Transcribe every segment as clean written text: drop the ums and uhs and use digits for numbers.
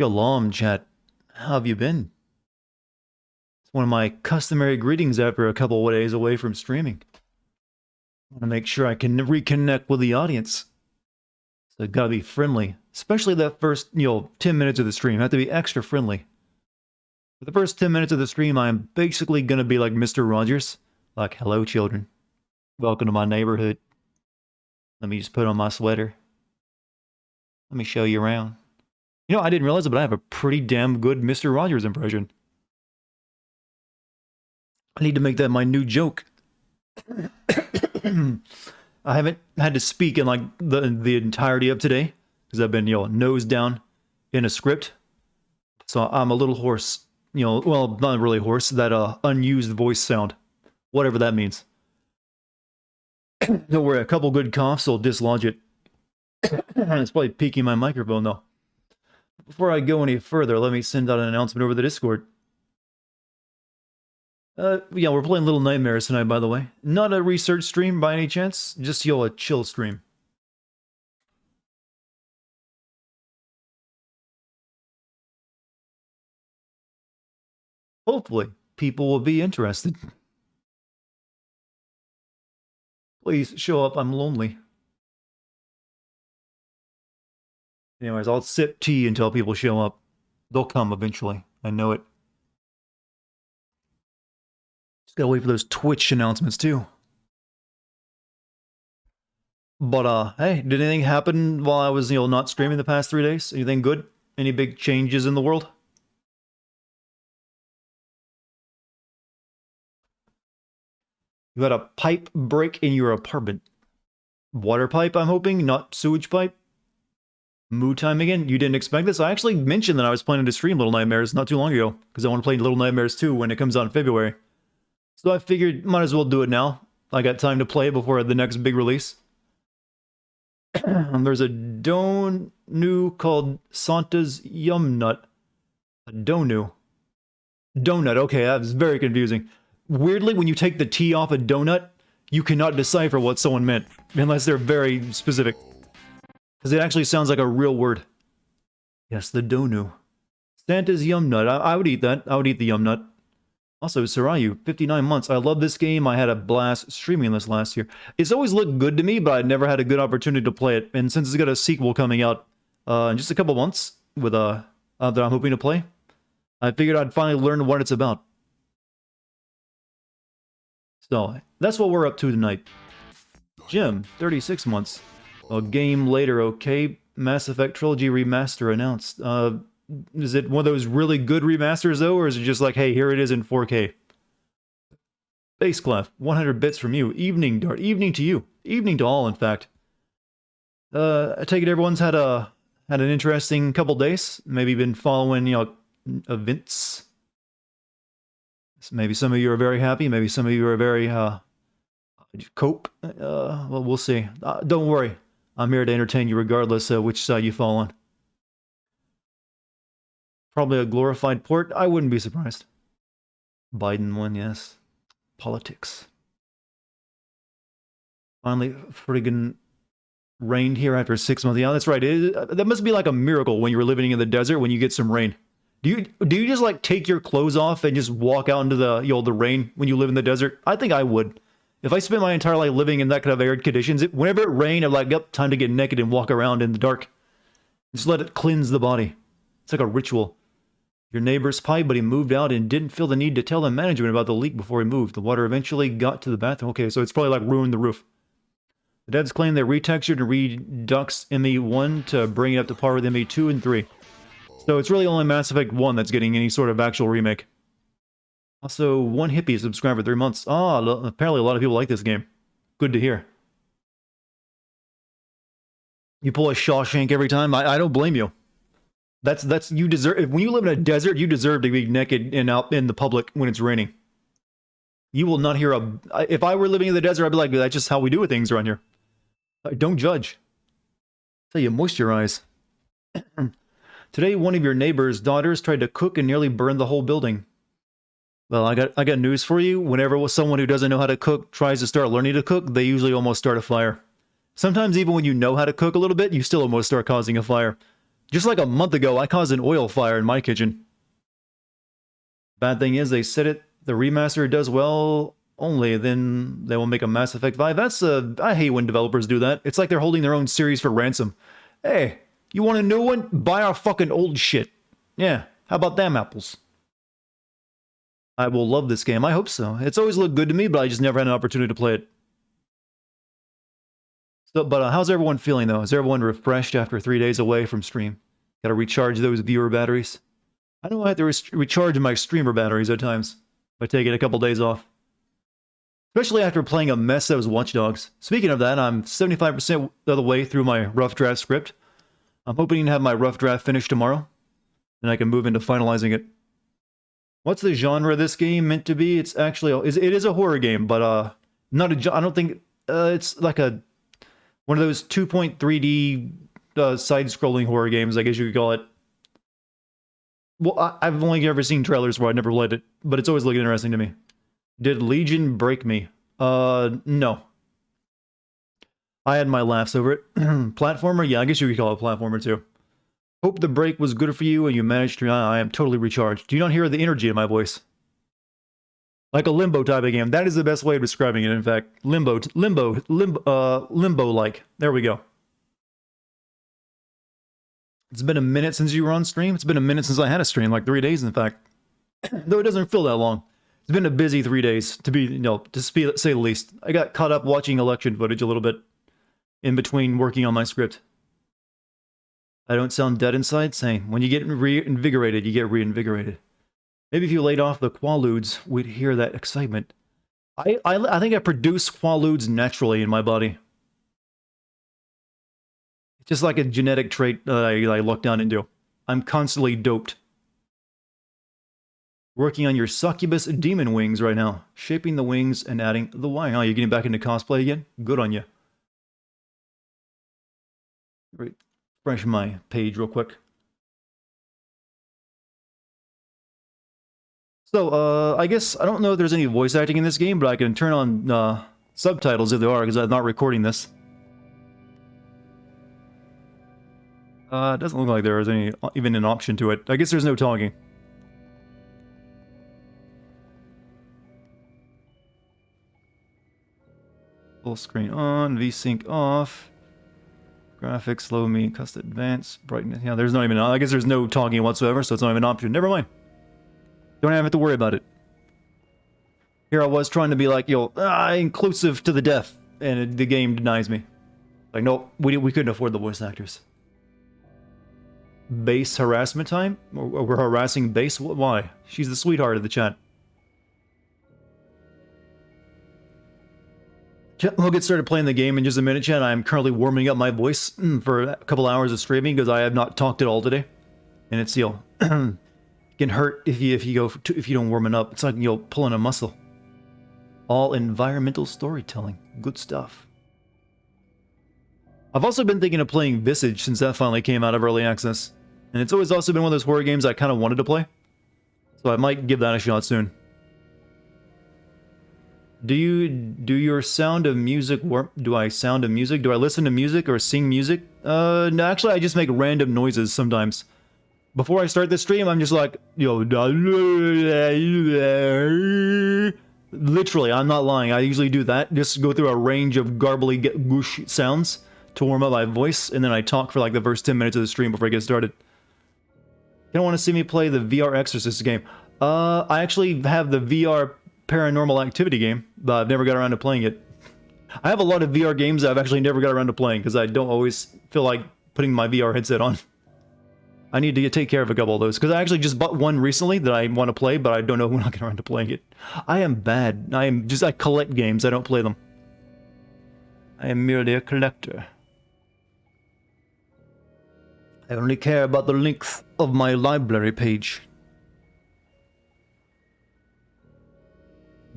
Shalom, chat. How have you been? It's one of my customary greetings after a couple of days away from streaming. I want to make sure I can reconnect with the audience. So gotta be friendly, especially that first, 10 minutes of the stream. I have to be extra friendly. For the first 10 minutes of the stream, I'm basically gonna be like Mr. Rogers. Like, hello, children. Welcome to my neighborhood. Let me just put on my sweater. Let me show you around. You know, I didn't realize it, but I have a pretty damn good Mr. Rogers impression. I need to make that my new joke. I haven't had to speak in like the entirety of today because I've been, nose down in a script. So I'm a little hoarse. Well, not really hoarse, that unused voice sound. Whatever that means. Don't worry, a couple good coughs will dislodge it. It's probably peaking my microphone though. Before I go any further, let me send out an announcement over the Discord. Yeah, we're playing Little Nightmares tonight, by the way. Not a research stream by any chance, just, a chill stream. Hopefully, people will be interested. Please, show up, I'm lonely. Anyways, I'll sip tea until people show up. They'll come eventually, I know it. Just gotta wait for those Twitch announcements, too. But, hey, did anything happen while I was, not streaming the past 3 days? Anything good? Any big changes in the world? You had a pipe break in your apartment. Water pipe, I'm hoping, not sewage pipe? Moo time again? You didn't expect this? I actually mentioned that I was planning to stream Little Nightmares not too long ago, because I want to play Little Nightmares 2 when it comes out in February. So I figured, might as well do it now. I got time to play before the next big release. There's a Donu called Santa's Yum Nut. A Donu. Donut, okay, that was very confusing. Weirdly, when you take the T off a donut, you cannot decipher what someone meant, unless they're very specific. Because it actually sounds like a real word. Yes, the Donu. Santa's Yum Nut. I would eat that. I would eat the Yum Nut. Also, Sarayu, 59 months. I love this game. I had a blast streaming this last year. It's always looked good to me, but I never had a good opportunity to play it. And since it's got a sequel coming out in just a couple months with that I'm hoping to play, I figured I'd finally learn what it's about. So, that's what we're up to tonight. Jim, 36 months. A game later, okay. Mass Effect Trilogy Remaster announced. Is it one of those really good remasters, though, or is it just like, hey, here it is in 4K? Baseclef, 100 bits from you. Evening, Dart. Evening to you. Evening to all, in fact. I take it everyone's had an interesting couple days. Maybe been following, events. Maybe some of you are very happy. Maybe some of you are very, cope. Well, we'll see. Don't worry. I'm here to entertain you regardless of which side you fall on. Probably a glorified port. I wouldn't be surprised. Biden won, yes. Politics. Finally, friggin' rained here after 6 months. Yeah, that's right. That must be like a miracle when you're living in the desert when you get some rain. Do you just like take your clothes off and just walk out into the the rain when you live in the desert? I think I would. If I spent my entire life living in that kind of arid conditions, whenever it rained, I'm like, yep, time to get naked and walk around in the dark. Just let it cleanse the body. It's like a ritual. Your neighbor's pipe, but he moved out and didn't feel the need to tell the management about the leak before he moved. The water eventually got to the bathroom. Okay, so it's probably like ruined the roof. The devs claim they retextured and reduxed ME1 to bring it up to par with ME2 and 3. So it's really only Mass Effect 1 that's getting any sort of actual remake. Also, one hippie subscribed for 3 months. Apparently a lot of people like this game. Good to hear. You pull a Shawshank every time? I don't blame you. That's you deserve. When you live in a desert, you deserve to be naked and out in the public when it's raining. You will not hear if I were living in the desert, I'd be like, that's just how we do things around here. Don't judge. So you moisturize. Today, one of your neighbor's daughters tried to cook and nearly burned the whole building. Well, I got news for you. Whenever someone who doesn't know how to cook tries to start learning to cook, they usually almost start a fire. Sometimes even when you know how to cook a little bit, you still almost start causing a fire. Just like a month ago, I caused an oil fire in my kitchen. Bad thing is, they said the remaster does well only, then they will make a Mass Effect 5. I hate when developers do that. It's like they're holding their own series for ransom. Hey, you want a new one? Buy our fucking old shit. Yeah, how about them apples? I will love this game. I hope so. It's always looked good to me, but I just never had an opportunity to play it. So, but how's everyone feeling, though? Is everyone refreshed after 3 days away from stream? Gotta recharge those viewer batteries? I know I have to recharge my streamer batteries at times by taking a couple days off. Especially after playing a mess that was Watch Dogs. Speaking of that, I'm 75% of the way through my rough draft script. I'm hoping to have my rough draft finished tomorrow, and I can move into finalizing it. What's the genre of this game meant to be? It's actually it is a horror game, but not a. I don't think it's like one of those 2.3D side-scrolling horror games, I guess you could call it. Well, I've only ever seen trailers where I never played it, but it's always looked interesting to me. Did Legion break me? No. I had my laughs over it. Platformer? Yeah, I guess you could call it platformer too. Hope the break was good for you and you managed to... I am totally recharged. Do you not hear the energy in my voice? Like a limbo type of game. That is the best way of describing it, in fact. Limbo-like. There we go. It's been a minute since you were on stream. It's been a minute since I had a stream, like 3 days, in fact. Though it doesn't feel that long. It's been a busy 3 days, to say the least. I got caught up watching election footage a little bit in between working on my script. I don't sound dead inside? Same. When you get reinvigorated, you get reinvigorated. Maybe if you laid off the quaaludes, we'd hear that excitement. I think I produce quaaludes naturally in my body. It's just like a genetic trait that I look down into. I'm constantly doped. Working on your succubus demon wings right now. Shaping the wings and adding the wine. Oh, you're getting back into cosplay again? Good on you. Refresh my page real quick. So, I guess, I don't know if there's any voice acting in this game, but I can turn on subtitles if there are, because I'm not recording this. It doesn't look like there is even an option to it. I guess there's no talking. Full screen on, VSync off. Graphics, slow me, custom advanced, brightness. Yeah, there's not even, I guess there's no talking whatsoever, so it's not even an option. Never mind. Don't have to worry about it. Here I was trying to be like, inclusive to the death, and the game denies me. Like, nope, we couldn't afford the voice actors. Base harassment time? We're harassing Base? Why? She's the sweetheart of the chat. We'll get started playing the game in just a minute, chat. I am currently warming up my voice for a couple hours of streaming because I have not talked at all today, and it's can hurt if you don't warm it up. It's like pulling a muscle. All environmental storytelling, good stuff. I've also been thinking of playing Visage since that finally came out of early access, and it's always also been one of those horror games I kind of wanted to play, so I might give that a shot soon. Do your sound of music work? Do I sound of music? Do I listen to music or sing music? No, actually I just make random noises sometimes. Before I start the stream, I'm just like, literally, I'm not lying. I usually do that. Just go through a range of garbly goosh sounds to warm up my voice, and then I talk for like the first 10 minutes of the stream before I get started. You don't want to see me play the VR Exorcist game. I actually have the VR Paranormal Activity game, but I've never got around to playing it. I have a lot of VR games that I've actually never got around to playing because I don't always feel like putting my VR headset on. I need to take care of a couple of those because I actually just bought one recently that I want to play, but I don't know when I'll get around to playing it. I am bad. I collect games. I don't play them. I am merely a collector. I only care about the length of my library page.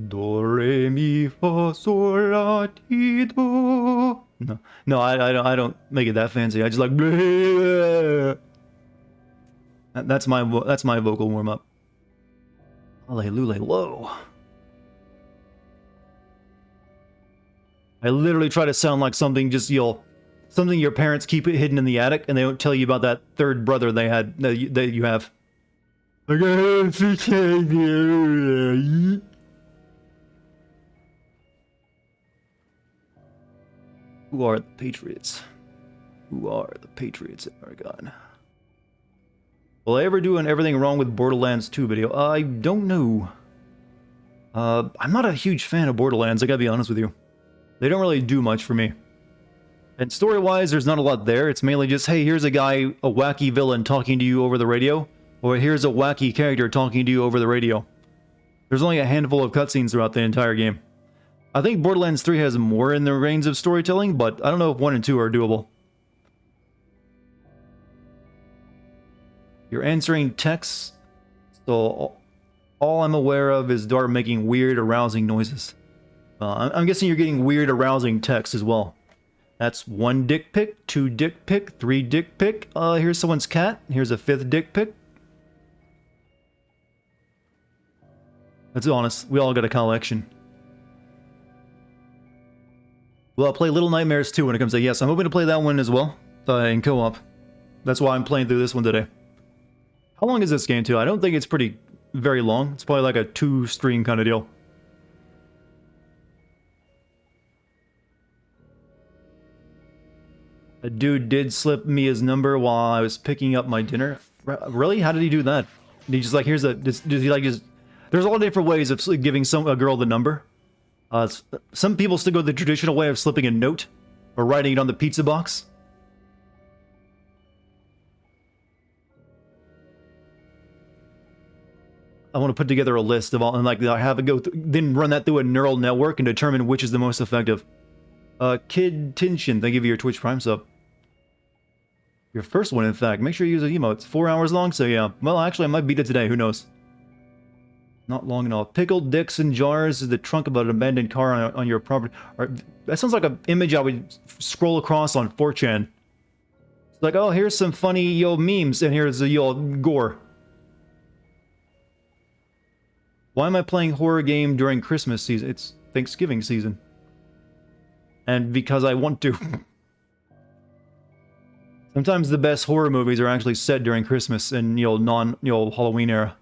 Do, re, mi, fa, sol, la, ti, do. No, I don't make it that fancy. I just like. Bleh. That's my vocal warm up. Hallelujah, low. I literally try to sound like something just something your parents keep it hidden in the attic, and they don't tell you about that third brother they had that you have. Like, who are the Patriots? Who are the Patriots in Dartigan? Will I ever do an Everything Wrong with Borderlands 2 video? I don't know. I'm not a huge fan of Borderlands, I gotta be honest with you. They don't really do much for me. And story-wise, there's not a lot there. It's mainly just, hey, here's a guy, a wacky villain talking to you over the radio, or here's a wacky character talking to you over the radio. There's only a handful of cutscenes throughout the entire game. I think Borderlands 3 has more in the reins of storytelling, but I don't know if 1 and 2 are doable. You're answering texts, so all I'm aware of is Dart making weird, arousing noises. I'm guessing you're getting weird, arousing texts as well. That's 1 dick pic, 2 dick pic, 3 dick pic. Here's someone's cat. Here's a 5th dick pic. Let's be honest, we all got a collection. Well, I'll play Little Nightmares 2 when it comes to... Yes, I'm hoping to play that one as well, in co-op. That's why I'm playing through this one today. How long is this game, too? I don't think it's very long. It's probably like a 2-stream kind of deal. A dude did slip me his number while I was picking up my dinner. Really? How did he do that? Did he just like, here's a... Does he like just... There's a lot of different ways of giving a girl the number. Some people still go the traditional way of slipping a note or writing it on the pizza box. I want to put together a list of all, and like have it go, then run that through a neural network and determine which is the most effective. Kid Tinshin, thank you for your Twitch Prime sub. Your first one, in fact. Make sure you use an emote. It's 4 hours long, so yeah. Well, actually, I might beat it today. Who knows? Not long enough. Pickled dicks in jars is the trunk of an abandoned car on your property. That sounds like an image I would scroll across on 4chan. It's like, oh, here's some funny, memes, and here's the, gore. Why am I playing horror game during Christmas season? It's Thanksgiving season. And because I want to. Sometimes the best horror movies are actually set during Christmas and, Halloween era.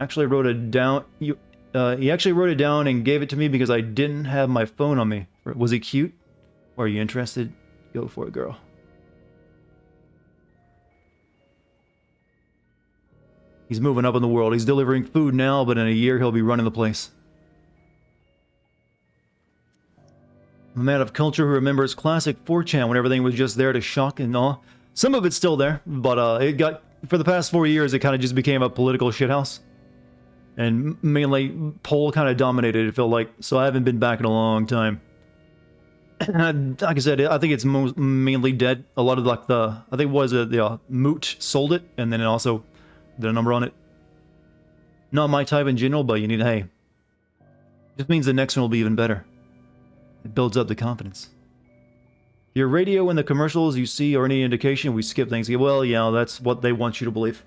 Actually wrote it down. He actually wrote it down and gave it to me because I didn't have my phone on me. Was he cute? Or are you interested? Go for it, girl. He's moving up in the world. He's delivering food now, but in a year he'll be running the place. A man of culture who remembers classic 4chan when everything was just there to shock and awe. Some of it's still there, but it got... For the past 4 years, it kind of just became a political shithouse. And mainly, poll kind of dominated, it felt like. So I haven't been back in a long time. Like I said, I think it's mainly dead. A lot of like I think it was the Moot sold it, and then it also did a number on it. Not my type in general, but you need, hey. Just means the next one will be even better. It builds up the confidence. Your radio and the commercials you see or any indication, we skip things. Well, yeah, that's what they want you to believe.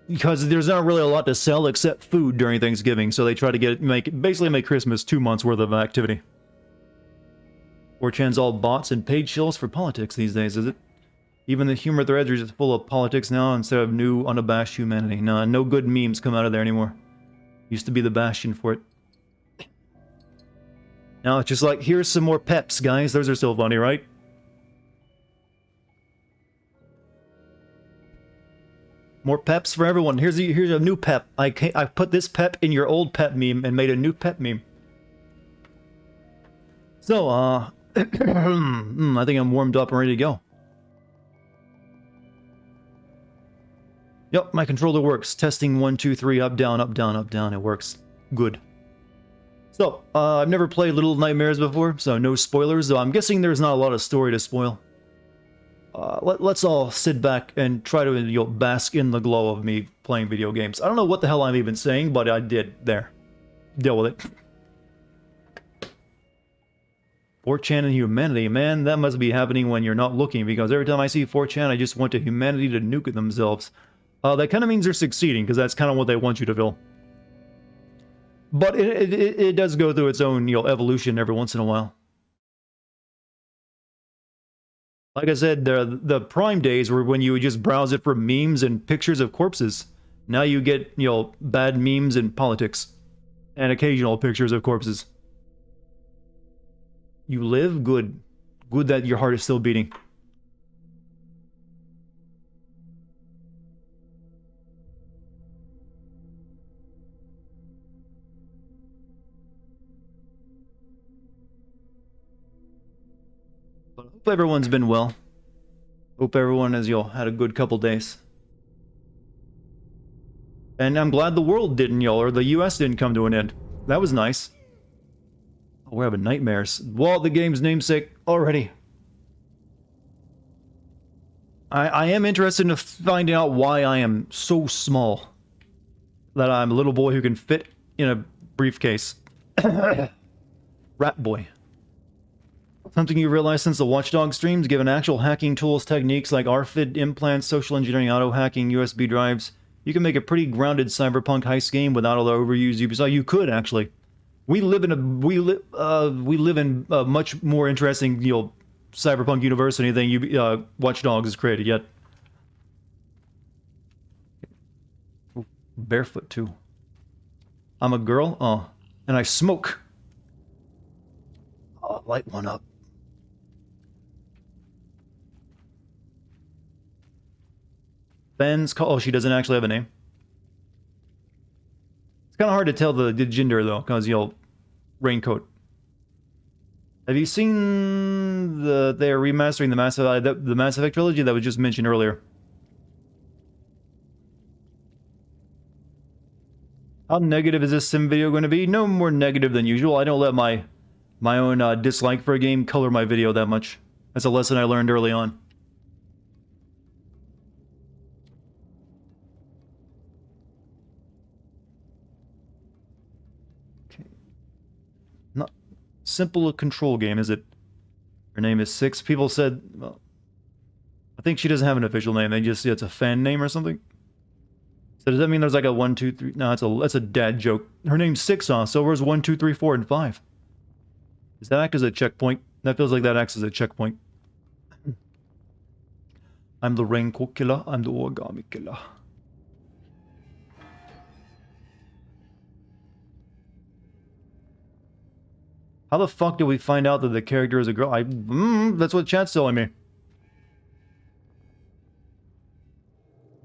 Because there's not really a lot to sell except food during Thanksgiving, so they try to basically make Christmas 2 months worth of activity. 4chan's all bots and paid shills for politics these days, is it? Even the humor threads are just full of politics now instead of new, unabashed humanity. Nah, no good memes come out of there anymore. Used to be the bastion for it. Now it's just like, here's some more peps, guys. Those are still funny, right? More peps for everyone. Here's a new pep. I put this pep in your old pep meme and made a new pep meme. So, I think I'm warmed up and ready to go. Yep, my controller works. Testing 1, 2, 3, up, down, up, down, up, down. It works. Good. So, I've never played Little Nightmares before, so no spoilers, though I'm guessing there's not a lot of story to spoil. Let's all sit back and try to bask in the glow of me playing video games. I don't know what the hell I'm even saying, but I did. There. Deal with it. 4chan and humanity, man, that must be happening when you're not looking, because every time I see 4chan, I just want to humanity to nuke themselves. That kind of means they're succeeding, because that's kind of what they want you to feel. But it does go through its own, evolution every once in a while. Like I said, the prime days were when you would just browse it for memes and pictures of corpses. Now you get, bad memes and politics. And occasional pictures of corpses. You live? Good. Good that your heart is still beating. But I hope everyone's been well. Hope everyone has, had a good couple days. And I'm glad the world didn't, or the US didn't come to an end. That was nice. Oh, we're having nightmares. Well, the game's namesake already. I am interested in finding out why I am so small. That I'm a little boy who can fit in a briefcase. Rat boy. Something you realize since the Watchdog streams, given actual hacking tools, techniques like RFID implants, social engineering, auto-hacking, USB drives, you can make a pretty grounded cyberpunk heist game without all the overused Ubisoft. You could, actually. We live in a much more interesting, cyberpunk universe than anything Watch Dogs has created yet. Ooh, barefoot too. I'm a girl, and I smoke. Oh, light one up. Ben's call. Oh, she doesn't actually have a name. It's kind of hard to tell the gender though, because raincoat. Have you seen they're remastering the Mass Effect trilogy that was just mentioned earlier? How negative is this sim video going to be? No more negative than usual. I don't let my own dislike for a game color my video that much. That's a lesson I learned early on. Okay. Not simple a control game, is it? Her name is Six. People said, well, I think she doesn't have an official name. They just, it's a fan name or something. So does that mean there's like a 1, 2, 3? No, that's a dad joke. Her name's Six, huh? So where's 1, 2, 3, 4, and 5? Does that act as a checkpoint? That feels like that acts as a checkpoint. I'm the raincoat killer. I'm the origami killer. How the fuck do we find out that the character is a girl? That's what chat's telling me.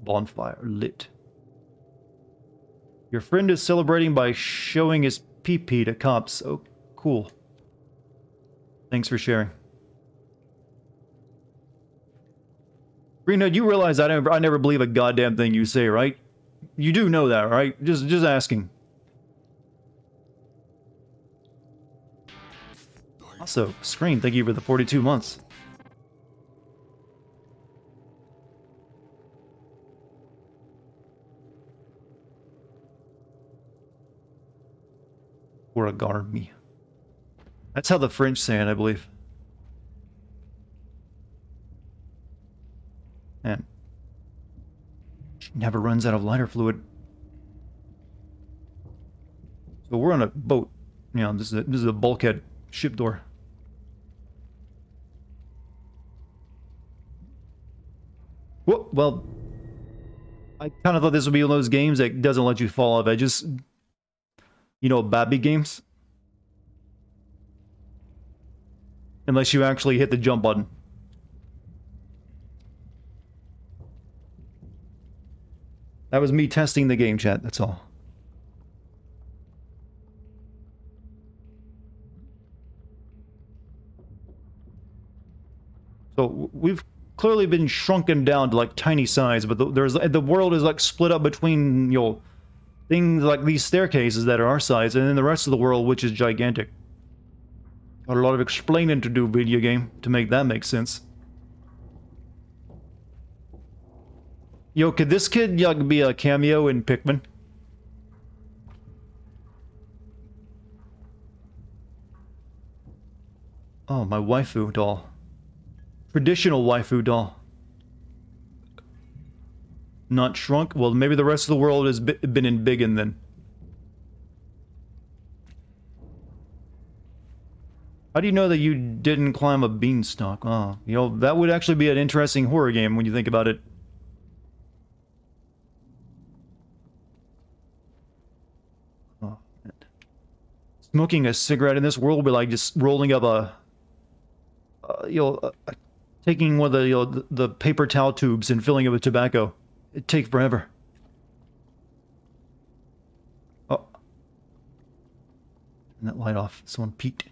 Bonfire lit. Your friend is celebrating by showing his pee-pee to cops. Oh, cool. Thanks for sharing. Greenhood, you realize I never believe a goddamn thing you say, right? You do know that, right? Just asking. Also, Screen, thank you for the 42 months. Origami. That's how the French say it, I believe. Man. She never runs out of lighter fluid. So we're on a boat. This is a bulkhead ship door. Well, I kind of thought this would be one of those games that doesn't let you fall off edges. Babby games. Unless you actually hit the jump button. That was me testing the game, chat, that's all. So, we've clearly been shrunken down to, like, tiny size, but the world is, like, split up between, things like these staircases that are our size, and then the rest of the world, which is gigantic. Got a lot of explaining to do, video game, to make that make sense. Could this kid be a cameo in Pikmin? Oh, my waifu doll. Traditional waifu doll. Not shrunk? Well, maybe the rest of the world has been in biggin then. How do you know that you didn't climb a beanstalk? Oh, you know, that would actually be an interesting horror game when you think about it. Oh, man. Smoking a cigarette in this world would be like just rolling up taking one of the, the paper towel tubes and filling it with tobacco. It'd take forever. Oh. And that light off. Someone peeked.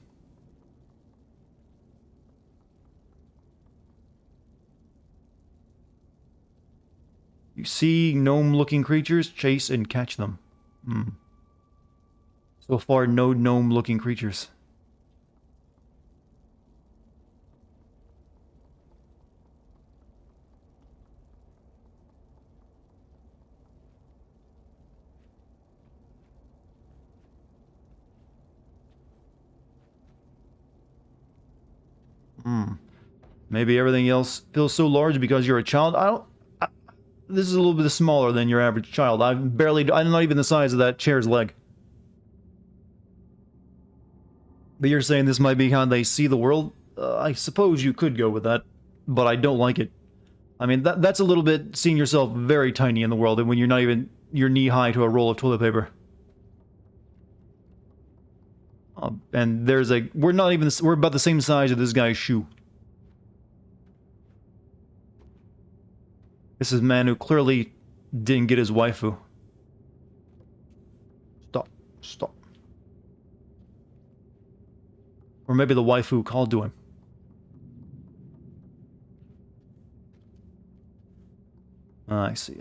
You see gnome-looking creatures, chase and catch them. Hmm. So far, no gnome-looking creatures. Hmm. Maybe everything else feels so large because you're a child. This is a little bit smaller than your average child. I'm not even the size of that chair's leg. But you're saying this might be how they see the world? I suppose you could go with that, but I don't like it. I mean, that's a little bit seeing yourself very tiny in the world, and when you're not even, you're knee-high to a roll of toilet paper. And we're about the same size of this guy's shoe. This is a man who clearly didn't get his waifu. Stop. Or maybe the waifu called to him. I see.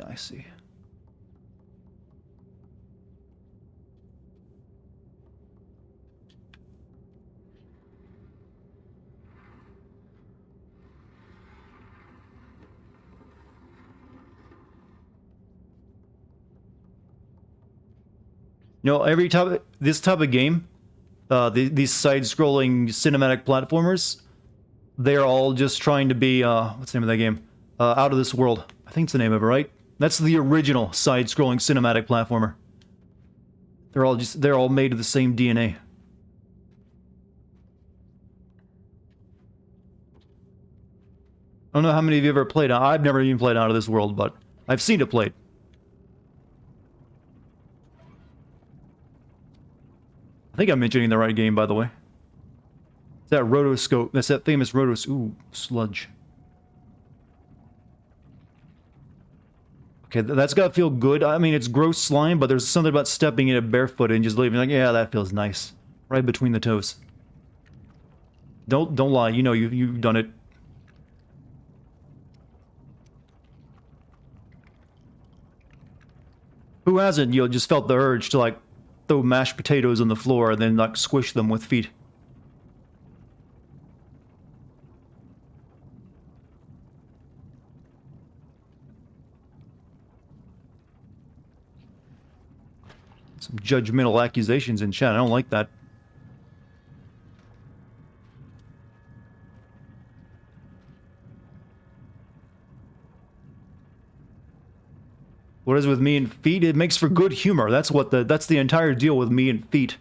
You know, this type of game, these side-scrolling cinematic platformers, they're all just trying to be, what's the name of that game? Out of This World. I think it's the name of it, right? That's the original side-scrolling cinematic platformer. They're all made of the same DNA. I don't know how many of you ever played. I've never even played Out of This World, but I've seen it played. I think I'm mentioning the right game, by the way. It's that rotoscope. That's that famous Ooh, sludge. Okay, that's gotta feel good. I mean, it's gross slime, but there's something about stepping in it barefoot and just leaving like, yeah, that feels nice. Right between the toes. Don't lie. You know you've done it. Who hasn't, just felt the urge to, like, throw mashed potatoes on the floor and then, like, squish them with feet? Some judgmental accusations in chat. I don't like that. What is with me and feet? It makes for good humor. That's the entire deal with me and feet.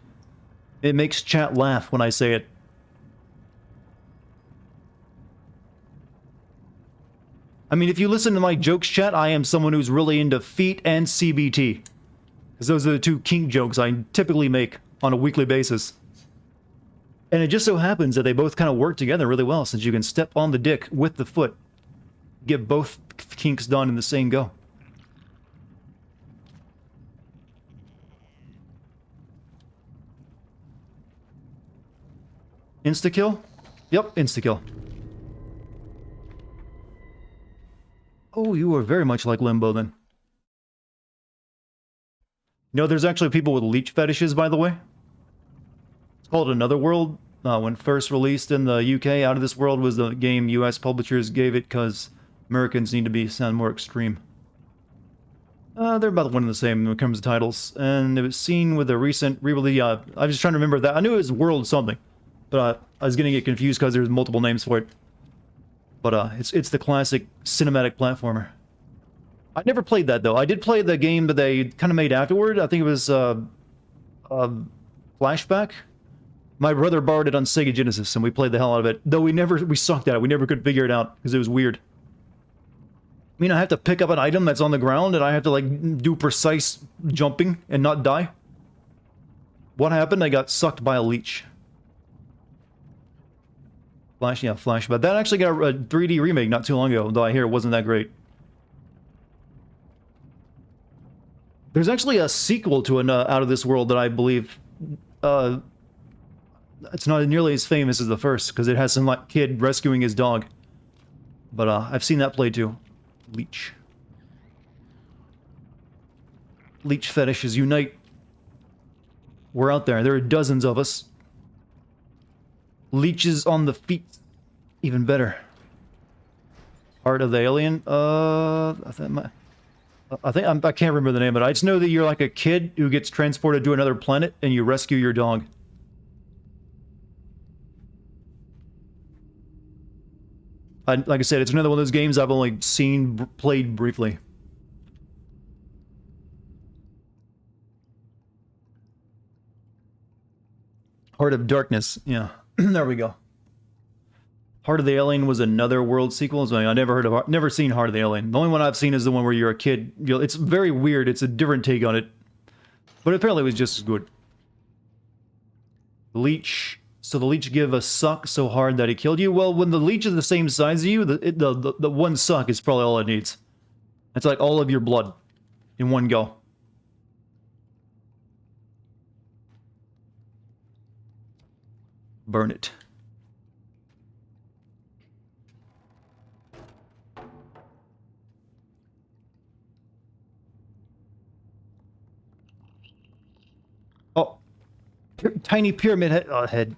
It makes chat laugh when I say it. I mean, if you listen to my jokes chat, I am someone who's really into feet and CBT. Because those are the two kink jokes I typically make on a weekly basis. And it just so happens that they both kind of work together really well, since you can step on the dick with the foot. Get both kinks done in the same go. Insta-kill? Yep, insta-kill. Oh, you are very much like Limbo, then. You know, there's actually people with leech fetishes, by the way. It's called Another World. When first released in the UK, Out of This World was the game US publishers gave it because Americans need to sound more extreme. They're about one and the same when it comes to titles. And it was seen with a recent re-release. I was just trying to remember that. I knew it was World something. But I was getting it confused because there's multiple names for it. But it's the classic cinematic platformer. I never played that, though. I did play the game that they kind of made afterward. I think it was Flashback. My brother borrowed it on Sega Genesis, and we played the hell out of it. Though we sucked at it. We never could figure it out, because it was weird. I mean, I have to pick up an item that's on the ground, and I have to, like, do precise jumping and not die. What happened? I got sucked by a leech. Flash, yeah, Flash. But that actually got a 3D remake not too long ago, though I hear it wasn't that great. There's actually a sequel to an Out of This World that I believe... it's not nearly as famous as the first, because it has some, like, kid rescuing his dog. But, I've seen that play, too. Leech. Leech fetishes unite. We're out there. There are dozens of us. Leeches on the feet. Even better. Heart of the Alien? I can't remember the name of it. I just know that you're like a kid who gets transported to another planet and you rescue your dog. Like I said, it's another one of those games I've only played briefly. Heart of Darkness, yeah. There we go. Heart of the Alien was another world sequel. So I never seen Heart of the Alien. The only one I've seen is the one where you're a kid. It's very weird. It's a different take on it, but apparently it was just as good. Leech. So the leech give a suck so hard that he killed you? Well, when the leech is the same size as you, the one suck is probably all it needs. It's like all of your blood in one go. Burn it. Oh. Tiny pyramid head.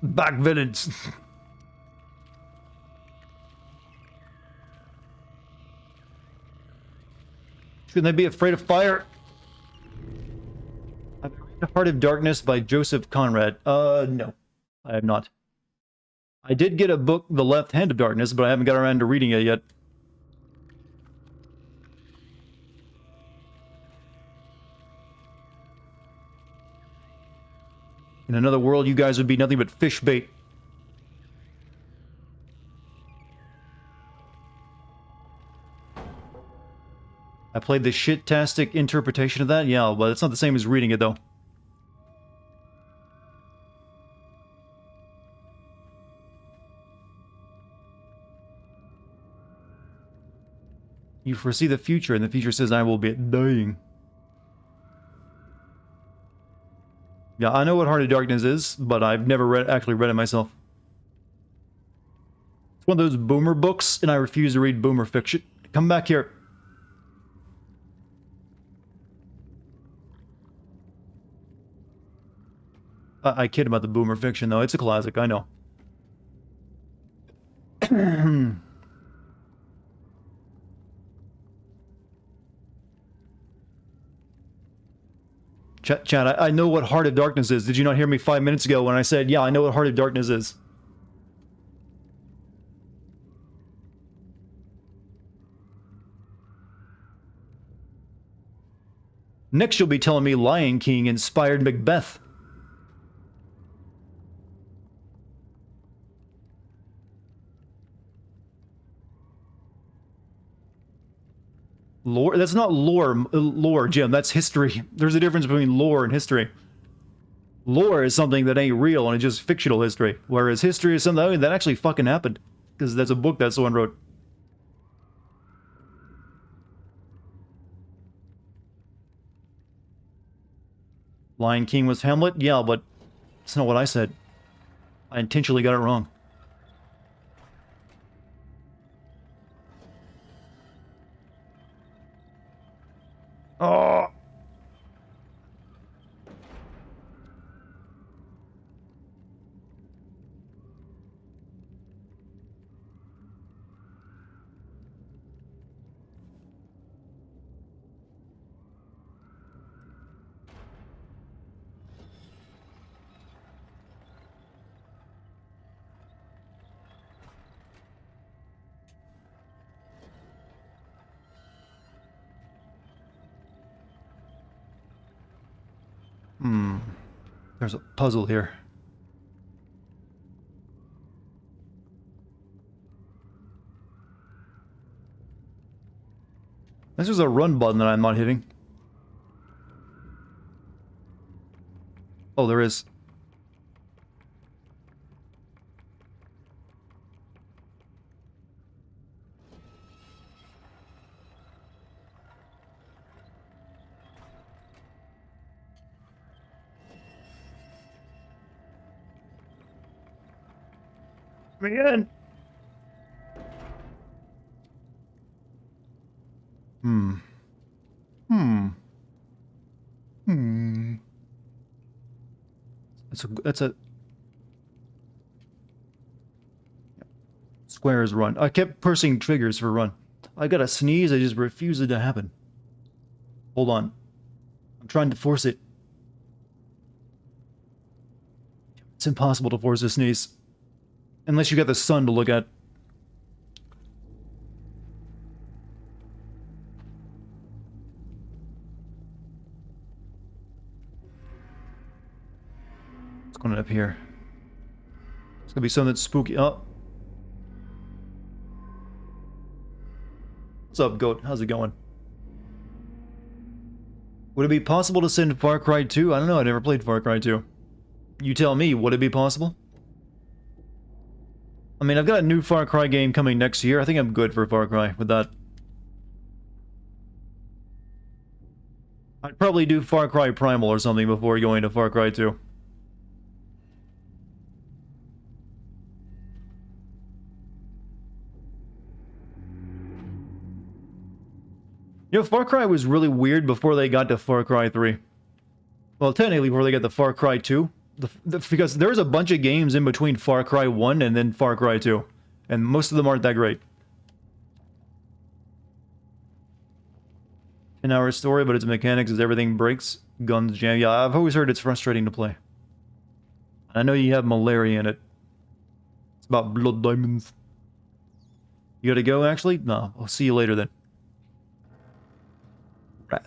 Back villains. Shouldn't they be afraid of fire? I've read Heart of Darkness by Joseph Conrad. No. I have not. I did get a book, The Left Hand of Darkness, but I haven't got around to reading it yet. In another world, you guys would be nothing but fish bait. I played the shit-tastic interpretation of that? Yeah, but it's not the same as reading it, though. You foresee the future, and the future says I will be dying. Yeah, I know what Heart of Darkness is, but I've never actually read it myself. It's one of those boomer books, and I refuse to read boomer fiction. Come back here. I kid about the boomer fiction, though. It's a classic, I know. Chat, I know what Heart of Darkness is. Did you not hear me 5 minutes ago when I said, yeah, I know what Heart of Darkness is? Next you'll be telling me Lion King inspired Macbeth. Lore? That's not lore, Jim. That's history. There's a difference between lore and history. Lore is something that ain't real and it's just fictional history. Whereas history is something that actually fucking happened. Because that's a book that someone wrote. Lion King was Hamlet? Yeah, but that's not what I said. I intentionally got it wrong. Oh! Hmm. There's a puzzle here. This is a run button that I'm not hitting. Oh, there is. Man. Hmm. Hmm. Hmm. That's a square is run. I kept pressing triggers for run. I got a sneeze, I just refused it to happen. Hold on. I'm trying to force it. It's impossible to force a sneeze. Unless you got the sun to look at. What's going on up here? It's gonna be something spooky. Oh. What's up, goat? How's it going? Would it be possible to send Far Cry 2? I don't know, I never played Far Cry 2. You tell me, would it be possible? I mean, I've got a new Far Cry game coming next year. I think I'm good for Far Cry with that. I'd probably do Far Cry Primal or something before going to Far Cry 2. You know, Far Cry was really weird before they got to Far Cry 3. Well, technically before they got to Far Cry 2. Because there's a bunch of games in between Far Cry 1 and then Far Cry 2. And most of them aren't that great. 10-hour story, but its mechanics is everything breaks, guns jam. Yeah, I've always heard it's frustrating to play. I know you have malaria in it. It's about blood diamonds. You gotta go, actually? No, I'll see you later then. Rat.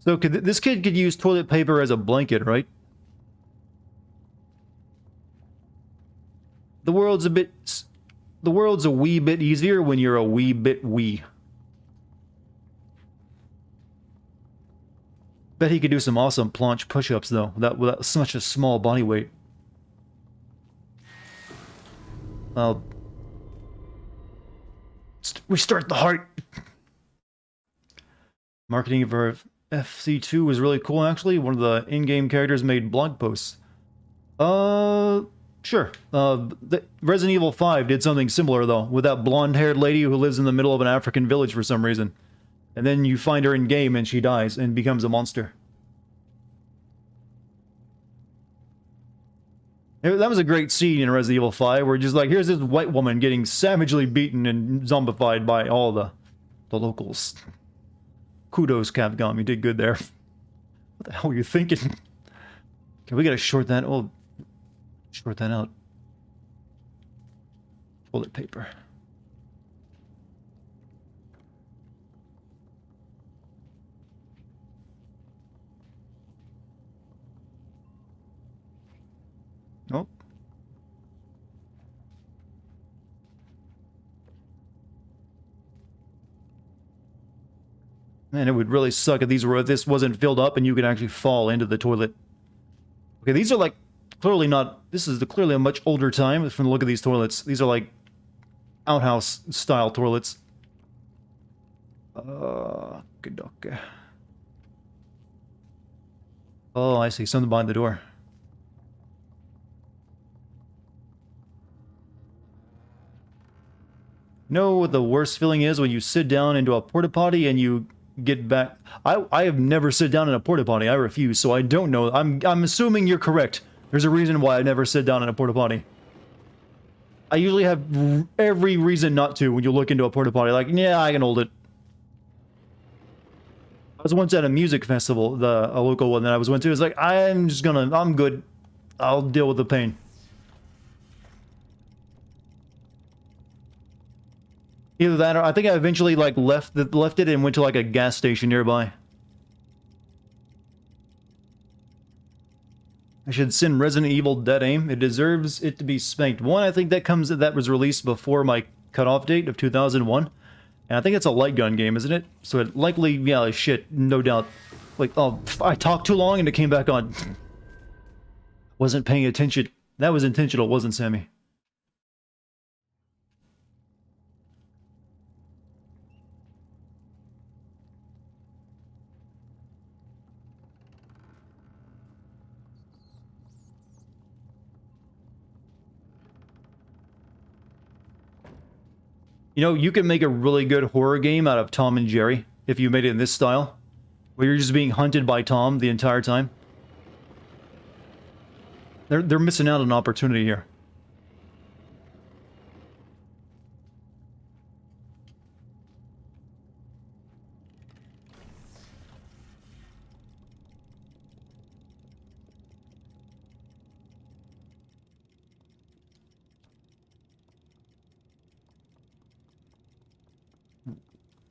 So this kid could use toilet paper as a blanket, right? The world's a wee bit easier when you're a wee bit wee. Bet he could do some awesome planche push-ups though, without such a small body weight. I'll restart the heart. Marketing for FC2 was really cool, actually. One of the in-game characters made blog posts. Sure. Resident Evil 5 did something similar, though, with that blonde-haired lady who lives in the middle of an African village for some reason. And then you find her in-game and she dies and becomes a monster. That was a great scene in Resident Evil 5, where just like, here's this white woman getting savagely beaten and zombified by all the locals. Kudos, Capcom, you did good there. What the hell were you thinking? Okay, we gotta short that. Oh, short that out. Toilet paper. Oh. Man, it would really suck if this wasn't filled up and you could actually fall into the toilet. Okay, these are like clearly not. This is clearly a much older time from the look of these toilets. These are like outhouse style toilets. Good. Okay. Oh, I see. Something behind the door. You know what the worst feeling is when you sit down into a porta potty and you get back. I have never sit down in a porta potty. I refuse, so I don't know. I'm assuming you're correct. There's a reason why I never sit down in a porta potty. I usually have every reason not to when you look into a porta potty. Like, yeah, I can hold it. I was once at a music festival, a local one that I went to. It's like, I'm good. I'll deal with the pain. Either that or I think I eventually like left it and went to like a gas station nearby. I should send Resident Evil Dead Aim. It deserves it to be spanked. One, I think that was released before my cutoff date of 2001. And I think it's a light gun game, isn't it? So it likely, yeah, like shit, no doubt. Like, oh, I talked too long and it came back on. Wasn't paying attention. That was intentional, wasn't Sammy? You know, you can make a really good horror game out of Tom and Jerry if you made it in this style, where you're just being hunted by Tom the entire time. They're missing out on an opportunity here.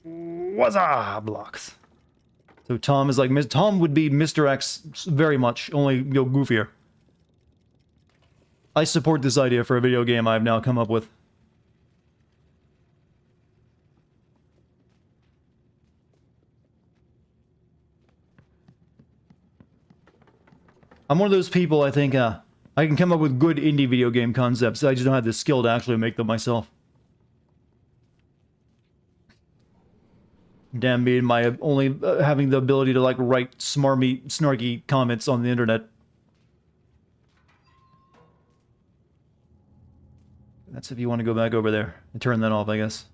Wazza! Blocks. So Tom is like, Tom would be Mr. X very much, only, you know, goofier. I support this idea for a video game I've now come up with. I'm one of those people, I think, I can come up with good indie video game concepts. I just don't have the skill to actually make them myself. Damn me and my only having the ability to, like, write smarmy, snarky comments on the internet. That's if you want to go back over there and turn that off, I guess.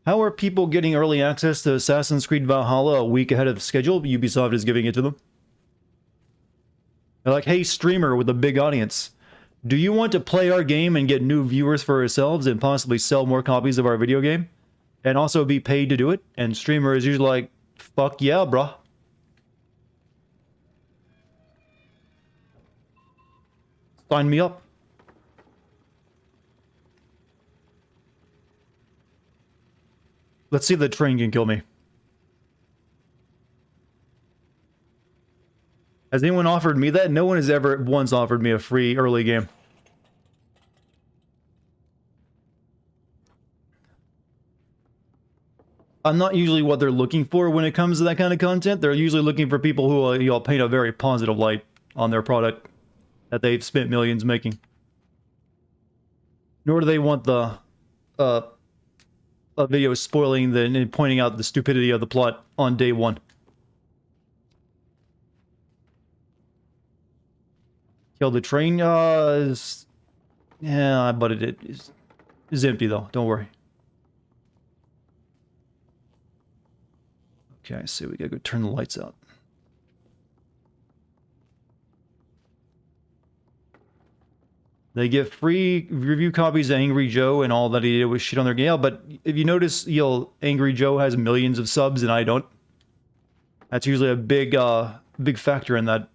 How are people getting early access to Assassin's Creed Valhalla a week ahead of schedule? Ubisoft is giving it to them. They're like, hey, streamer with a big audience, do you want to play our game and get new viewers for ourselves and possibly sell more copies of our video game? And also be paid to do it? And streamer is usually like, fuck yeah, bruh. Sign me up. Let's see if the train can kill me. Has anyone offered me that? No one has ever once offered me a free early game. I'm not usually what they're looking for when it comes to that kind of content. They're usually looking for people who you know, paint a very positive light on their product that they've spent millions making. Nor do they want the a video spoiling and pointing out the stupidity of the plot on day one. Kill the train? Yeah, but it is empty though. Don't worry. Okay, so we gotta go turn the lights out. They get free review copies of Angry Joe, and all that he did was shit on their game. Yeah, but if you notice, you know, Angry Joe has millions of subs and I don't. That's usually a big, big factor in that.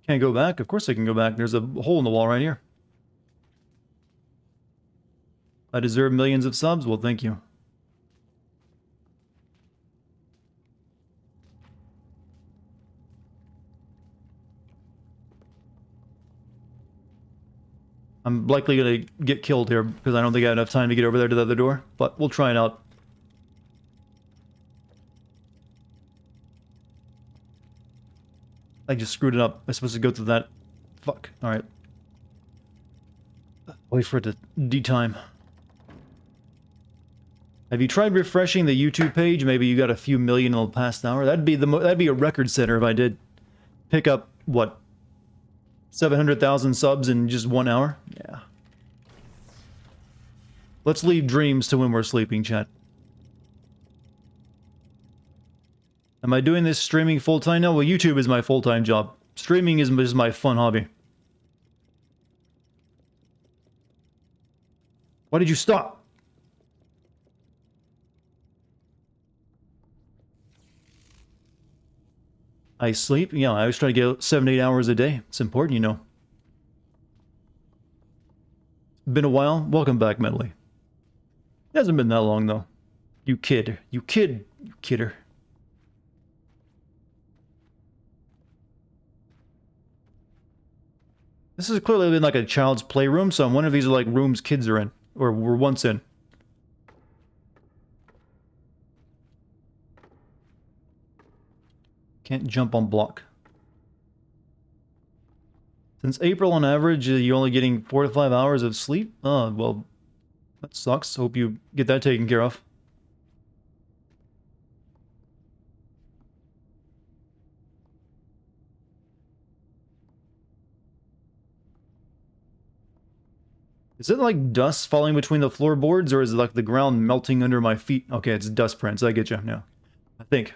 Can't go back? Of course I can go back. There's a hole in the wall right here. I deserve millions of subs? Well, thank you. I'm likely going to get killed here because I don't think I have enough time to get over there to the other door, but we'll try it out. I just screwed it up. I'm supposed to go through that. Fuck. Alright. Wait for it to de-time. Have you tried refreshing the YouTube page? Maybe you got a few million in the past hour. That'd be a record setter if I did pick up, what, 700,000 subs in just 1 hour? Yeah. Let's leave dreams to when we're sleeping, chat. Am I doing this streaming full-time? No, well, YouTube is my full-time job. Streaming is my fun hobby. Why did you stop? I sleep? Yeah, I always try to get 7 to 8 hours a day. It's important, you know. Been a while? Welcome back, Medley. It hasn't been that long, though. You kid. You kid. You kidder. This has clearly been like a child's playroom, so I'm wondering if these are like rooms kids are in. Or were once in. Can't jump on block. Since April, on average, you're only getting 4 to 5 hours of sleep? Oh, well, that sucks. Hope you get that taken care of. Is it like dust falling between the floorboards, or is it like the ground melting under my feet? Okay, it's dust prints. I get you now. I think.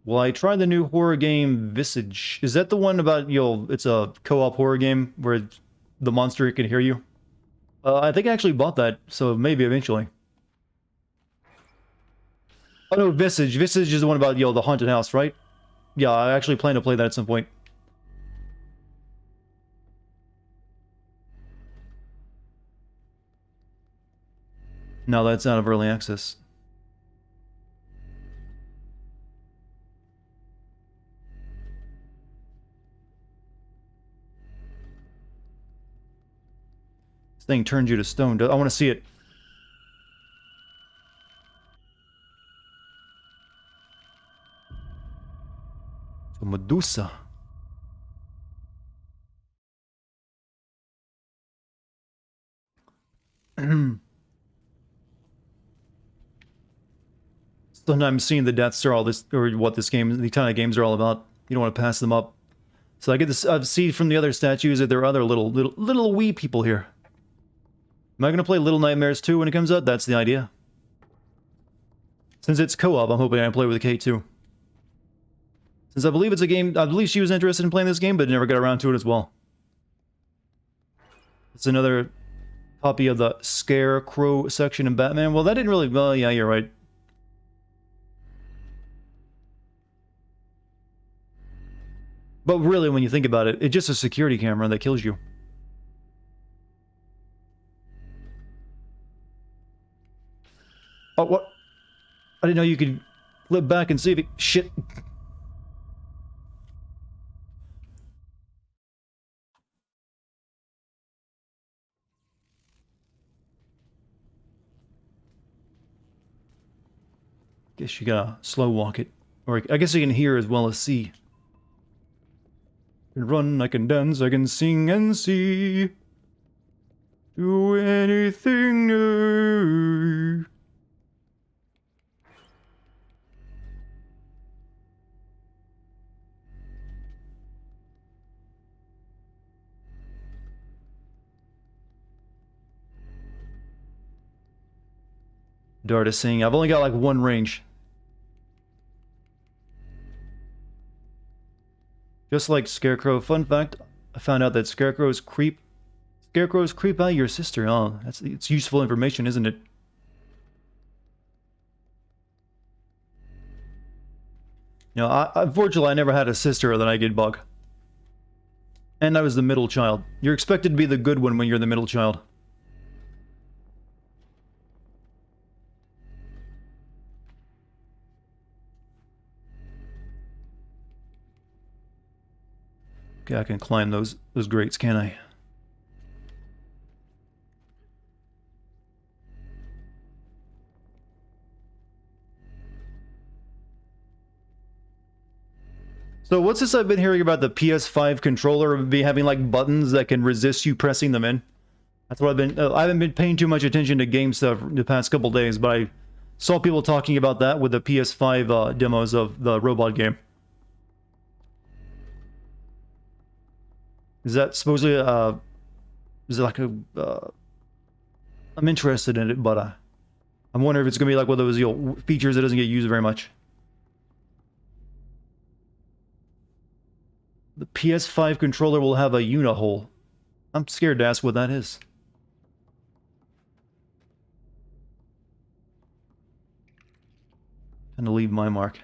Well, I tried the new horror game Visage. Is that the one about, you know, it's a co-op horror game where the monster can hear you? I think I actually bought that, so maybe eventually. Oh no, Visage. Visage is the one about, you know, the haunted house, right? Yeah, I actually plan to play that at some point. No, that's out of early access. This thing turns you to stone. I want to see it. So Medusa. Sometimes seeing the deaths are all this, or what this game, these kind of games are all about. You don't want to pass them up. So I get this. I see from the other statues that there are other little wee people here. Am I going to play Little Nightmares 2 when it comes out? That's the idea. Since it's co-op, I'm hoping I can play with Kate too. Since I believe it's a game, I believe she was interested in playing this game, but never got around to it as well. It's another copy of the Scarecrow section in Batman. Well, that didn't really... Well, yeah, you're right. But really, when you think about it, it's just a security camera that kills you. Oh, what? I didn't know you could flip back and see if it... Shit. Guess you gotta slow walk it. Or I guess you can hear as well as see. I can run, I can dance, I can sing and see. Do anything new. Dartigan. I've only got like one range. Just like Scarecrow. Fun fact, I found out that Scarecrows creep out your sister. Oh, it's useful information, isn't it? You know, unfortunately, I never had a sister that I could bug. And I was the middle child. You're expected to be the good one when you're the middle child. Okay, I can climb those grates, can I? So what's this I've been hearing about the PS5 controller be having like buttons that can resist you pressing them in? That's what I've been... I haven't been paying too much attention to game stuff the past couple days, but I saw people talking about that with the PS5 demos of the robot game. Is that supposedly is it like a I'm interested in it, but I'm wondering if it's gonna be like one of those, you know, features that doesn't get used very much. The PS5 controller will have a unihole. I'm scared to ask what that is. And to leave my mark.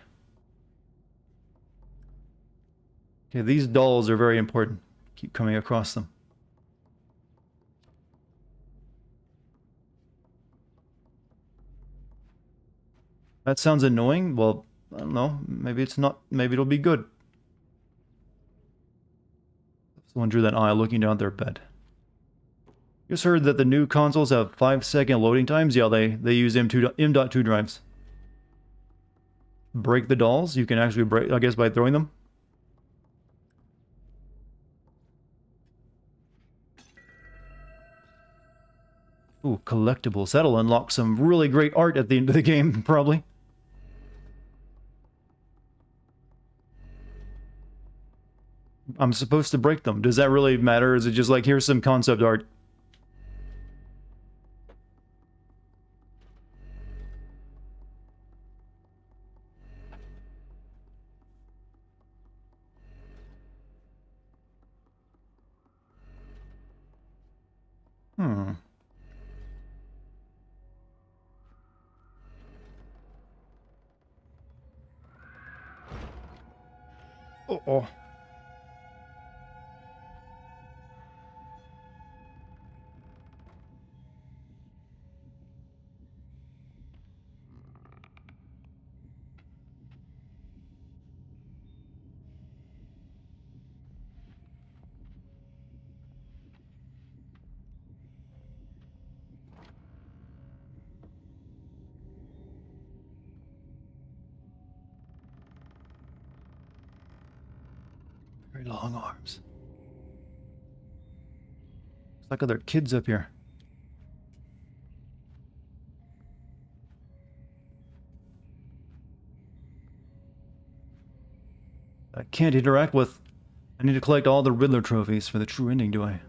Okay, these dolls are very important. Keep coming across them. That sounds annoying. Well, I don't know. Maybe it's not. Maybe it'll be good. Someone drew that eye looking down at their bed. Just heard that the new consoles have 5-second loading times. Yeah, they use M.2 drives. Break the dolls. You can actually break, I guess, by throwing them. Ooh, collectibles. That'll unlock some really great art at the end of the game, probably. I'm supposed to break them. Does that really matter? Is it just like, here's some concept art? Hmm. Oh. Very long arms. It's like other kids up here. I can't interact with... I need to collect all the Riddler trophies for the true ending, do I? You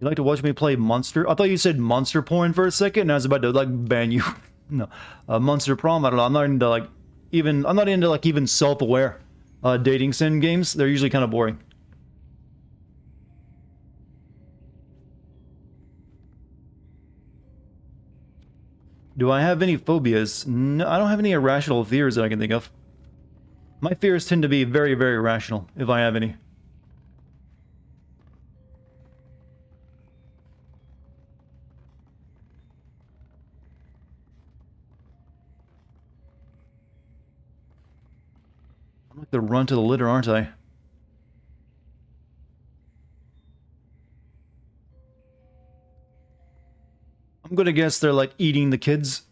like to watch me play Monster? I thought you said monster porn for a second, and I was about to, like, ban you. No. Monster Prom, I don't know. I'm not into, like, even... I'm not into, like, even self-aware dating sim games. They're usually kind of boring. Do I have any phobias? No, I don't have any irrational fears that I can think of. My fears tend to be very, very rational, if I have any. I'm like the runt of the litter, aren't I? I'm gonna guess they're like eating the kids.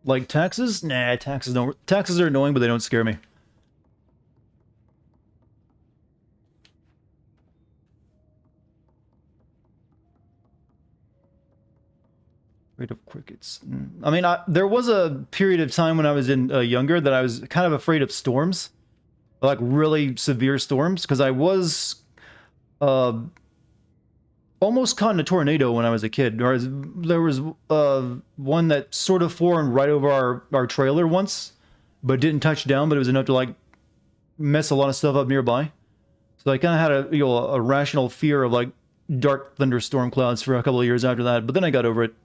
Like taxes? Nah, taxes don't. Taxes are annoying, but they don't scare me. Afraid of crickets. I mean, there was a period of time when I was in younger that I was kind of afraid of storms, like really severe storms, because I was uh, almost caught in a tornado when I was a kid. There was one that sort of formed right over our trailer once, but didn't touch down, but it was enough to like mess a lot of stuff up nearby. So I kind of had a rational fear of like dark thunderstorm clouds for a couple of years after that, but then I got over it.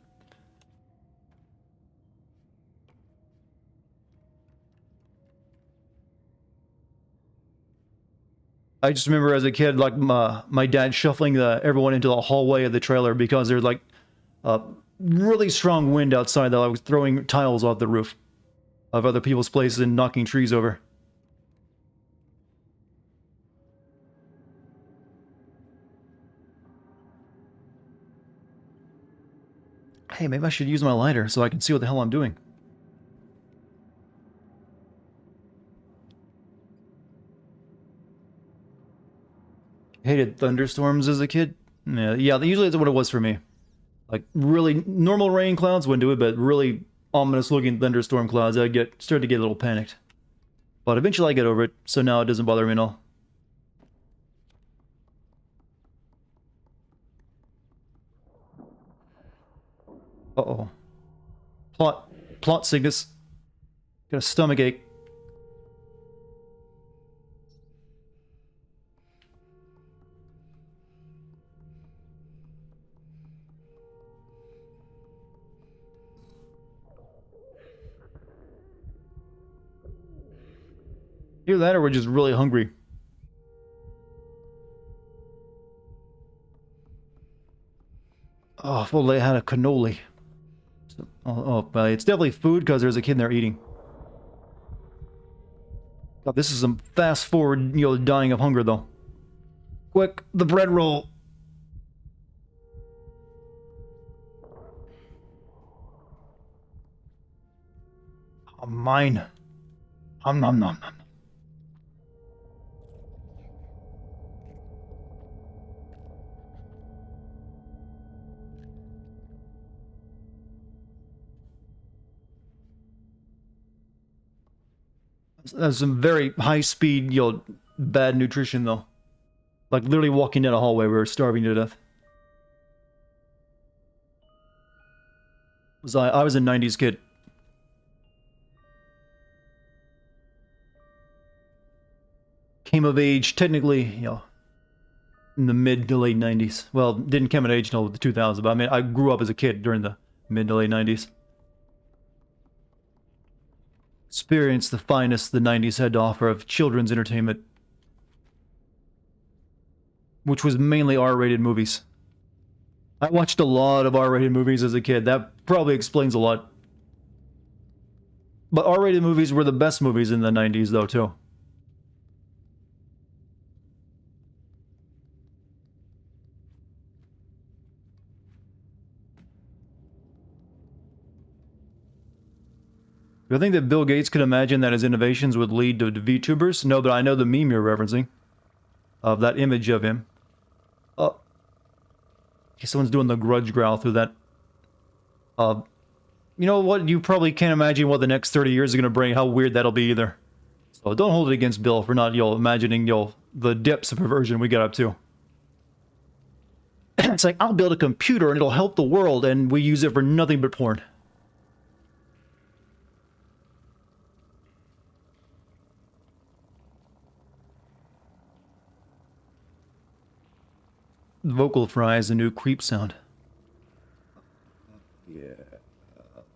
I just remember as a kid, like my dad shuffling everyone into the hallway of the trailer because there's like a really strong wind outside that I was throwing tiles off the roof of other people's places and knocking trees over. Hey, maybe I should use my lighter so I can see what the hell I'm doing. Hated thunderstorms as a kid. Yeah, usually that's what it was for me. Like really normal rain clouds wouldn't do it, but really ominous looking thunderstorm clouds, I'd start to get a little panicked. But eventually I get over it, so now it doesn't bother me at all. Uh-oh. Plot sickness. Got a stomach ache. Either that or we're just really hungry. Oh, well, they had a cannoli. So, it's definitely food because there's a kid there eating. God, this is some fast forward, dying of hunger though. Quick, the bread roll. Oh, mine. Nom nom nom nom. That's some very high speed, bad nutrition though. Like literally walking down a hallway, we were starving to death. I was a 90s kid. Came of age, technically, in the mid to late 90s. Well, didn't come of age until the 2000s, but I mean, I grew up as a kid during the mid to late 90s. Experienced the finest the 90s had to offer of children's entertainment, which was mainly R-rated movies. I watched a lot of R-rated movies as a kid. That probably explains a lot. But R-rated movies were the best movies in the 90s, though, too. Do you think that Bill Gates could imagine that his innovations would lead to VTubers? No, but I know the meme you're referencing. Of that image of him. Oh. Someone's doing the grudge growl through that. You know what? You probably can't imagine what the next 30 years are going to bring, how weird that'll be either. So don't hold it against Bill for not, imagining, the depths of perversion we got up to. It's like, I'll build a computer and it'll help the world, and we use it for nothing but porn. Vocal fry is a new creep sound. Yeah,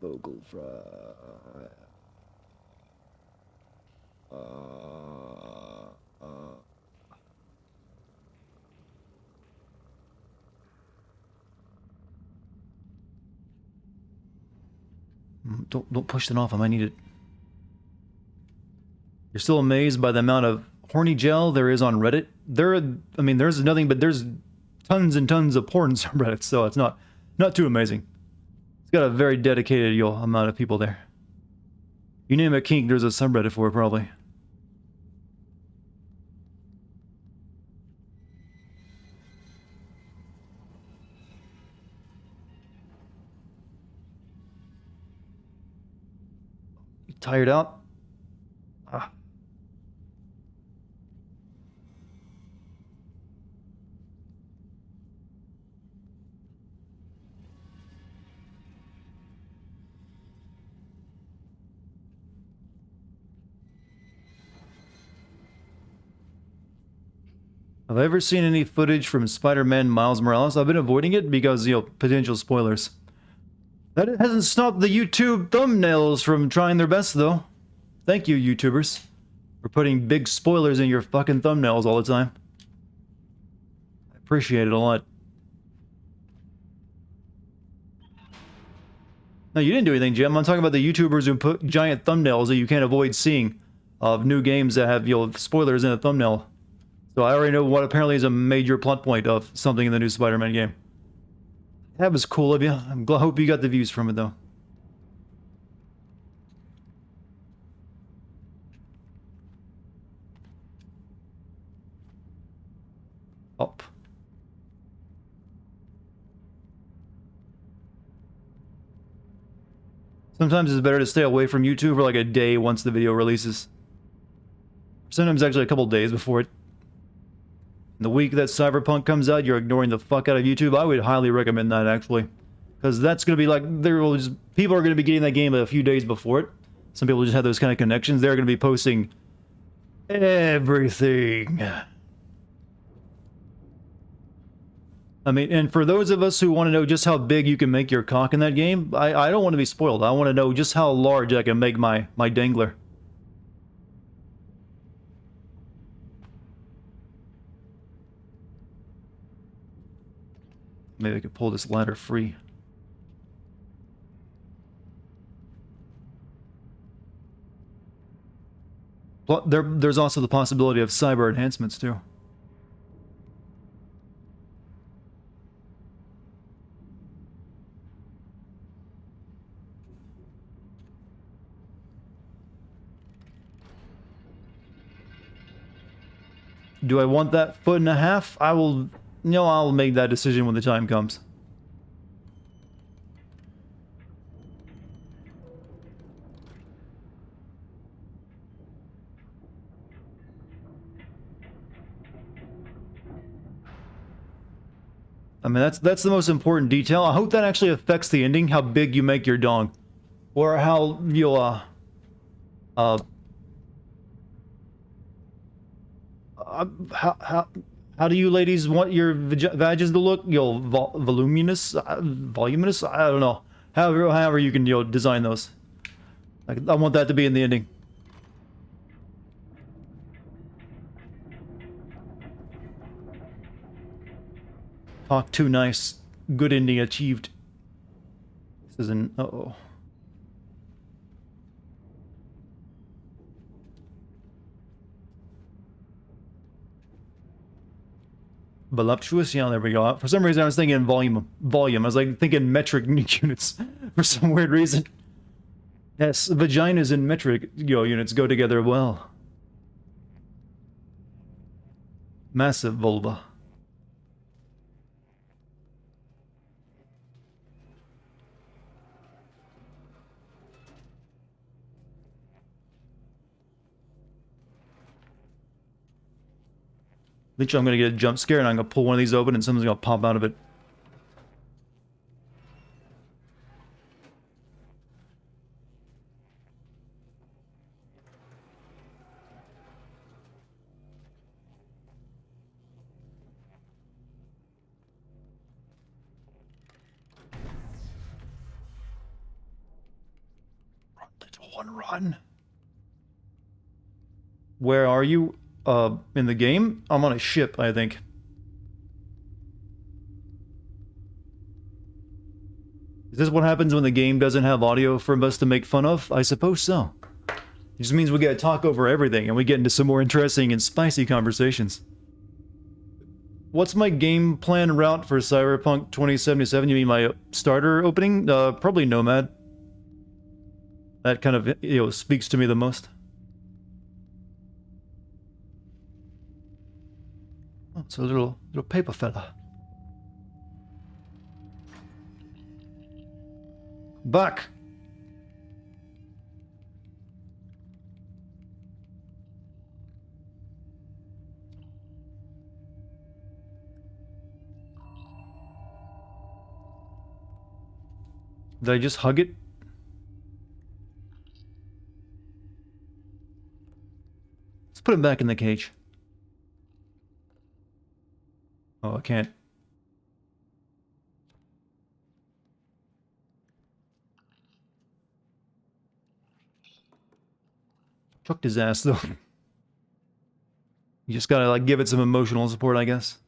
vocal fry. Don't push it off. I might need it. You're still amazed by the amount of horny gel there is on Reddit. There's nothing, but there's tons and tons of porn subreddits, so it's not too amazing. It's got a very dedicated amount of people there. You name a kink, there's a subreddit for it, probably. You tired out? Ah. Have I ever seen any footage from Spider-Man Miles Morales? I've been avoiding it because, potential spoilers. That hasn't stopped the YouTube thumbnails from trying their best, though. Thank you, YouTubers, for putting big spoilers in your fucking thumbnails all the time. I appreciate it a lot. No, you didn't do anything, Jim. I'm talking about the YouTubers who put giant thumbnails that you can't avoid seeing of new games that have, spoilers in a thumbnail. So I already know what apparently is a major plot point of something in the new Spider-Man game. That was cool of you. I hope you got the views from it, though. Up. Sometimes it's better to stay away from YouTube for like a day once the video releases. Sometimes actually a couple days before it. The week that Cyberpunk comes out, you're ignoring the fuck out of YouTube. I would highly recommend that, actually. Because that's going to be like, people are going to be getting that game a few days before it. Some people just have those kind of connections. They're going to be posting everything. I mean, and for those of us who want to know just how big you can make your cock in that game, I don't want to be spoiled. I want to know just how large I can make my dangler. Maybe I could pull this ladder free. There's also the possibility of cyber enhancements too. Do I want that foot and a half? I will... No, I'll make that decision when the time comes. I mean, that's the most important detail. I hope that actually affects the ending, how big you make your dong. Or how you'll, how do you ladies want your vages to look? You'll voluminous? Voluminous? I don't know. However you can, design those. I want that to be in the ending. Talk too nice. Good ending achieved. This is an... Uh-oh. Voluptuous? Yeah, there we go. For some reason I was thinking volume. I was like thinking metric units for some weird reason. Yes, vaginas and metric units go together well. Massive vulva. Literally, I'm gonna get a jump scare and I'm gonna pull one of these open and something's gonna pop out of it. Run, little one, run. Where are you? In the game? I'm on a ship, I think. Is this what happens when the game doesn't have audio for us to make fun of? I suppose so. It just means we get to talk over everything and we get into some more interesting and spicy conversations. What's my game plan route for Cyberpunk 2077? You mean my starter opening? Probably Nomad. That kind of, speaks to me the most. Oh, it's a little paper fella. Back! Did I just hug it? Let's put him back in the cage. Oh, I can't. Chucked his ass, though. You just gotta, like, give it some emotional support, I guess.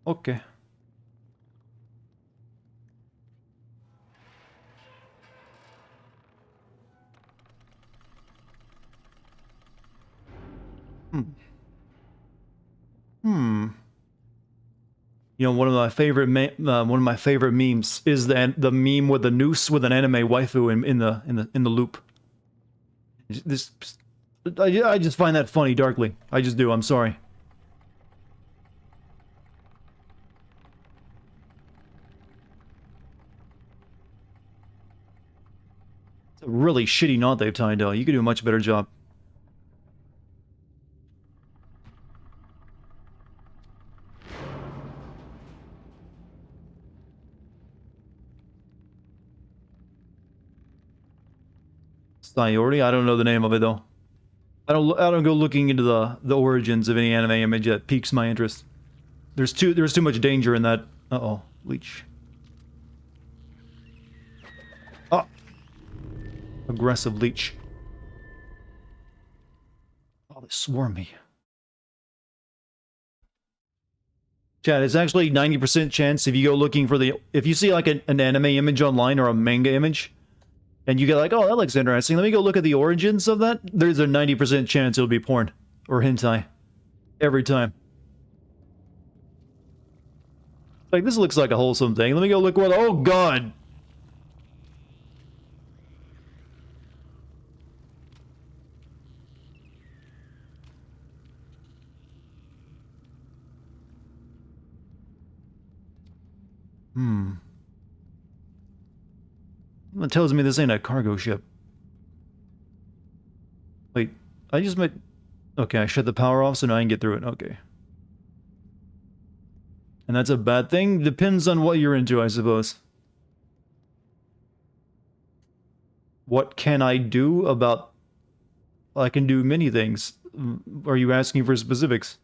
Okay. One of my favorite memes is the meme with the noose with an anime waifu in the loop. I just find that funny darkly. I just do. I'm sorry. It's a really shitty knot they've tied though. You could do a much better job. Sayori? I don't know the name of it though. I don't go looking into the origins of any anime image that piques my interest. There's too much danger in that. Uh-oh, leech. Ah, aggressive leech. Oh, they swarm me. Chad, it's actually 90% chance if you go looking for if you see like an anime image online or a manga image, and you get like, oh, that looks interesting, let me go look at the origins of that, there's a 90% chance it'll be porn or hentai. Every time. Like, this looks like a wholesome thing. Let me go look what, oh god! It tells me this ain't a cargo ship. Wait, I just might... Okay, I shut the power off so now I can get through it. Okay. And that's a bad thing? Depends on what you're into, I suppose. What can I do about... I can do many things. Are you asking for specifics?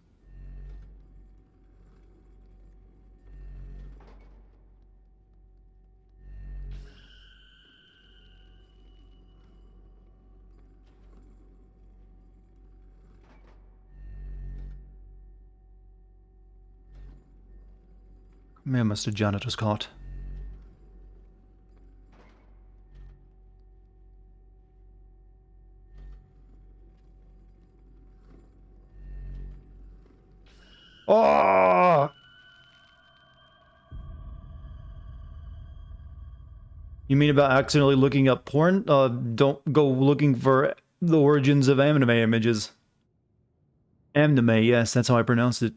Man, Mr. Janitor's caught. Oh! You mean about accidentally looking up porn? Don't go looking for the origins of anime images. Anime, yes, that's how I pronounced it.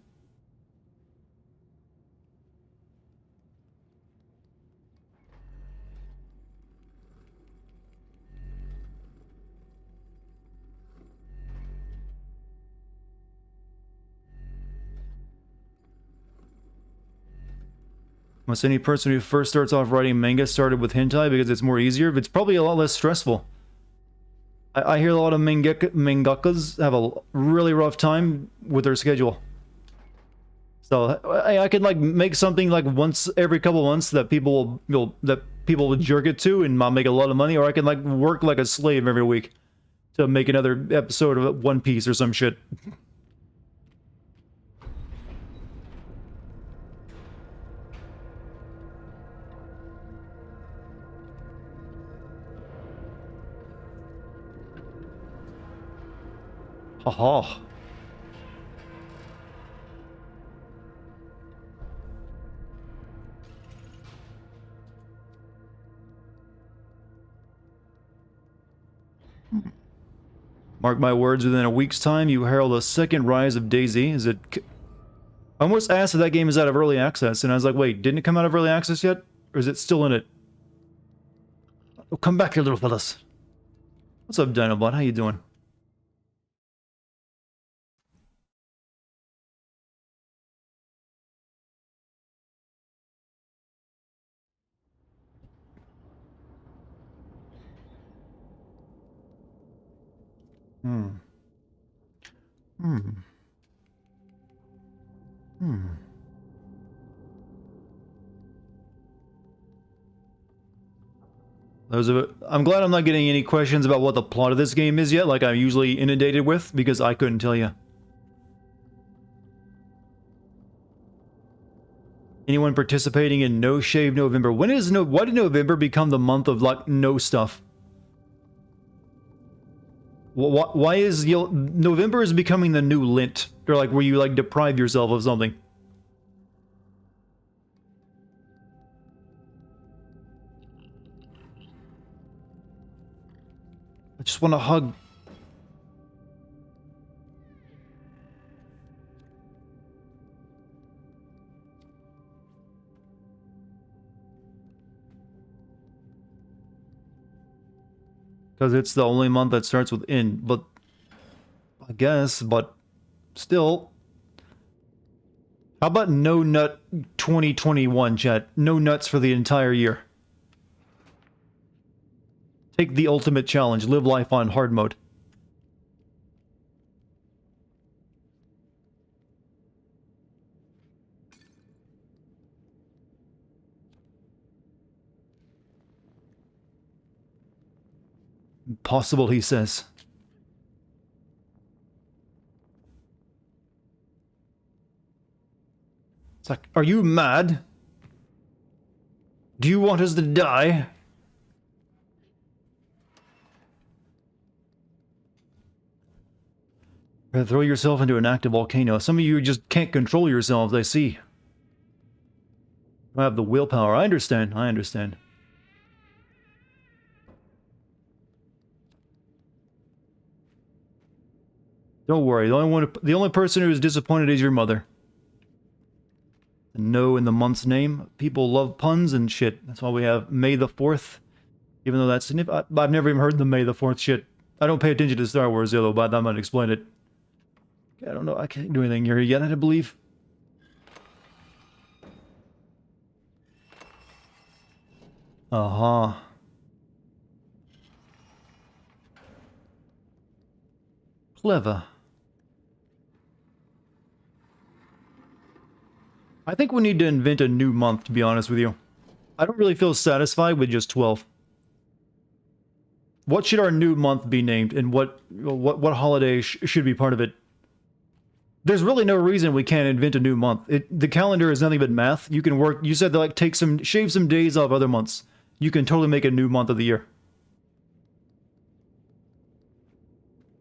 Must any person who first starts off writing manga started with hentai because it's more easier? It's probably a lot less stressful. I hear a lot of mangakas have a really rough time with their schedule. So I could like make something like once every couple months that people will jerk it to and I'll make a lot of money, or I can like work like a slave every week to make another episode of One Piece or some shit. Haha. Mark my words, within a week's time, you herald a second rise of DayZ. Is it... I almost asked if that game is out of early access, and I was like, wait, didn't it come out of early access yet? Or is it still in it? Oh, come back here, little fellas. What's up, Dinobot? How you doing? Hmm. Hmm. Hmm. I'm glad I'm not getting any questions about what the plot of this game is yet, like I'm usually inundated with, because I couldn't tell you. Anyone participating in No Shave November? Why did November become the month of, like, no stuff? Why is, November is becoming the new Lent, or like where you, like, deprive yourself of something. I just want to hug. Because it's the only month that starts with N, but... I guess, but... Still... How about no nut 2021, chat? No nuts for the entire year. Take the ultimate challenge. Live life on hard mode. Impossible, he says. It's like, are you mad? Do you want us to die? Throw yourself into an active volcano. Some of you just can't control yourselves, I see. I have the willpower. I understand. I understand. Don't worry. The only person who is disappointed is your mother. No in the month's name. People love puns and shit. That's why we have May the 4th. Even though that's... I've never even heard the May the 4th shit. I don't pay attention to Star Wars, though, but that might explain it. I don't know. I can't do anything here yet, I believe. Uh-huh. Clever. I think we need to invent a new month, to be honest with you. I don't really feel satisfied with just 12. What should our new month be named, and what holiday should be part of it? There's really no reason we can't invent a new month. The calendar is nothing but math. You can work... You said to, like, shave some days off other months. You can totally make a new month of the year.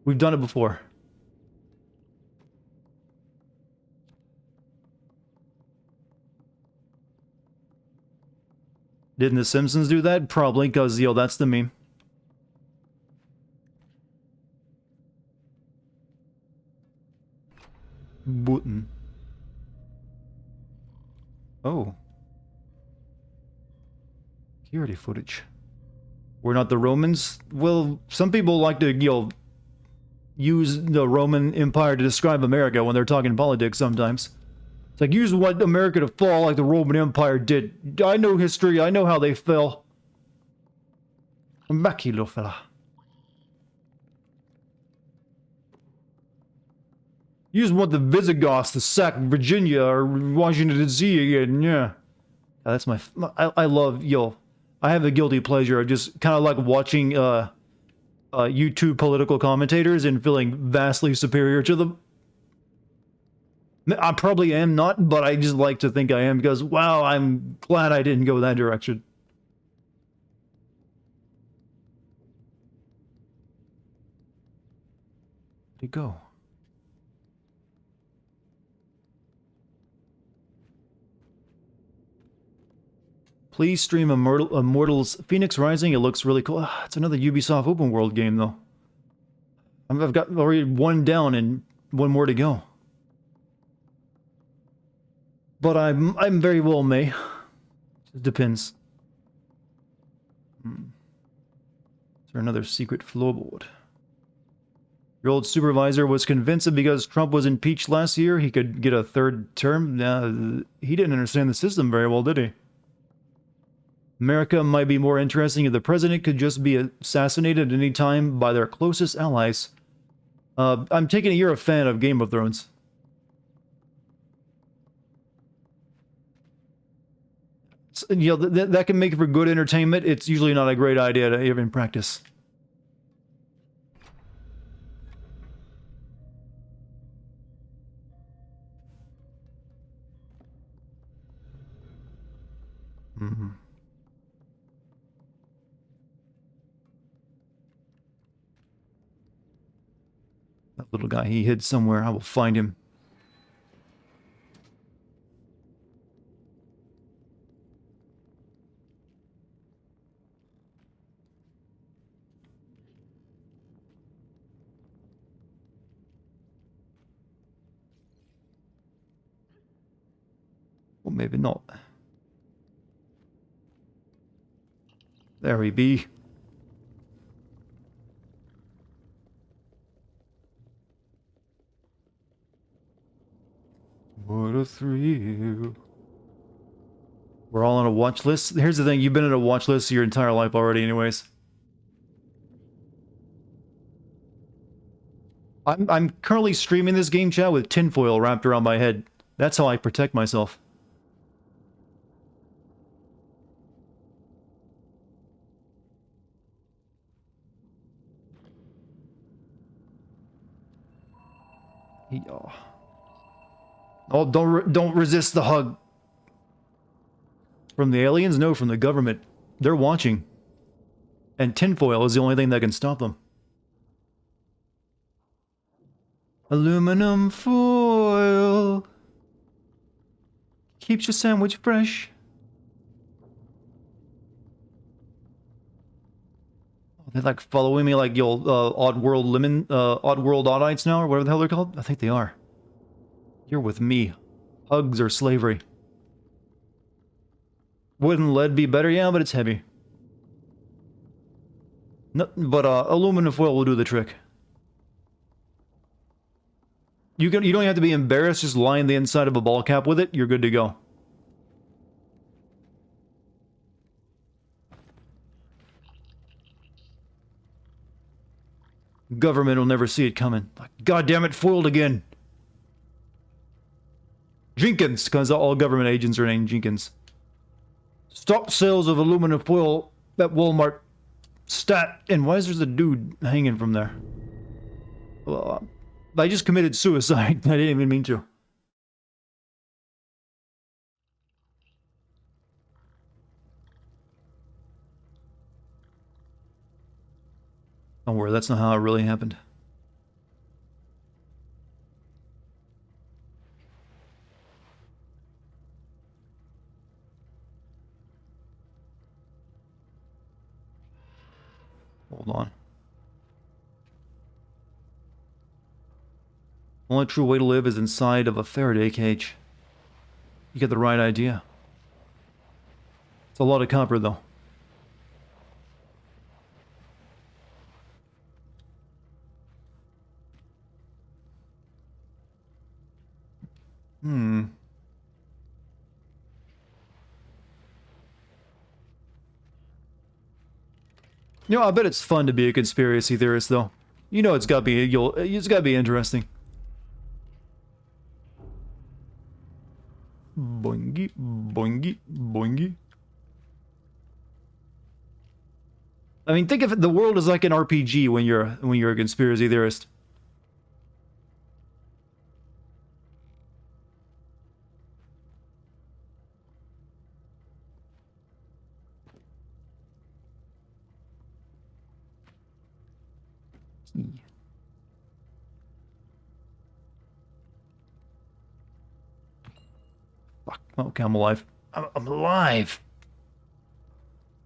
We've done it before. Didn't The Simpsons do that? Probably, because, yo, that's the meme. Button. Oh. Security footage. We're not the Romans? Well, some people like to, you know, use the Roman Empire to describe America when they're talking politics sometimes. It's like, use what America to fall like the Roman Empire did. I know history, I know how they fell. I'm back here, little fella. Use what the Visigoths to sack Virginia or Washington D.C. again, yeah. That's my... I love, yo... I have a guilty pleasure of just kind of like watching YouTube political commentators and feeling vastly superior to them. I probably am not, but I just like to think I am because, wow, I'm glad I didn't go that direction. Where'd he go? Please stream Immortals Phoenix Rising. It looks really cool. It's another Ubisoft open world game, though. I've got already one down and one more to go. But I'm very well may. It depends. Is there another secret floorboard? Your old supervisor was convinced that because Trump was impeached last year, he could get a third term. He didn't understand the system very well, did he? America might be more interesting if the president could just be assassinated at any time by their closest allies. I'm taking it you're a fan of Game of Thrones. You know, that can make for good entertainment. It's usually not a great idea to even practice. Mm-hmm. That little guy, he hid somewhere. I will find him. Well, maybe not. There he be. What a thrill. We're all on a watch list. Here's the thing, you've been on a watch list your entire life already anyways. I'm currently streaming this game chat with tinfoil wrapped around my head. That's how I protect myself. Yeah. Oh, don't resist the hug. From the aliens? No, from the government. They're watching. And tinfoil is the only thing that can stop them. Aluminum foil keeps your sandwich fresh. They're like following me like your Oddworld Oddites now, or whatever the hell they're called. I think they are. You're with me. Hugs or slavery. Wouldn't lead be better? Yeah, but it's heavy. No, but aluminum foil will do the trick. You don't have to be embarrassed. Just line the inside of a ball cap with it. You're good to go. Government will never see it coming. Like, God damn it, foiled again. Jenkins, because all government agents are named Jenkins. Stop sales of aluminum foil at Walmart. Stat. And why is there a dude hanging from there? Well, I just committed suicide. I didn't even mean to. Don't worry, that's not how it really happened. Hold on. Only true way to live is inside of a Faraday cage. You get the right idea. It's a lot of copper, though. You know, I bet it's fun to be a conspiracy theorist, though. You know, it's gotta be interesting. Boingy, boingy, boingy. I mean, think of it, the world as like an RPG when you're a conspiracy theorist. Fuck. Okay, I'm alive. I'm alive.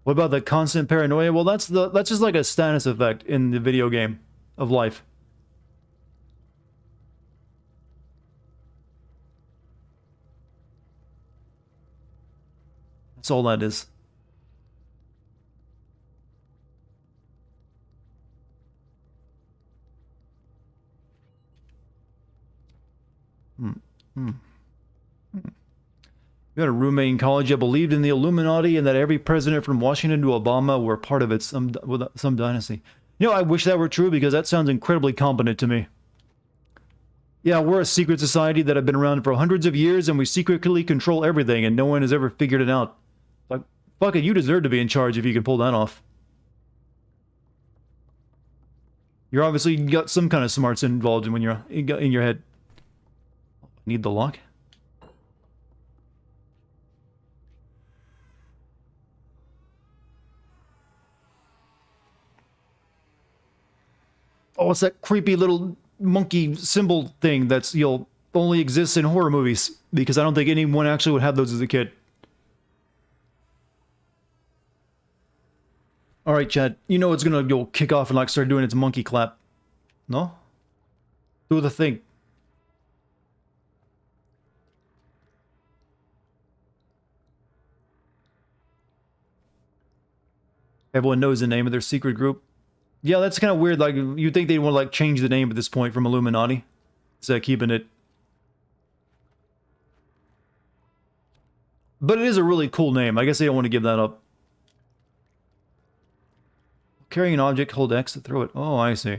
What about the constant paranoia? Well, that's just like a status effect in the video game of life. That's all that is. You had a roommate in college that believed in the Illuminati and that every president from Washington to Obama were part of it, some dynasty. You know, I wish that were true because that sounds incredibly competent to me. Yeah, we're a secret society that have been around for hundreds of years and we secretly control everything and no one has ever figured it out. Like, fuck it, you deserve to be in charge if you can pull that off. You're obviously got some kind of smarts involved when you're in your head. Need the lock? Oh, it's that creepy little monkey symbol thing that's, only exists in horror movies. Because I don't think anyone actually would have those as a kid. Alright, Chad. You know it's gonna go kick off and like start doing its monkey clap. No? Do the thing. Everyone knows the name of their secret group. Yeah, that's kind of weird. Like, you'd think they'd want to, like, change the name at this point from Illuminati. Instead of keeping it. But it is a really cool name. I guess they don't want to give that up. Carrying an object, hold X to throw it. Oh, I see.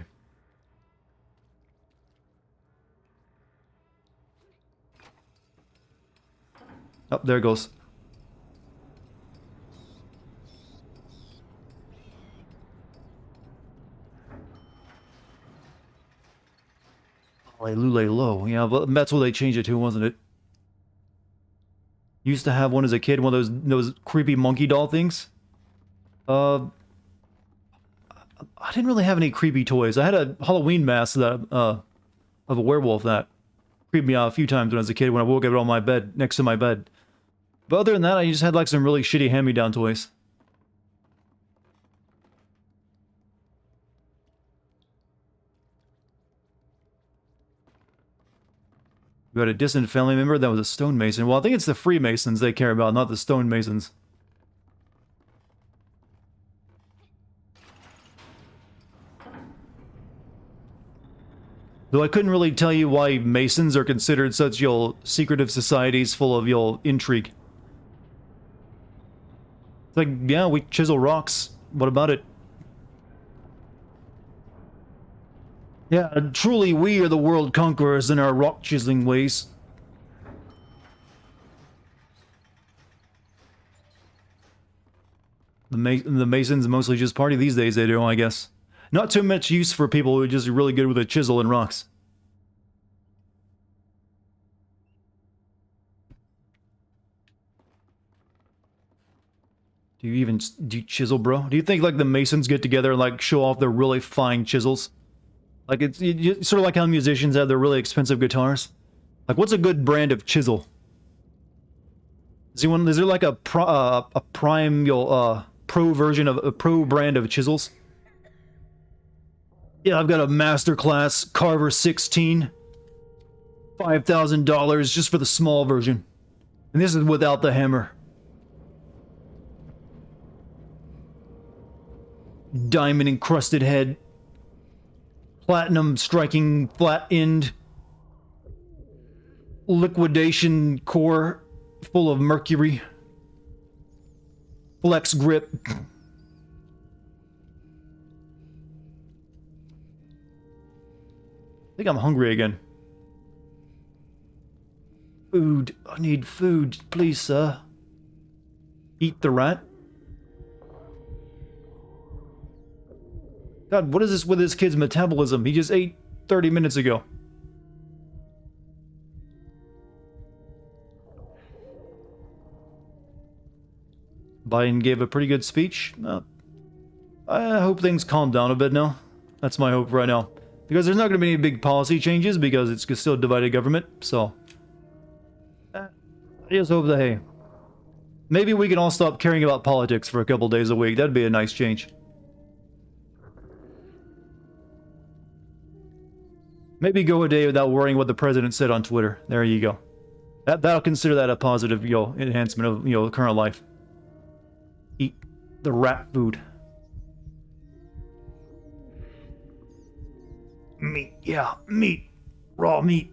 Oh, there it goes. Lule low. Yeah, but that's what they changed it to, wasn't it? Used to have one as a kid, one of those creepy monkey doll things. Uh, I didn't really have any creepy toys. I had a Halloween mask that of a werewolf that creeped me out a few times when I was a kid when I woke up on my bed, next to my bed. But other than that, I just had like some really shitty hand-me-down toys. You had a distant family member that was a stonemason. Well, I think it's the Freemasons they care about, not the stonemasons. Though I couldn't really tell you why Masons are considered such, secretive societies full of, intrigue. It's like, yeah, we chisel rocks. What about it? Yeah, truly we are the world conquerors in our rock chiseling ways. The Masons mostly just party these days, they do, I guess. Not too much use for people who are just really good with a chisel and rocks. Do you even do you chisel, bro? Do you think like the Masons get together and like show off their really fine chisels? Like it's sort of like how musicians have their really expensive guitars. Like what's a good brand of chisel? Is there like a prime pro version of a pro brand of chisels? Yeah, I've got a masterclass Carver 16. $5,000 just for the small version. And this is without the hammer. Diamond encrusted head. Platinum striking flat end. Liquidation core full of mercury. Flex grip. I think I'm hungry again. Food. I need food, please, sir. Eat the rat. God, what is this with this kid's metabolism? He just ate 30 minutes ago. Biden gave a pretty good speech. I hope things calm down a bit now. That's my hope right now. Because there's not going to be any big policy changes because it's still a divided government, so... I just hope that, hey... Maybe we can all stop caring about politics for a couple days a week. That'd be a nice change. Maybe go a day without worrying what the president said on Twitter. There you go. That'll consider that a positive, enhancement of, current life. Eat the rat food. Meat, yeah, meat. Raw meat.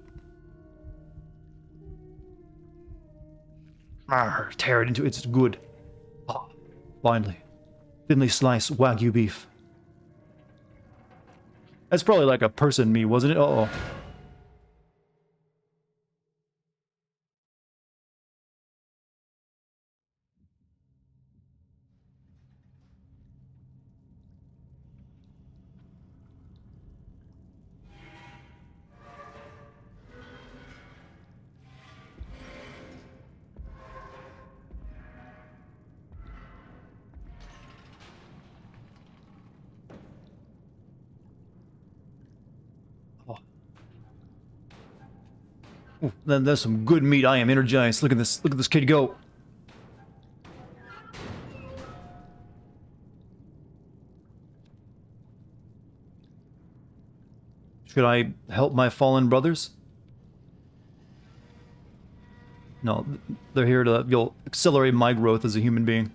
Tear it into it's good. Ah, finally. Thinly sliced Wagyu beef. That's probably like a person meat, wasn't it? Uh-oh. Ooh, then there's some good meat. I am energized. Look at this. Look at this kid go. Should I help my fallen brothers? No, they're here to accelerate my growth as a human being.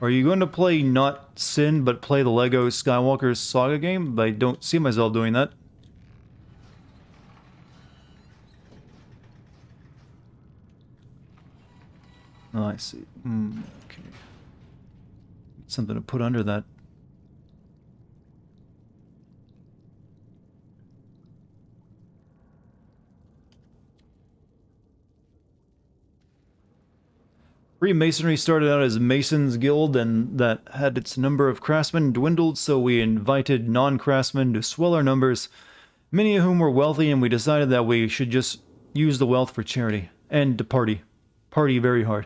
Are you going to play not Sin, but play the Lego Skywalker Saga game? I don't see myself doing that. Oh, I see. Okay. Something to put under that. Freemasonry started out as Masons Guild, and that had its number of craftsmen dwindled, so we invited non-craftsmen to swell our numbers, many of whom were wealthy, and we decided that we should just use the wealth for charity and to party. Party very hard.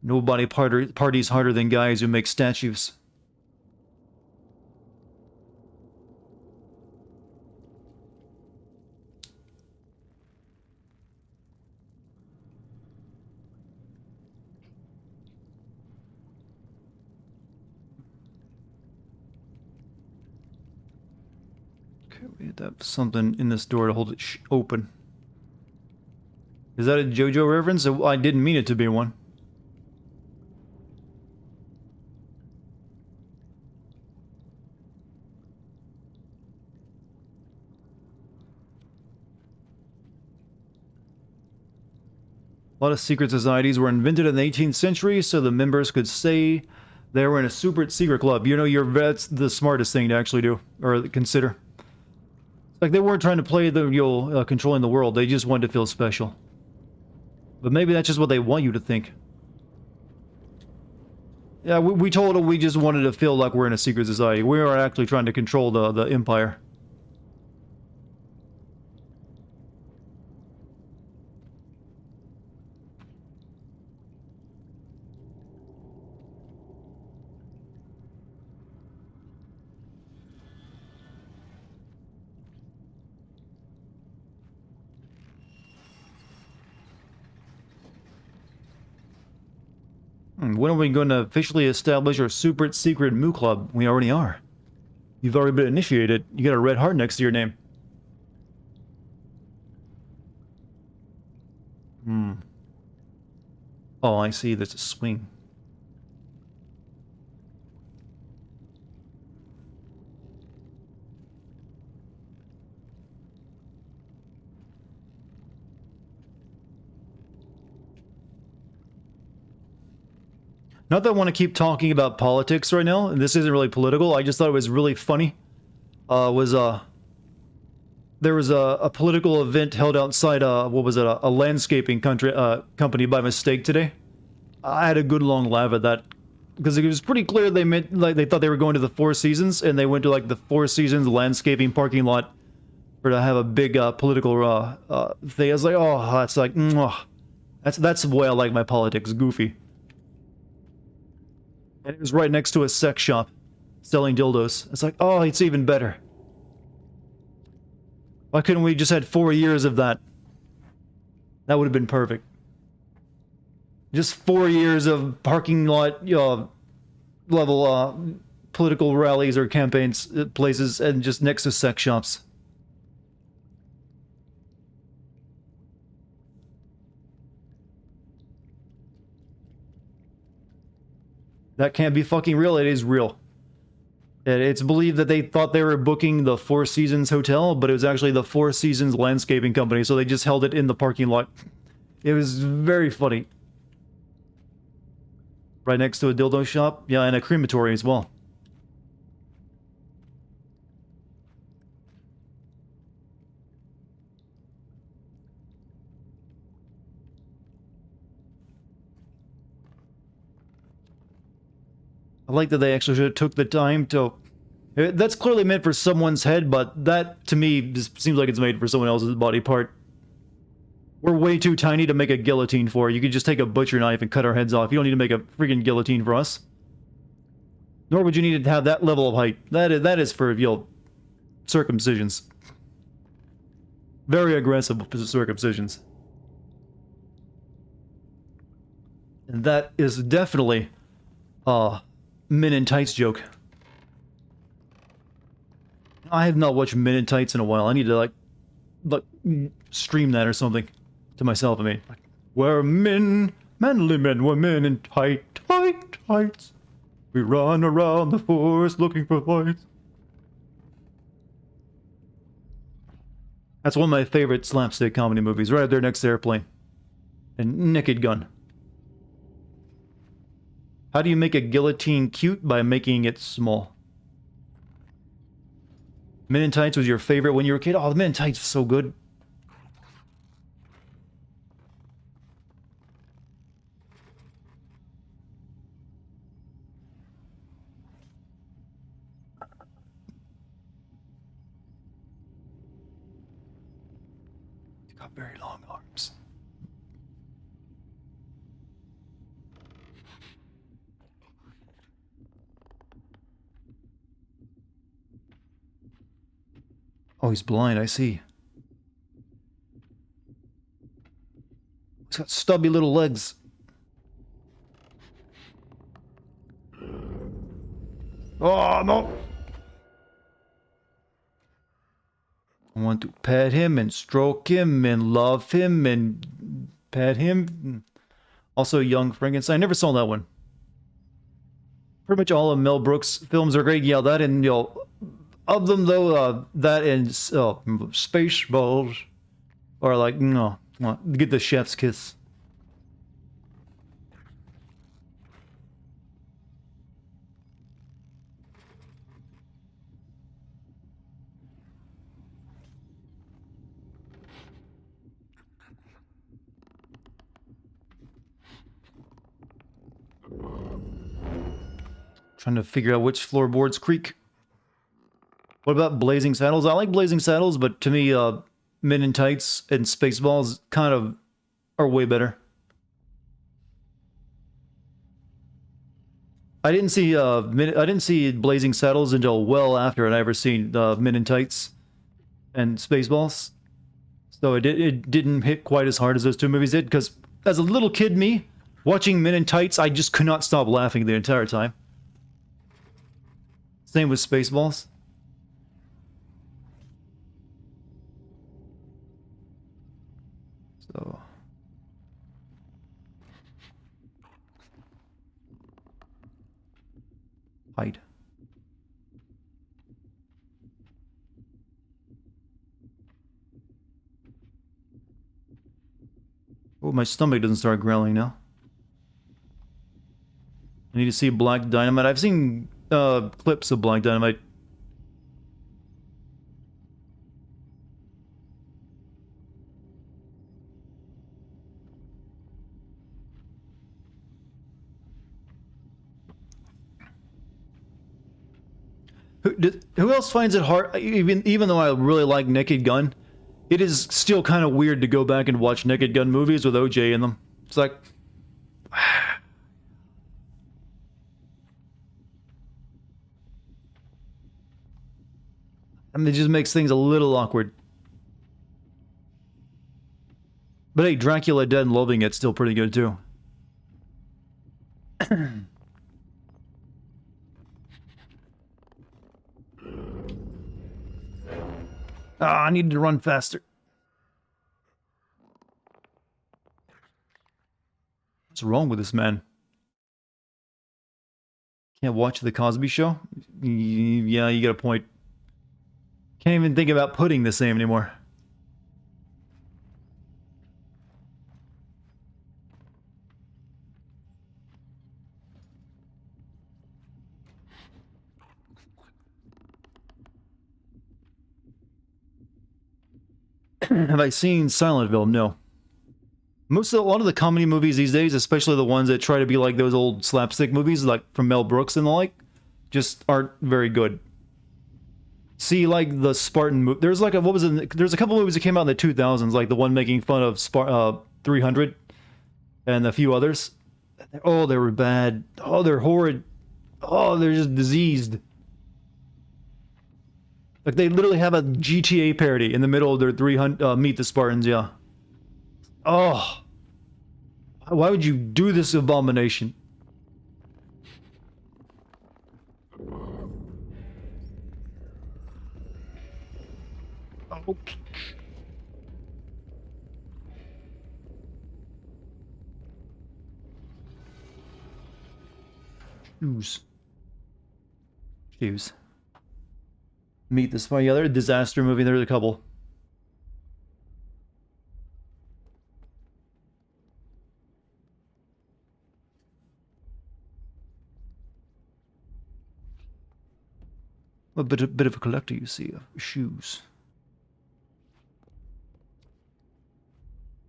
Nobody parties harder than guys who make statues. Okay, we have to have something in this door to hold it open. Is that a JoJo reference? I didn't mean it to be one. A lot of secret societies were invented in the 18th century so the members could say they were in a super secret club. You know, that's the smartest thing to actually do, or consider. Like, they weren't trying to play the, controlling the world. They just wanted to feel special. But maybe that's just what they want you to think. Yeah, we told them we just wanted to feel like we're in a secret society. We are actually trying to control the empire. When are we going to officially establish our super secret Moo Club? We already are. You've already been initiated. You got a red heart next to your name. Oh, I see. There's a swing. Not that I want to keep talking about politics right now, and this isn't really political. I just thought it was really funny. There was a political event held outside what was it, a landscaping company by mistake today. I had a good long laugh at that because it was pretty clear they meant like they thought they were going to the Four Seasons, and they went to like the Four Seasons landscaping parking lot for to have a big political thing. I was like, oh, that's like, that's the way I like my politics, goofy. And it was right next to a sex shop selling dildos. It's like, oh, it's even better. Why couldn't we just had 4 years of that? That would have been perfect. Just 4 years of parking lot level political rallies or campaigns places and just next to sex shops. That can't be fucking real. It is real. It's believed that they thought they were booking the Four Seasons Hotel, but it was actually the Four Seasons Landscaping Company, so they just held it in the parking lot. It was very funny. Right next to a dildo shop? Yeah, and a crematory as well. I like that they actually should have took the time to... That's clearly meant for someone's head, but that, to me, just seems like it's made for someone else's body part. We're way too tiny to make a guillotine for. You could just take a butcher knife and cut our heads off. You don't need to make a freaking guillotine for us. Nor would you need to have that level of height. That is for, circumcisions. Very aggressive circumcisions. And that is definitely Men in Tights joke. I have not watched Men in Tights in a while. I need to like stream that or something to myself. I mean, we're men, manly men, we're men in tights. We run around the forest looking for lights. That's one of my favorite slapstick comedy movies, right up there next to Airplane. And Naked Gun. How do you make a guillotine cute? By making it small. Men in Tights was your favorite when you were a kid? Oh, the Men in Tights was so good. He's got very long arms. Oh, he's blind, I see. He's got stubby little legs. Oh, no! I want to pet him and stroke him and love him and pet him. Also, Young Frankenstein. I never saw that one. Pretty much all of Mel Brooks' films are great. Yeah, that and, you know, of them though, that and Spaceballs are like, no, get the chef's kiss. Trying to figure out which floorboards creak. What about Blazing Saddles? I like Blazing Saddles, but to me, Men in Tights and Spaceballs kind of are way better. I didn't see Blazing Saddles until well after I'd ever seen Men in Tights and Spaceballs, so it didn't hit quite as hard as those two movies did. Because as a little kid, me watching Men in Tights, I just could not stop laughing the entire time. Same with Spaceballs. So. Hide. Oh, my stomach doesn't start growling now. I need to see Black Dynamite. I've seen clips of Black Dynamite. Who else finds it hard? Even though I really like Naked Gun, it is still kind of weird to go back and watch Naked Gun movies with OJ in them. It's like, I mean, it just makes things a little awkward. But hey, Dracula Dead and Loving It's still pretty good too. I needed to run faster. What's wrong with this man? Can't watch The Cosby Show? Yeah, you got a point. Can't even think about putting the same anymore. Have I seen Silentville? No. A lot of the comedy movies these days, especially the ones that try to be like those old slapstick movies, like from Mel Brooks and the like, just aren't very good. See, like the Spartan movie. There's like there's a couple movies that came out in the 2000s, like the one making fun of 300 and a few others. Oh, they were bad. Oh, they're horrid. Oh, they're just diseased. Like they literally have a GTA parody in the middle of their 300 Meet the Spartans. Yeah. Oh, why would you do this abomination? Oh. Shoes. Meet the Spartans. Yeah, they're a disaster movie. There's a couple. A bit of a collector, you see, of shoes.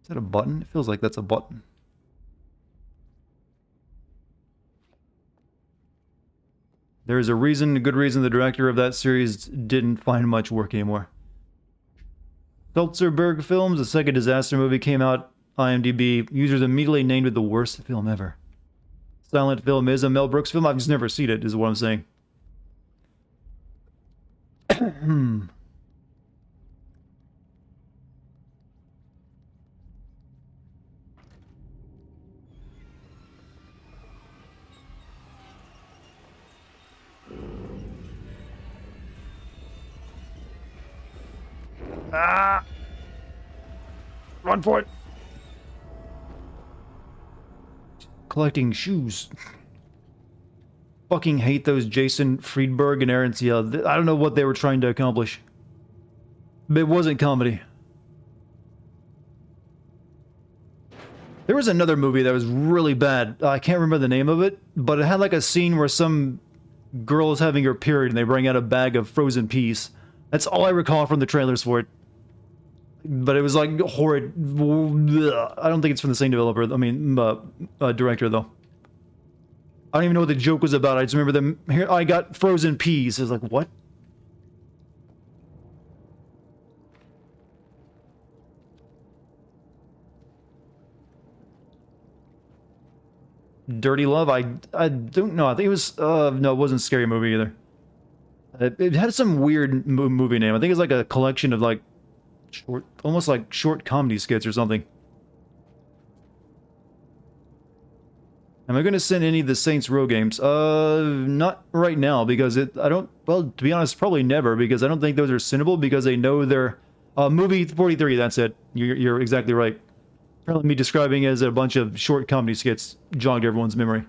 Is that a button? It feels like that's a button. There's a reason, a good reason the director of that series didn't find much work anymore. Seltzerberg Films, the second disaster movie, came out. IMDb users immediately named it the worst film ever. Silent film is a Mel Brooks film. I've just never seen it, is what I'm saying. Ah! Run for it! Collecting shoes. Fucking hate those Jason Friedberg and Aaron Ciel. I don't know what they were trying to accomplish. But it wasn't comedy. There was another movie that was really bad. I can't remember the name of it, but it had like a scene where some girl is having her period and they bring out a bag of frozen peas. That's all I recall from the trailers for it. But it was like horrid. I don't think it's from the same developer. I mean, director though. I don't even know what the joke was about. I just remember them. Here, I got frozen peas. I was like, what? Dirty Love? I don't know. I think it was, no, it wasn't a scary movie either. It had some weird movie name. I think it's like a collection of like short, almost like short comedy skits or something. Am I going to send any of the Saints Row games? Not right now because well, to be honest, probably never because I don't think those are sendable because they know they're, movie 43, that's it. You're exactly right. Apparently me describing it as a bunch of short comedy skits jogged everyone's memory.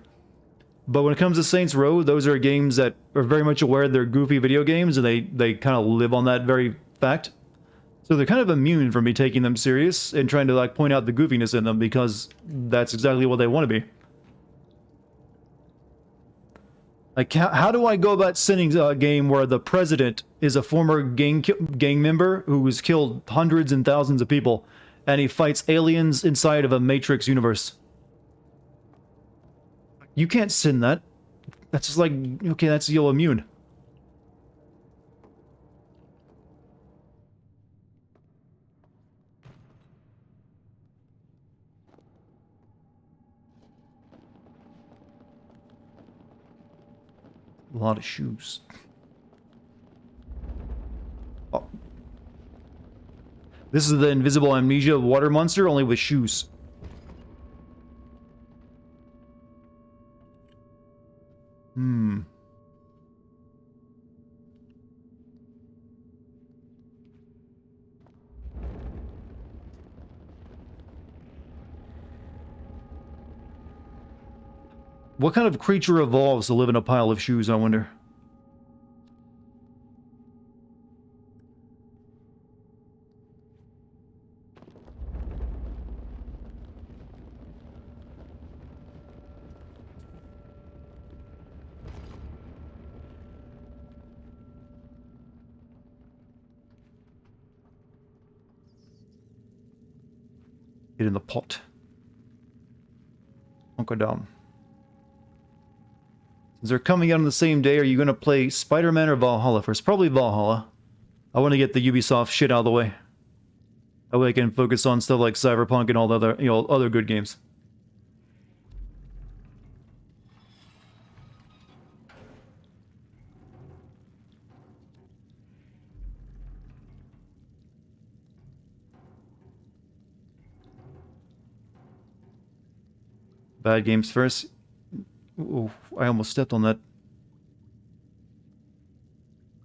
But when it comes to Saints Row, those are games that are very much aware they're goofy video games, and they kind of live on that very fact. So they're kind of immune from me taking them serious and trying to like point out the goofiness in them because that's exactly what they want to be. Like, how do I go about sending a game where the president is a former gang member who has killed hundreds and thousands of people, and he fights aliens inside of a Matrix universe? You can't send that. That's just like, okay, that's you're immune. A lot of shoes. Oh. This is the Invisible Amnesia water monster, only with shoes. What kind of creature evolves to live in a pile of shoes, I wonder? Get in the pot. Don't go down. Since they're coming out on the same day, are you going to play Spider-Man or Valhalla first? Probably Valhalla. I want to get the Ubisoft shit out of the way. That way I can focus on stuff like Cyberpunk and all the other, other good games. Bad games first. Ooh, I almost stepped on that.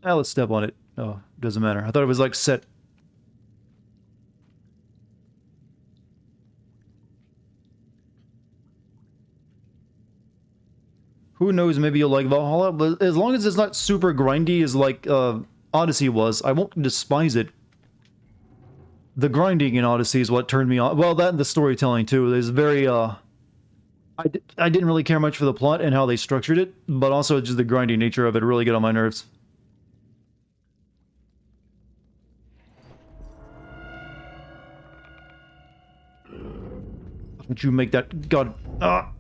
Ah, let's step on it. Oh, doesn't matter. I thought it was like set. Who knows, maybe you'll like Valhalla, but as long as it's not super grindy as like Odyssey was, I won't despise it. The grinding in Odyssey is what turned me on. Well, that and the storytelling too. There's very I didn't really care much for the plot and how they structured it, but also just the grinding nature of it really got on my nerves. Would you make that... God... Ah!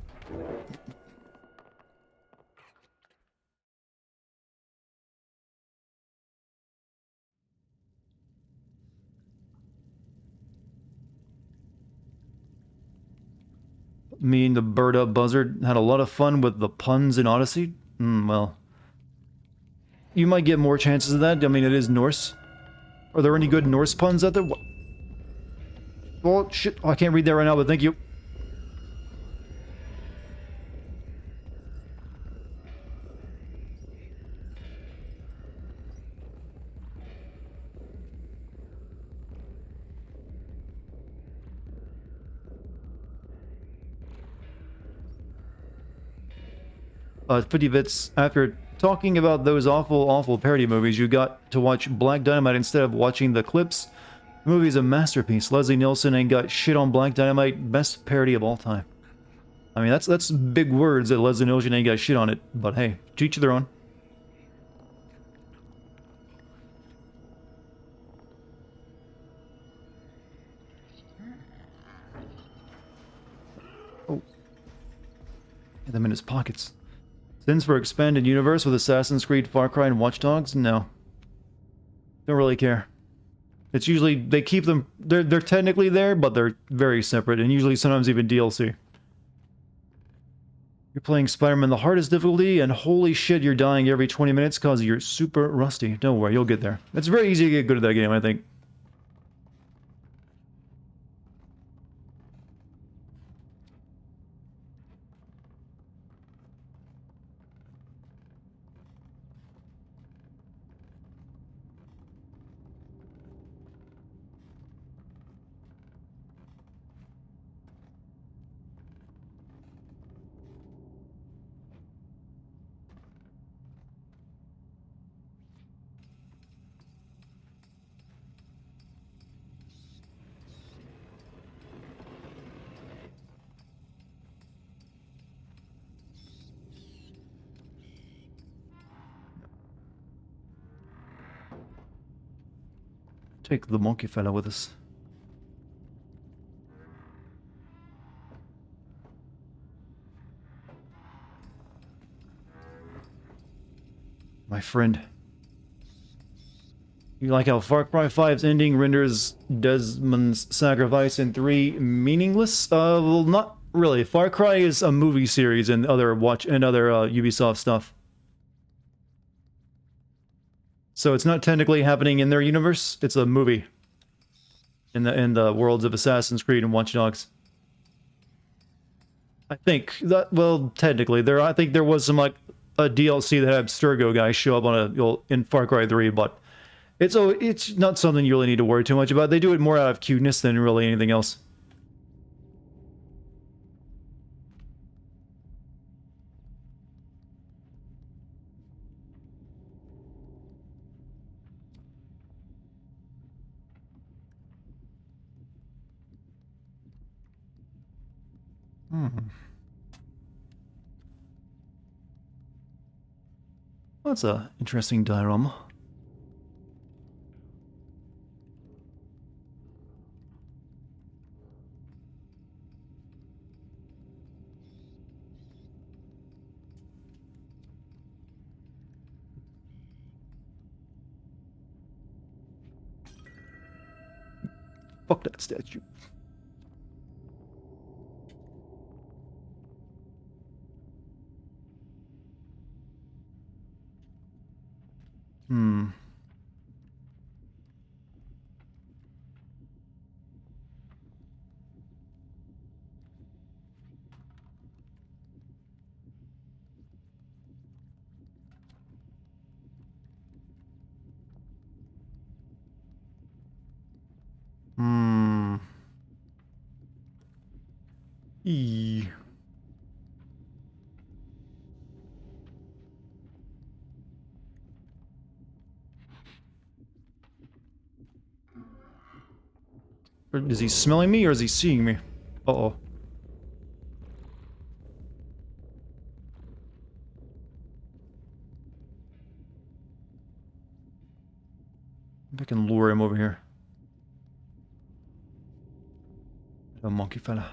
Me and the bird up buzzard had a lot of fun with the puns in Odyssey. Well... You might get more chances of that. I mean, it is Norse. Are there any good Norse puns out there? What? Oh, shit. Oh, I can't read that right now, but thank you. Fifty bits. After talking about those awful, awful parody movies, you got to watch Black Dynamite instead of watching the clips. The movie's a masterpiece. Leslie Nielsen ain't got shit on Black Dynamite. Best parody of all time. I mean, that's big words that Leslie Nielsen ain't got shit on it. But hey, to each their own. Oh. Get them in his pockets. Sins for expanded universe with Assassin's Creed, Far Cry, and Watch Dogs? No. Don't really care. It's usually, they keep them, they're technically there, but they're very separate, and usually sometimes even DLC. You're playing Spider-Man the hardest difficulty, and holy shit, you're dying every 20 minutes because you're super rusty. Don't worry, you'll get there. It's very easy to get good at that game, I think. Take the monkey fella with us. My friend. You like how Far Cry 5's ending renders Desmond's sacrifice in 3 meaningless? Well, not really. Far Cry is a movie series and other Ubisoft stuff. So it's not technically happening in their universe. It's a movie in the worlds of Assassin's Creed and Watch Dogs. I think that, well, technically I think there was some like a DLC that had Sturgo guys show up on in Far Cry 3, but it's not something you really need to worry too much about. They do it more out of cuteness than really anything else. That's a interesting diorama. Fuck that statue. Hmm. Hmm. E. Is he smelling me or is he seeing me? Uh-oh. I can lure him over here. A monkey fella.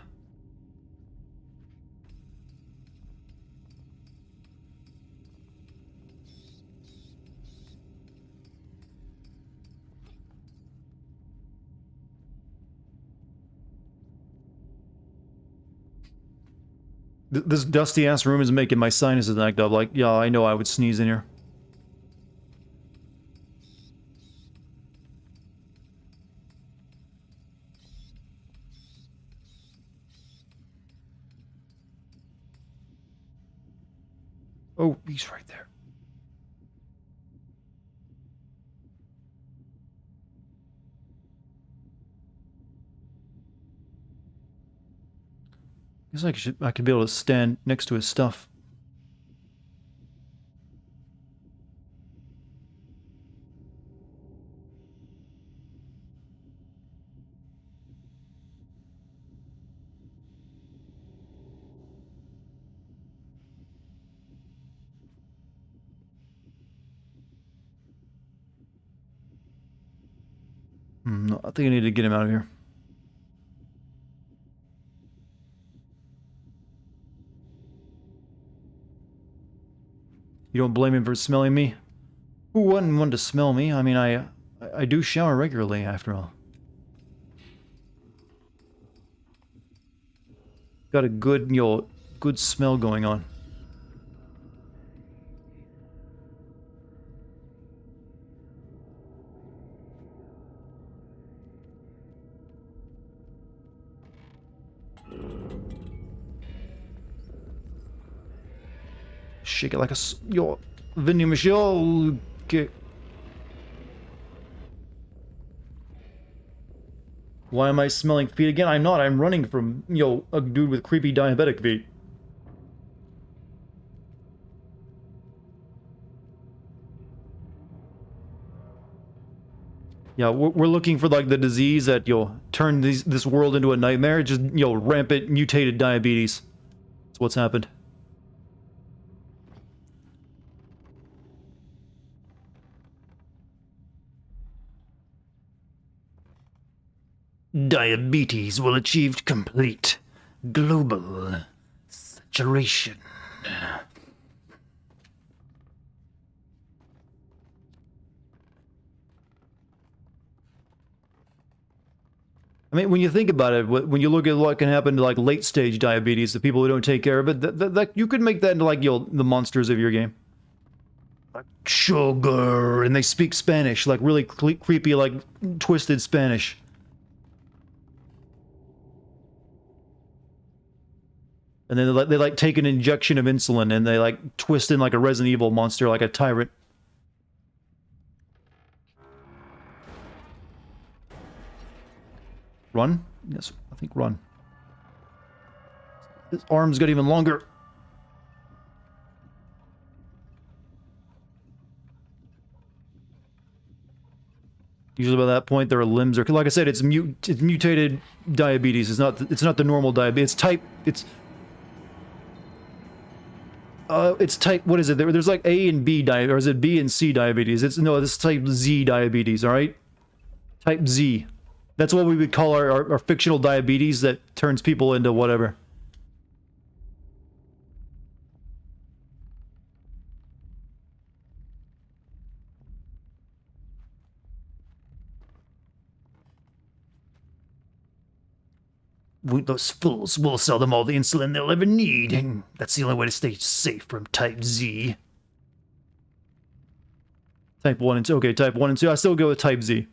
This dusty ass room is making my sinuses act up. Like, yeah, I know I would sneeze in here. Oh, he's right there. Guess I could be able to stand next to his stuff. No, I think I need to get him out of here. You don't blame him for smelling me? Who wouldn't want to smell me? I mean, I do shower regularly, after all. Got a good, good smell going on. Shake it like a vending machine. Okay. Why am I smelling feet again? I'm not. I'm running from, a dude with creepy diabetic feet. Yeah, we're looking for, like, the disease that, turn this world into a nightmare. Just, rampant mutated diabetes. That's what's happened. Diabetes will achieve complete global saturation. I mean, when you think about it, when you look at what can happen to, like, late-stage diabetes, the people who don't take care of it, that you could make that into, like, the monsters of your game. Like, sugar, and they speak Spanish, like, really creepy, like, twisted Spanish. And then they like take an injection of insulin, and they, like, twist in like a Resident Evil monster, like a tyrant. Run? Yes, I think run. His arms got even longer. Usually by that point, their limbs are, like I said, it's mutated diabetes. It's not the normal diabetes. It's type, what is it? There's like A and B diabetes, or is it B and C diabetes? No, this is type Z diabetes, alright? Type Z. That's what we would call our fictional diabetes that turns people into whatever. Those fools will sell them all the insulin they'll ever need, and that's the only way to stay safe from type Z. Type 1 and 2. Okay, type 1 and 2. I still go with type Z.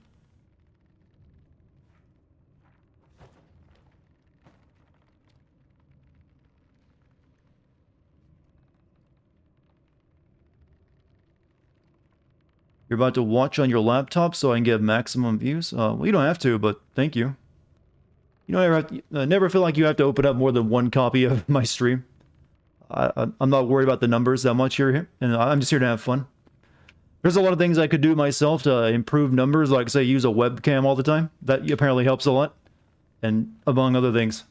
You're about to watch on your laptop so I can get maximum views? Well, you don't have to, but thank you. You don't never feel like you have to open up more than one copy of my stream. I'm not worried about the numbers that much here, and I'm just here to have fun. There's a lot of things I could do myself to improve numbers, like, say, use a webcam all the time. That apparently helps a lot, and among other things.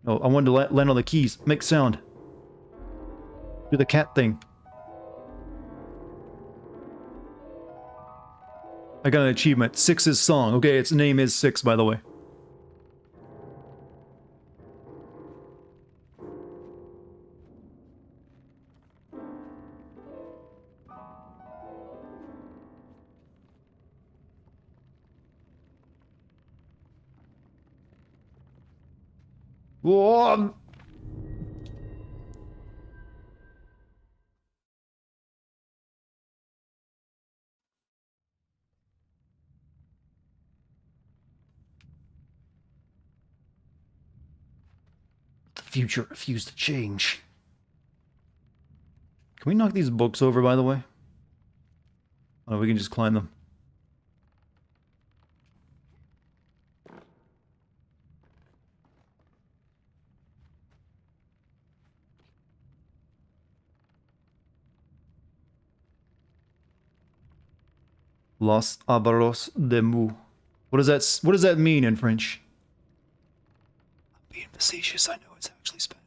Oh, I wanted to land on the keys. Make sound. Do the cat thing. I got an achievement. Six's song. Okay, its name is Six, by the way. Whoa! future refused to change. Can we knock these books over, by the way? Oh, we can just climb them. Los Avaros de Mu. What does that mean in French? I'm being facetious, I know it's actually Spanish.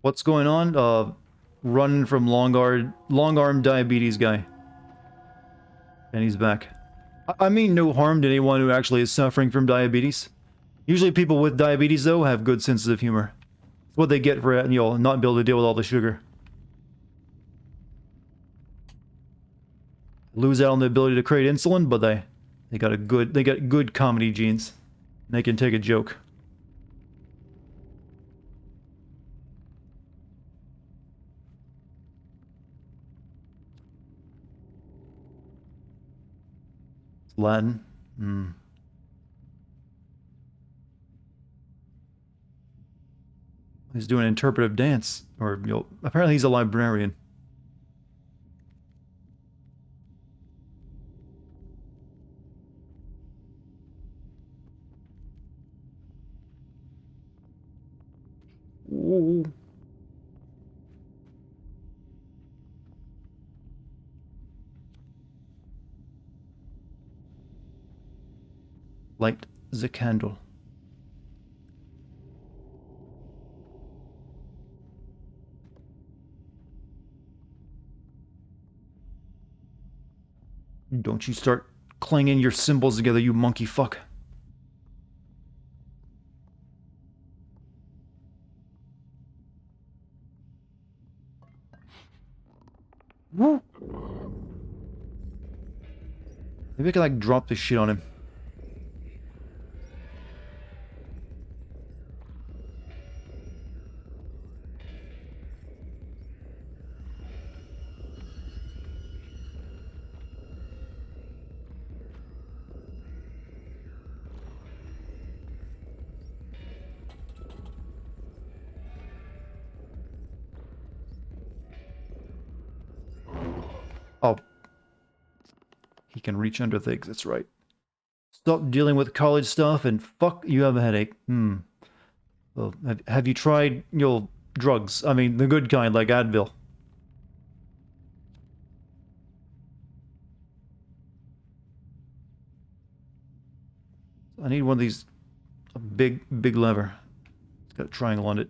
What's going on? Running from long arm diabetes guy. And he's back. I mean no harm to anyone who actually is suffering from diabetes. Usually people with diabetes, though, have good senses of humor. It's what they get for, you know, not being able to deal with all the sugar. Lose out on the ability to create insulin, but they got good comedy genes. They can take a joke. It's Latin. He's doing interpretive dance, or you know, apparently he's a librarian. Ooh. Light the candle. Don't you start clanging your cymbals together, you monkey fuck. Woo. Maybe I can like drop this shit on him. Oh. He can reach under things, that's right. Stop dealing with college stuff and fuck, you have a headache. Well, have you tried, you know, drugs? I mean, the good kind, like Advil. I need one of these, a big lever. It's got a triangle on it.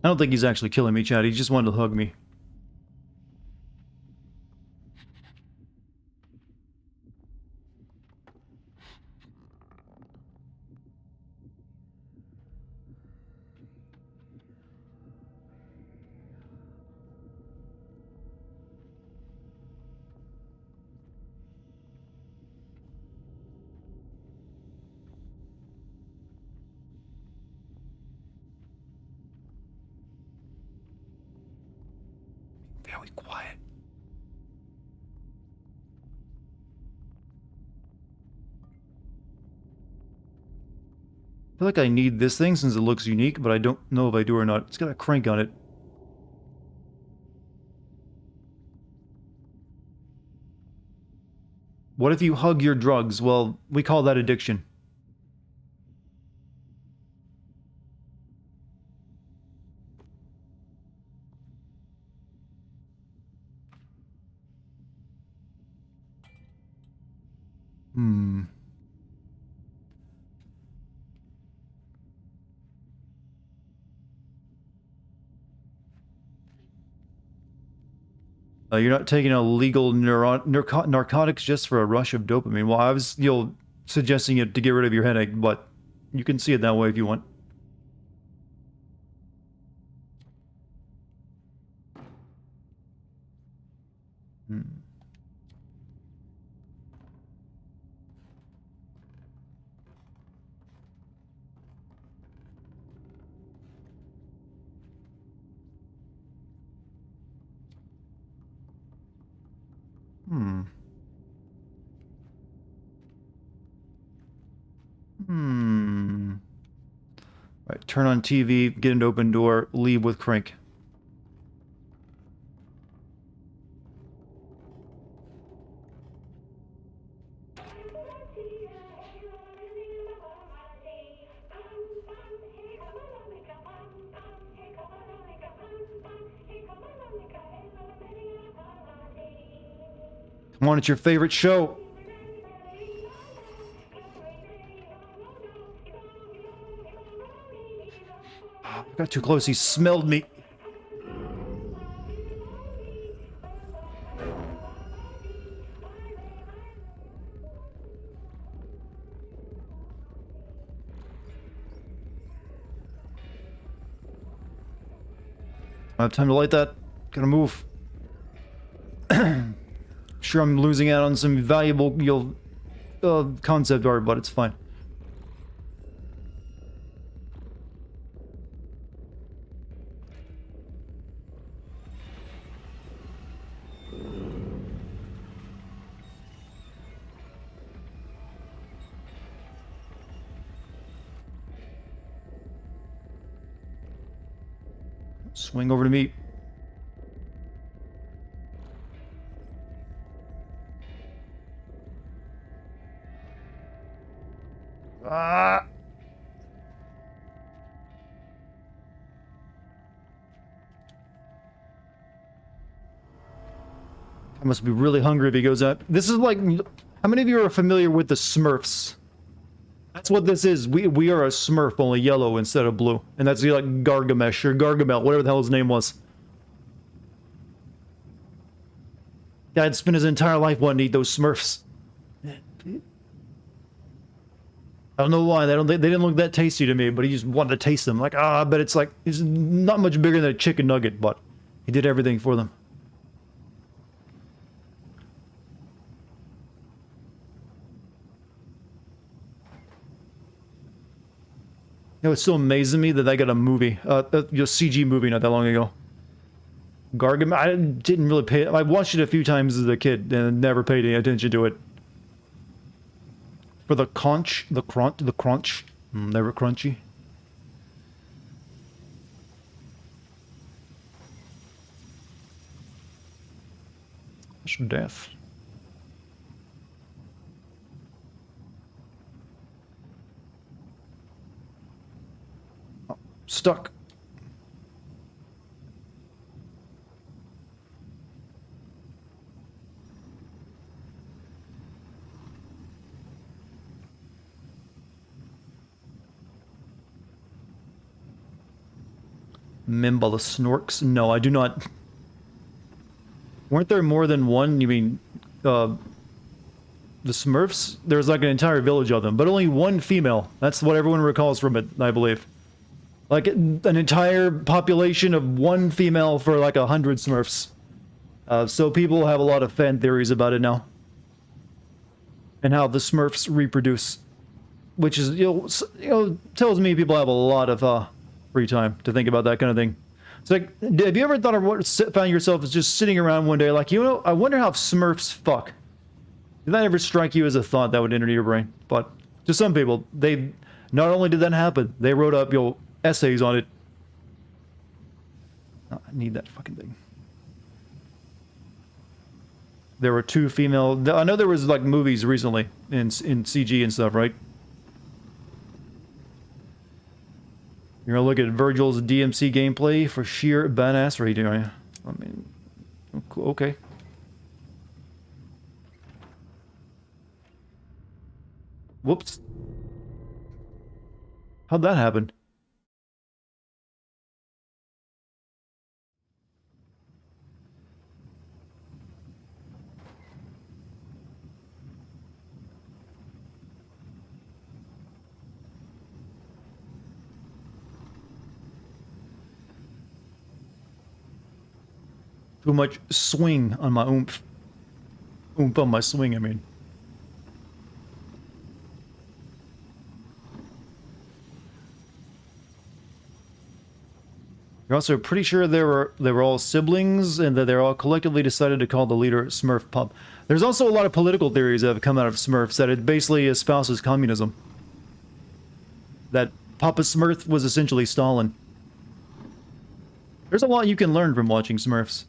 I don't think he's actually killing me, Chad. He just wanted to hug me. Very quiet. I feel like I need this thing since it looks unique, but I don't know if I do or not. It's got a crank on it. What if you hug your drugs? Well, we call that addiction. You're not taking illegal narcotics just for a rush of dopamine. Well, I was, you know, suggesting it to get rid of your headache, but you can see it that way if you want. Hmm. Hmm. All right, turn on TV, get an open door, leave with crank. Come on, it's your favorite show. I got too close, he smelled me. I have time to light that. Gotta move. Sure, I'm losing out on some valuable, concept art, but it's fine. Swing over to me. Ah! I must be really hungry if he goes out. This is like... How many of you are familiar with the Smurfs? That's what this is. We are a Smurf, only yellow instead of blue. And that's like Gargamesh or Gargamel, whatever the hell his name was. Guy'd spent his entire life wanting to eat those Smurfs. I don't know why. They didn't look that tasty to me, but he just wanted to taste them. Like, I bet it's like... It's not much bigger than a chicken nugget, but he did everything for them. You know, it's still amazing me that they got a movie, CG movie not that long ago. Gargamel, I didn't really pay... I watched it a few times as a kid and never paid any attention to it. For the conch, the crunch. Never crunchy. Death. Oh, stuck. Mimble the Snorks? No, I do not. Weren't there more than one? You mean, the Smurfs? There's like an entire village of them, but only one female. That's what everyone recalls from it, I believe. Like, an entire population of one female for like 100 Smurfs. So people have a lot of fan theories about it now. And how the Smurfs reproduce. Which is, tells me people have a lot of, free time to think about that kind of thing. It's like, have you ever thought of what, found yourself as just sitting around one day like, I wonder how Smurfs fuck? Did that ever strike you as a thought that would enter your brain? But to some people, they not only did that happen, they wrote up essays on it. Oh, I need that fucking thing. There were two female. I know there was like movies recently in CG and stuff, right? You're gonna look at Virgil's DMC gameplay for sheer badassery, are you? I mean, okay. Whoops. How'd that happen? Too much swing on my oomph. Oomph on my swing, I mean. You're also pretty sure they were all siblings and that they're all collectively decided to call the leader Smurf Pup. There's also a lot of political theories that have come out of Smurfs that it basically espouses communism. That Papa Smurf was essentially Stalin. There's a lot you can learn from watching Smurfs.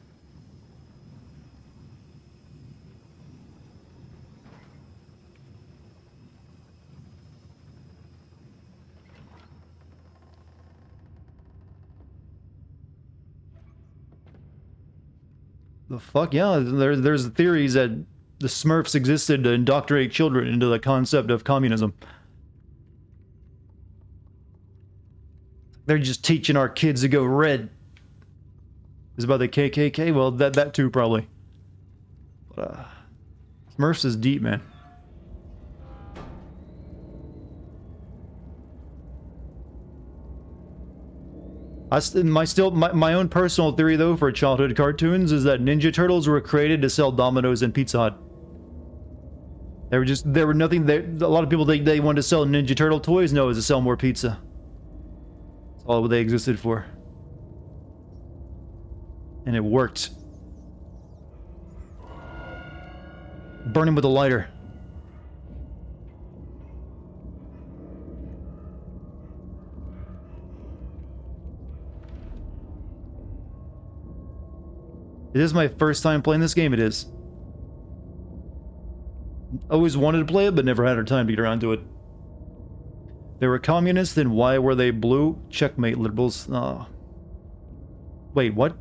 The fuck? Yeah, there's theories that the Smurfs existed to indoctrinate children into the concept of communism. They're just teaching our kids to go red. Is about the KKK? Well, that too, probably. But, Smurfs is deep, man. My own personal theory, though, for childhood cartoons is that Ninja Turtles were created to sell Domino's and Pizza Hut. There were nothing, a lot of people think they wanted to sell Ninja Turtle toys. No, it was to sell more pizza. That's all they existed for. And it worked. Burn him with a lighter. It is my first time playing this game, it is. Always wanted to play it, but never had time to get around to it. They were communists, then why were they blue? Checkmate, liberals. Wait, what?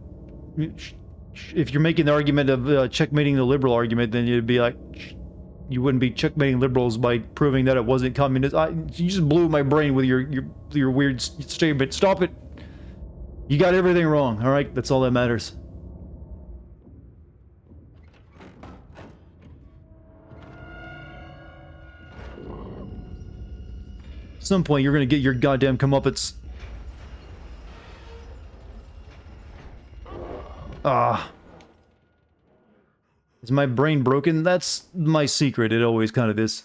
If you're making the argument of checkmating the liberal argument, then you'd be like, you wouldn't be checkmating liberals by proving that it wasn't communist. You just blew my brain with your weird statement. Stop it. You got everything wrong, alright? That's all that matters. At some point, you're gonna get your goddamn comeuppance. Is my brain broken? That's my secret. It always kind of is.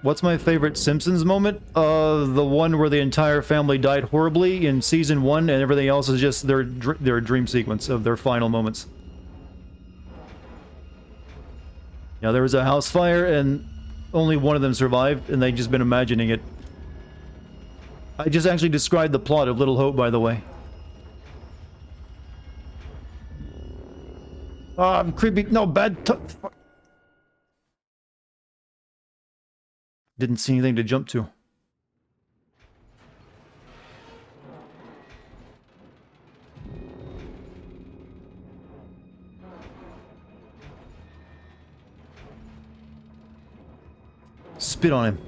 What's my favorite Simpsons moment? The one where the entire family died horribly in season 1 and everything else is just their dream sequence of their final moments. Yeah, there was a house fire and only one of them survived and they'd just been imagining it. I just actually described the plot of Little Hope, by the way. I'm creepy. No, fuck. Didn't see anything to jump to. Spit on him.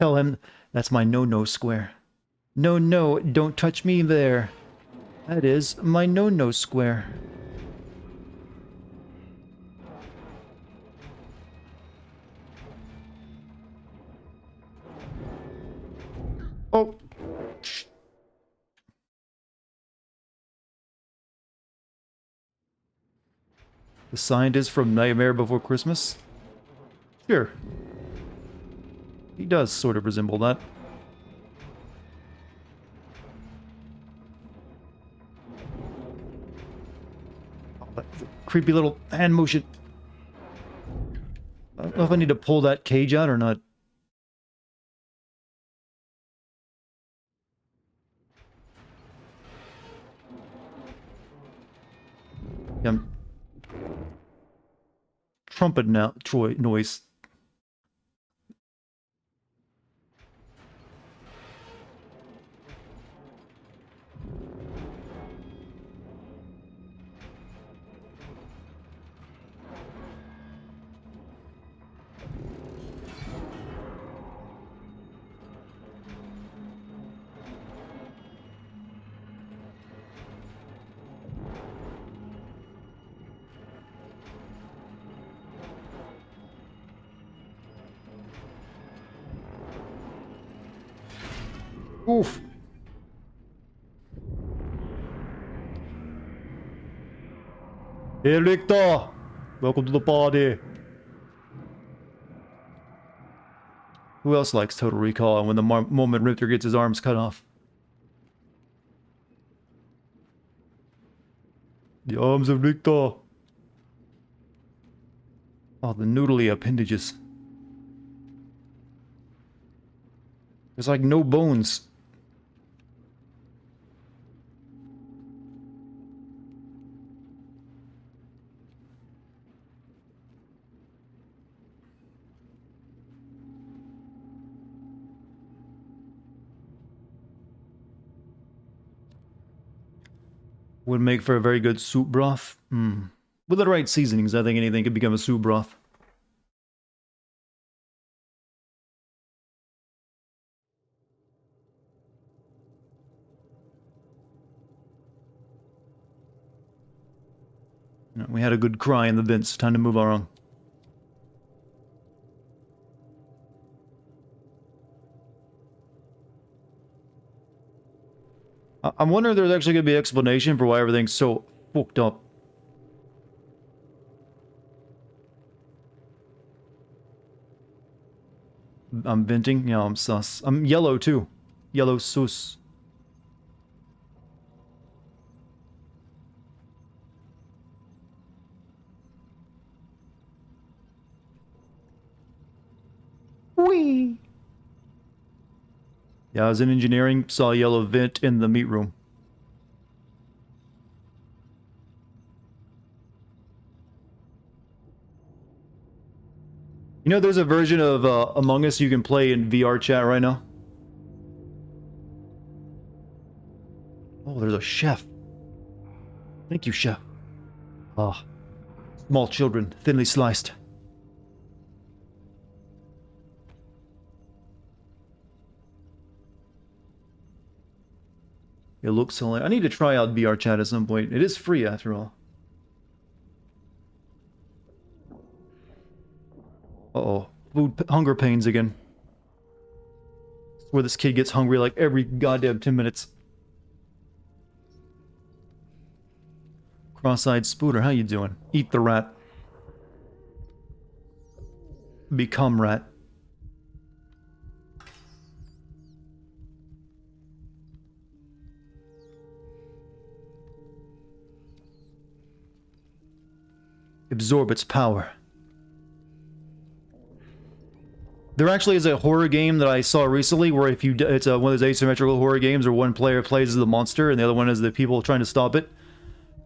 Tell him that's my no-no square. No, don't touch me there. That is my no-no square. Oh. The scientist from Nightmare Before Christmas? Sure. He does sort of resemble that. Oh, that creepy little hand motion. I don't know if I need to pull that cage out or not. Trumpet now, Troy noise. Oof. Hey, Victor! Welcome to the party. Who else likes Total Recall and when the moment Richter gets his arms cut off? The arms of Victor. Oh, the noodly appendages. There's like no bones. Would make for a very good soup broth. With the right seasonings, I think anything could become a soup broth. We had a good cry in the vents. Time to move on. I'm wondering if there's actually going to be an explanation for why everything's so fucked up. I'm venting? Yeah, I'm sus. I'm yellow, too. Yellow sus. Whee! Yeah, I was in engineering, saw a yellow vent in the meat room. You know, there's a version of Among Us you can play in VR chat right now. Oh, there's a chef. Thank you, chef. Ah, small children, thinly sliced. It looks so like I need to try out VR chat at some point. It is free after all. Uh-oh. Hunger pains again. Where this kid gets hungry like every goddamn 10 minutes. Cross-eyed Spooter, how you doing? Eat the rat. Become rat. Absorb its power. There actually is a horror game that I saw recently where if you it's one of those asymmetrical horror games where one player plays as the monster and the other one is the people trying to stop it.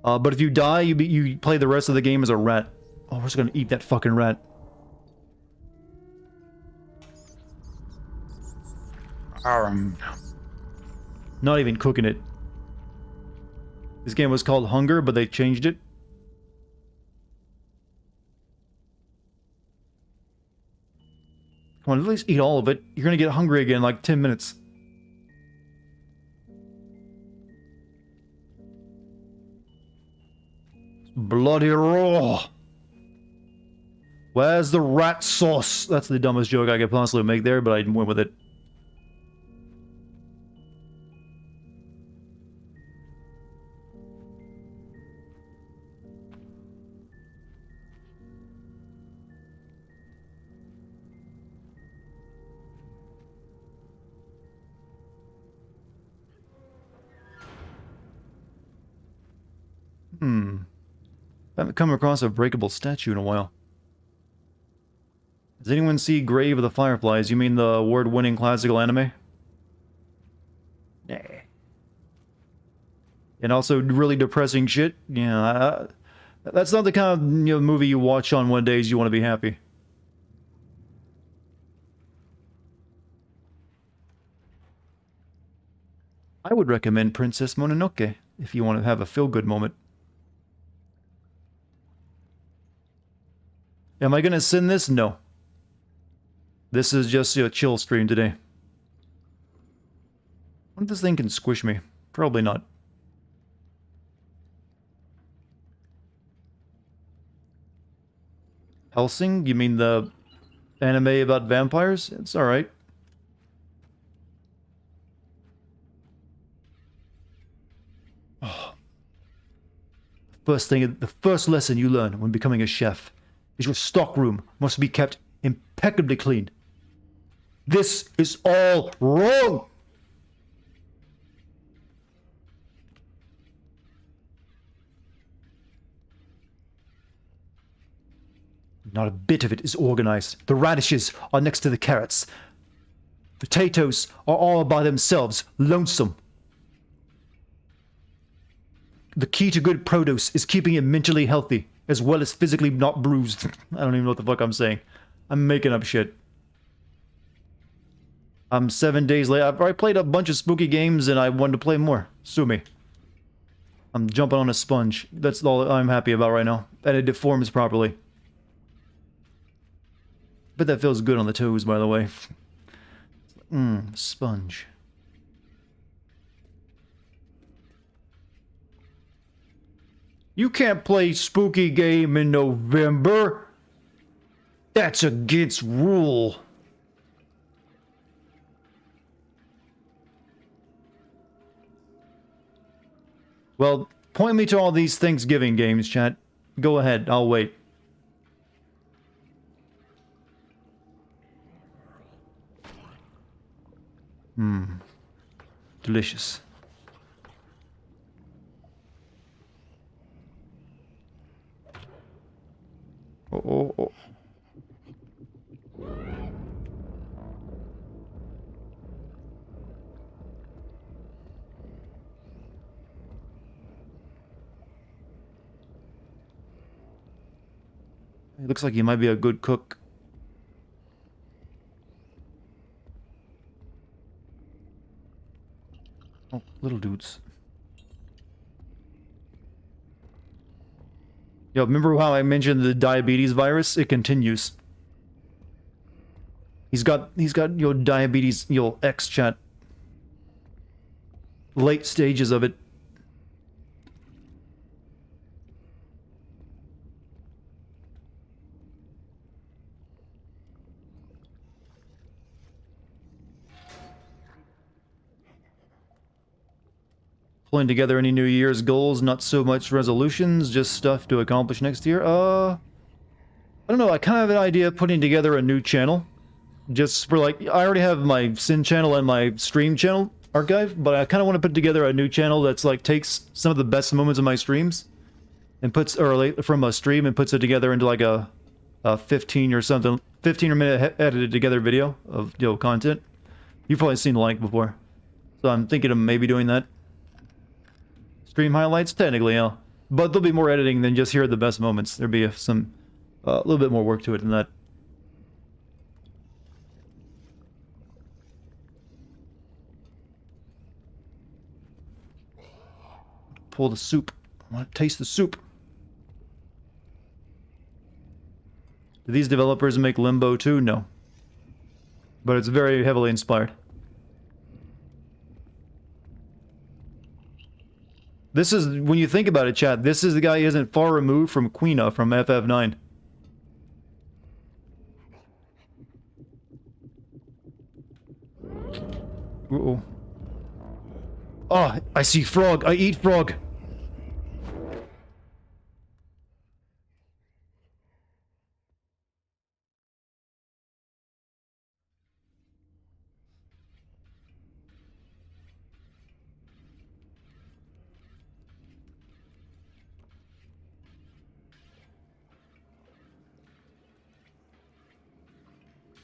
But if you die, you play the rest of the game as a rat. Oh, we're just gonna eat that fucking rat. Not even cooking it. This game was called Hunger, but they changed it. Come on, at least eat all of it. You're gonna get hungry again in like 10 minutes. Bloody raw. Where's the rat sauce? That's the dumbest joke I could possibly make there, but I went with it. I haven't come across a breakable statue in a while. Does anyone see Grave of the Fireflies? You mean the award-winning classical anime? Nah. And also really depressing shit? Yeah, that's not the kind of movie you watch on one days you want to be happy. I would recommend Princess Mononoke if you want to have a feel-good moment. Am I gonna send this? No. This is just a chill stream today. What if this thing can squish me? Probably not. Helsing? You mean the anime about vampires? It's alright. Oh. The first lesson you learn when becoming a chef is your stockroom must be kept impeccably clean. This is all wrong! Not a bit of it is organized. The radishes are next to the carrots. Potatoes are all by themselves, lonesome. The key to good produce is keeping it mentally healthy, as well as physically not bruised. I don't even know what the fuck I'm saying. I'm making up shit. I'm 7 days late. I've already played a bunch of spooky games and I wanted to play more. Sue me. I'm jumping on a sponge. That's all I'm happy about right now. And it deforms properly. But that feels good on the toes, by the way. Sponge. You can't play spooky game in November. That's against rule. Well, point me to all these Thanksgiving games, chat. Go ahead, I'll wait. Delicious. Oh. It looks like he might be a good cook. Oh, little dudes. Yo, remember how I mentioned the diabetes virus? It continues. He's got your diabetes, your X chat. Late stages of it. Pulling together any New Year's goals, not so much resolutions, just stuff to accomplish next year. I don't know, I kind of have an idea of putting together a new channel. Just for like, I already have my Sin channel and my stream channel archive, but I kind of want to put together a new channel that's like, takes some of the best moments of my streams and puts, or like, from a stream and puts it together into like a 15 or something, 15 or minute edited together video of, you know, content. You've probably seen the link before. So I'm thinking of maybe doing that. Stream highlights, technically, yeah. But there'll be more editing than just here are the best moments. There'll be a little bit more work to it than that. Pull the soup. I want to taste the soup. Do these developers make Limbo too? No. But it's very heavily inspired. This is, when you think about it, chat, this is the guy who isn't far removed from Quina from FF9. Uh-oh. Oh, I see frog. I eat frog.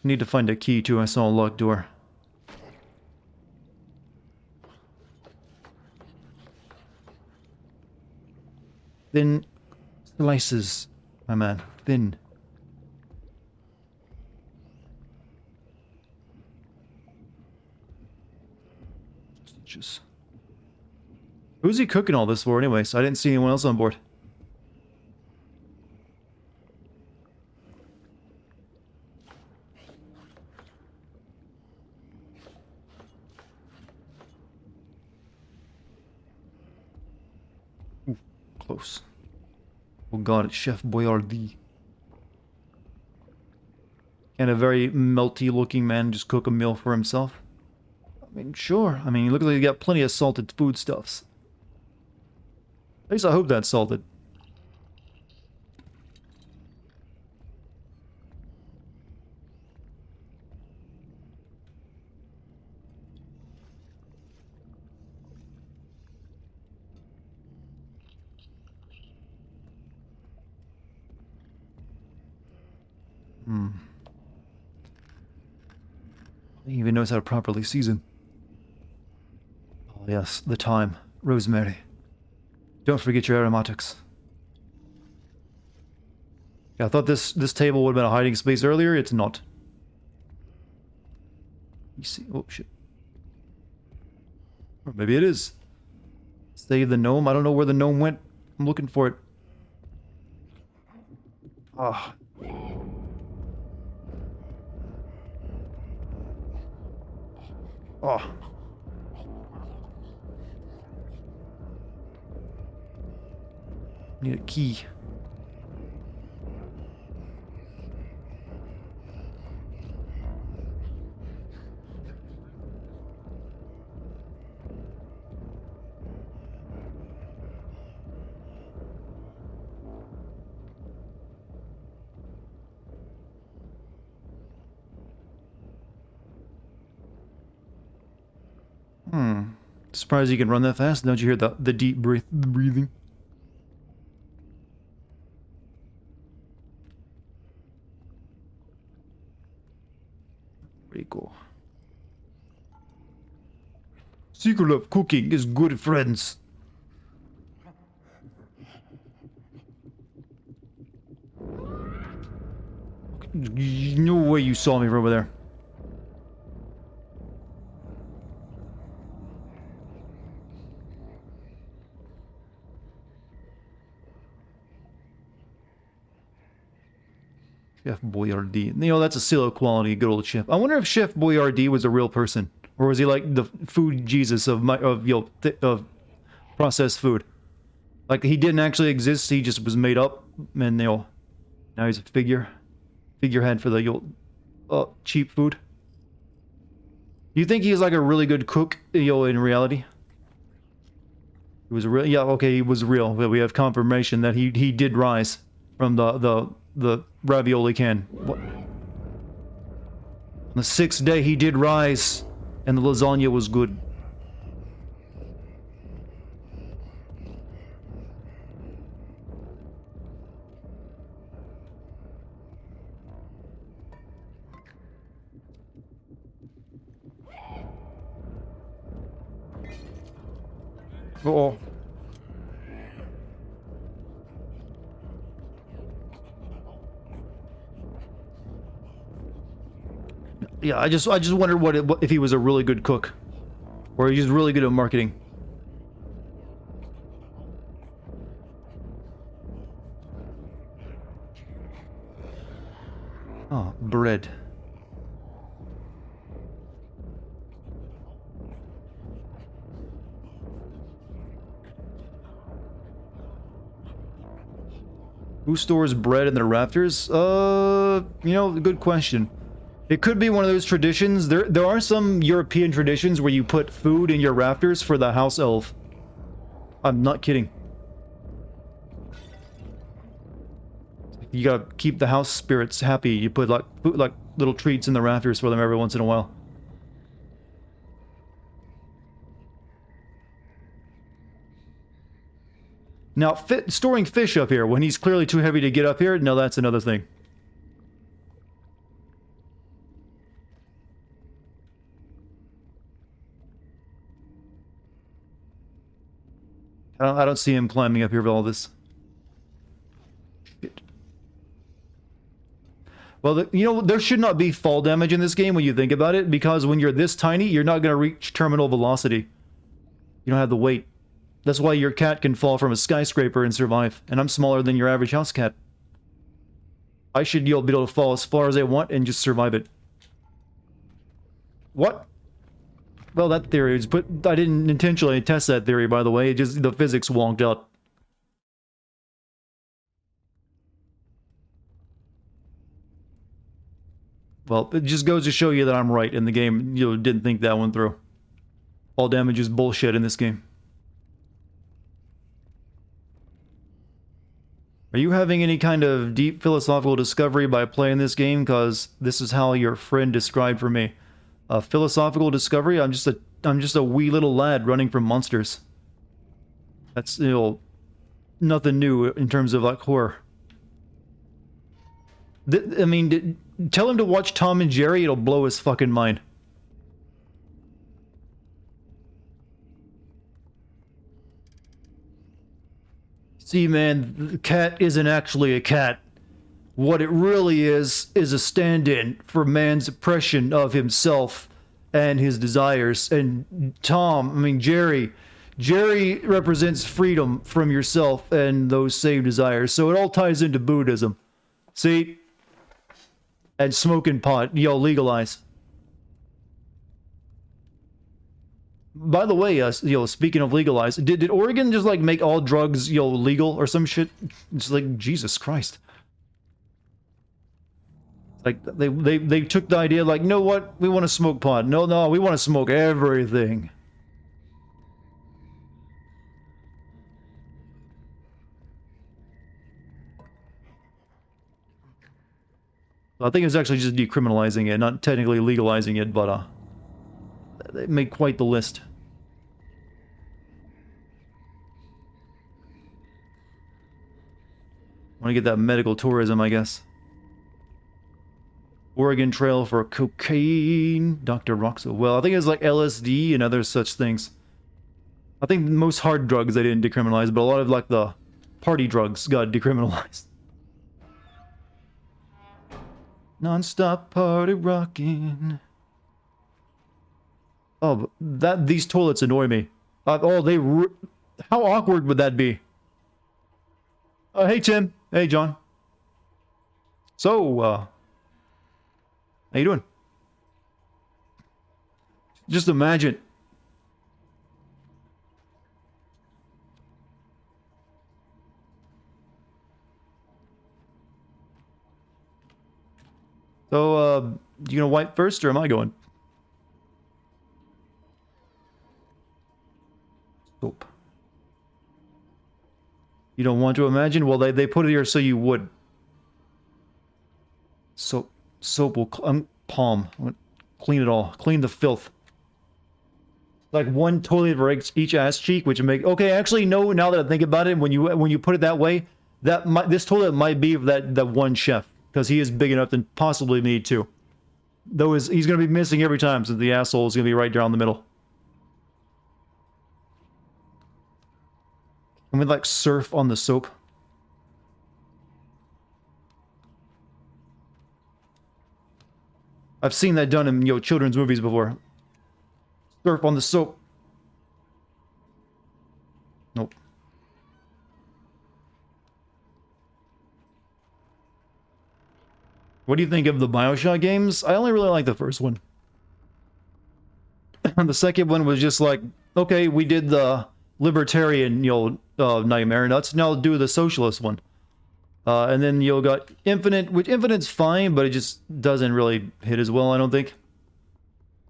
Need to find a key too. I saw a locked door. Thin slices, my man. Thin. Just. Who's he cooking all this for anyway? So I didn't see anyone else on board. Close. Oh god, it's Chef Boyardee. And a very melty looking man just cook a meal for himself? I mean, sure. I mean, he looks like he got plenty of salted foodstuffs. At least I hope that's salted. He even knows how to properly season. Oh yes, the thyme, rosemary. Don't forget your aromatics. Yeah, I thought this table would have been a hiding space earlier. It's not. You see? Oh shit. Or maybe it is. Save the gnome. I don't know where the gnome went. I'm looking for it. Ah. Oh. Need a key. Surprised you can run that fast. Don't you hear the deep breathing? Pretty cool. Secret of cooking is good friends. No way you saw me from over there. Chef Boyardee. You know, that's a seal of quality, good old chef. I wonder if Chef Boyardee was a real person. Or was he like the food Jesus of processed food? Like, he didn't actually exist, he just was made up, and, now he's a figurehead for the, cheap food. Do you think he's like a really good cook, in reality? He was real, yeah, okay, he was real. We have confirmation that he did rise from the ravioli can. What? On the 6th day, he did rise, and the lasagna was good. Uh-oh. Yeah, I just wondered what if he was a really good cook, or he's just really good at marketing. Oh, bread. Who stores bread in their rafters? Good question. It could be one of those traditions. There are some European traditions where you put food in your rafters for the house elf. I'm not kidding. You gotta keep the house spirits happy. You put like little treats in the rafters for them every once in a while. Now, storing fish up here when he's clearly too heavy to get up here, no, that's another thing. I don't see him climbing up here with all this. Shit. Well, there should not be fall damage in this game when you think about it, because when you're this tiny, you're not going to reach terminal velocity. You don't have the weight. That's why your cat can fall from a skyscraper and survive, and I'm smaller than your average house cat. I should be able to fall as far as I want and just survive it. What? Well, that theory is, but I didn't intentionally test that theory, by the way. It just, the physics wonked out. Well, it just goes to show you that I'm right in the game. You didn't think that one through. All damage is bullshit in this game. Are you having any kind of deep philosophical discovery by playing this game? Because this is how your friend described for me. A philosophical discovery? I'm just a wee little lad running from monsters. That's, nothing new in terms of, like, horror. I mean, tell him to watch Tom and Jerry. It'll blow his fucking mind. See, man, the cat isn't actually a cat. What it really is a stand-in for man's oppression of himself and his desires. And Jerry represents freedom from yourself and those same desires. So it all ties into Buddhism. See? And smoking pot, legalize. By the way, speaking of legalize, did Oregon just like make all drugs, legal or some shit? It's like, Jesus Christ. Like they took the idea like, you know what? We want to smoke pot. No, we want to smoke everything. I think it was actually just decriminalizing it, not technically legalizing it, but they made quite the list. Want to get that medical tourism, I guess. Oregon Trail for cocaine, Dr. Roxo. Well, I think it was like LSD and other such things. I think most hard drugs they didn't decriminalize, but a lot of like the party drugs got decriminalized. Non-stop party rocking. Oh, these toilets annoy me. How awkward would that be? Hey Tim. Hey John. So, how you doing? Just imagine. So, you gonna wipe first, or am I going? Soap. You don't want to imagine? Well, they put it here so you would. Soap will palm. Clean it all. Clean the filth. Like one toilet for each ass cheek, which would make... Okay, actually, no, now that I think about it, when you put it that way, this toilet might be that one chef. Because he is big enough to possibly need two. Though he's going to be missing every time, since the asshole is going to be right down the middle. Can we, like, surf on the soap? I've seen that done in, children's movies before. Surf on the soap. Nope. What do you think of the BioShock games? I only really like the first one. The second one was just like, okay, we did the libertarian, nightmare nuts, now do the socialist one. And then got Infinite, which Infinite's fine, but it just doesn't really hit as well, I don't think.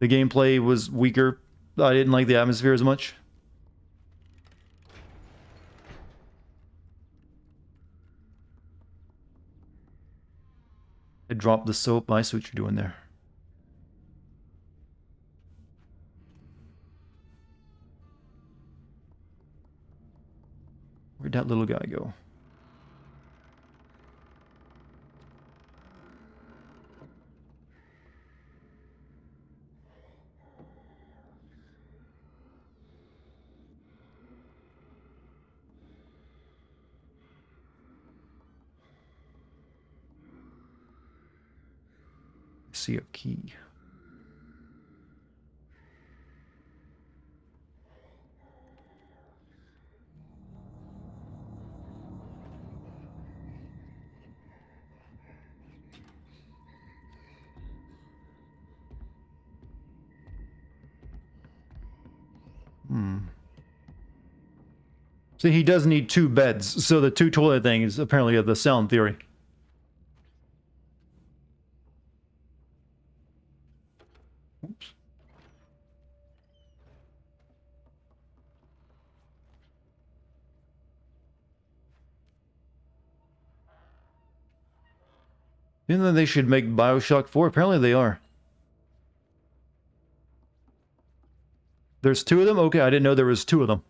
The gameplay was weaker. I didn't like the atmosphere as much. I dropped the soap. I see what you're doing there. Where'd that little guy go? See a key. See, he does need two beds, so the two toilet thing is apparently the sound theory. Oops. And then they should make BioShock 4. Apparently they are. There's two of them? Okay, I didn't know there was two of them.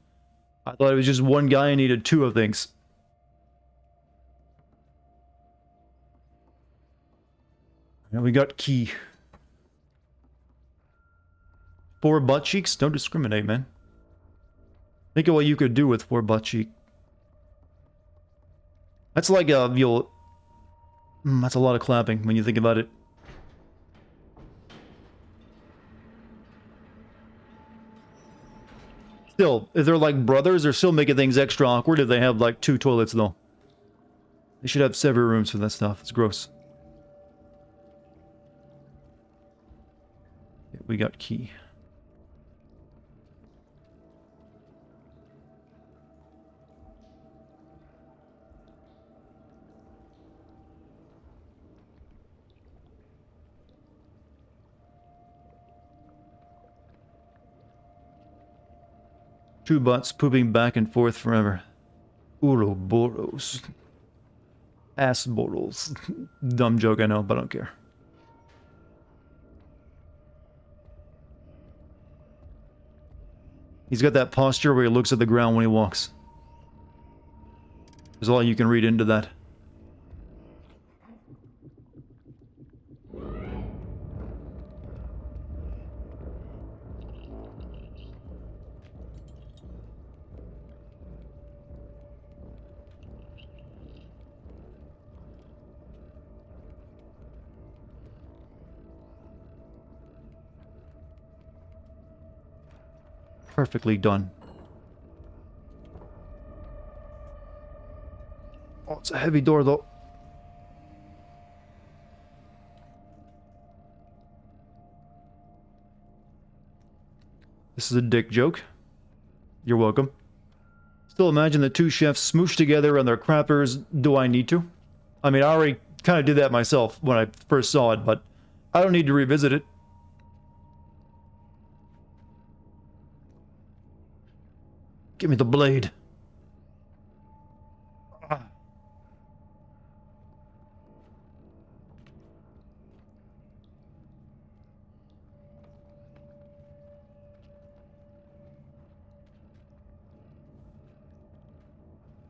I thought it was just one guy and needed two of things. And we got key. 4 butt cheeks? Don't discriminate, man. Think of what you could do with 4 butt cheek. That's like you'll... that's a lot of clapping when you think about it. Still, if they're like brothers, they're still making things extra awkward if they have like 2 toilets, though. They should have separate rooms for that stuff. It's gross. Okay, we got key. Two butts pooping back and forth forever. Ouroboros. Ass borals. Dumb joke, I know, but I don't care. He's got that posture where he looks at the ground when he walks. There's all you can read into that. Perfectly done. Oh, it's a heavy door, though. This is a dick joke. You're welcome. Still imagine the 2 chefs smooshed together on their crappers. Do I need to? I mean, I already kind of did that myself when I first saw it, but I don't need to revisit it. Give me the blade. Ah. Am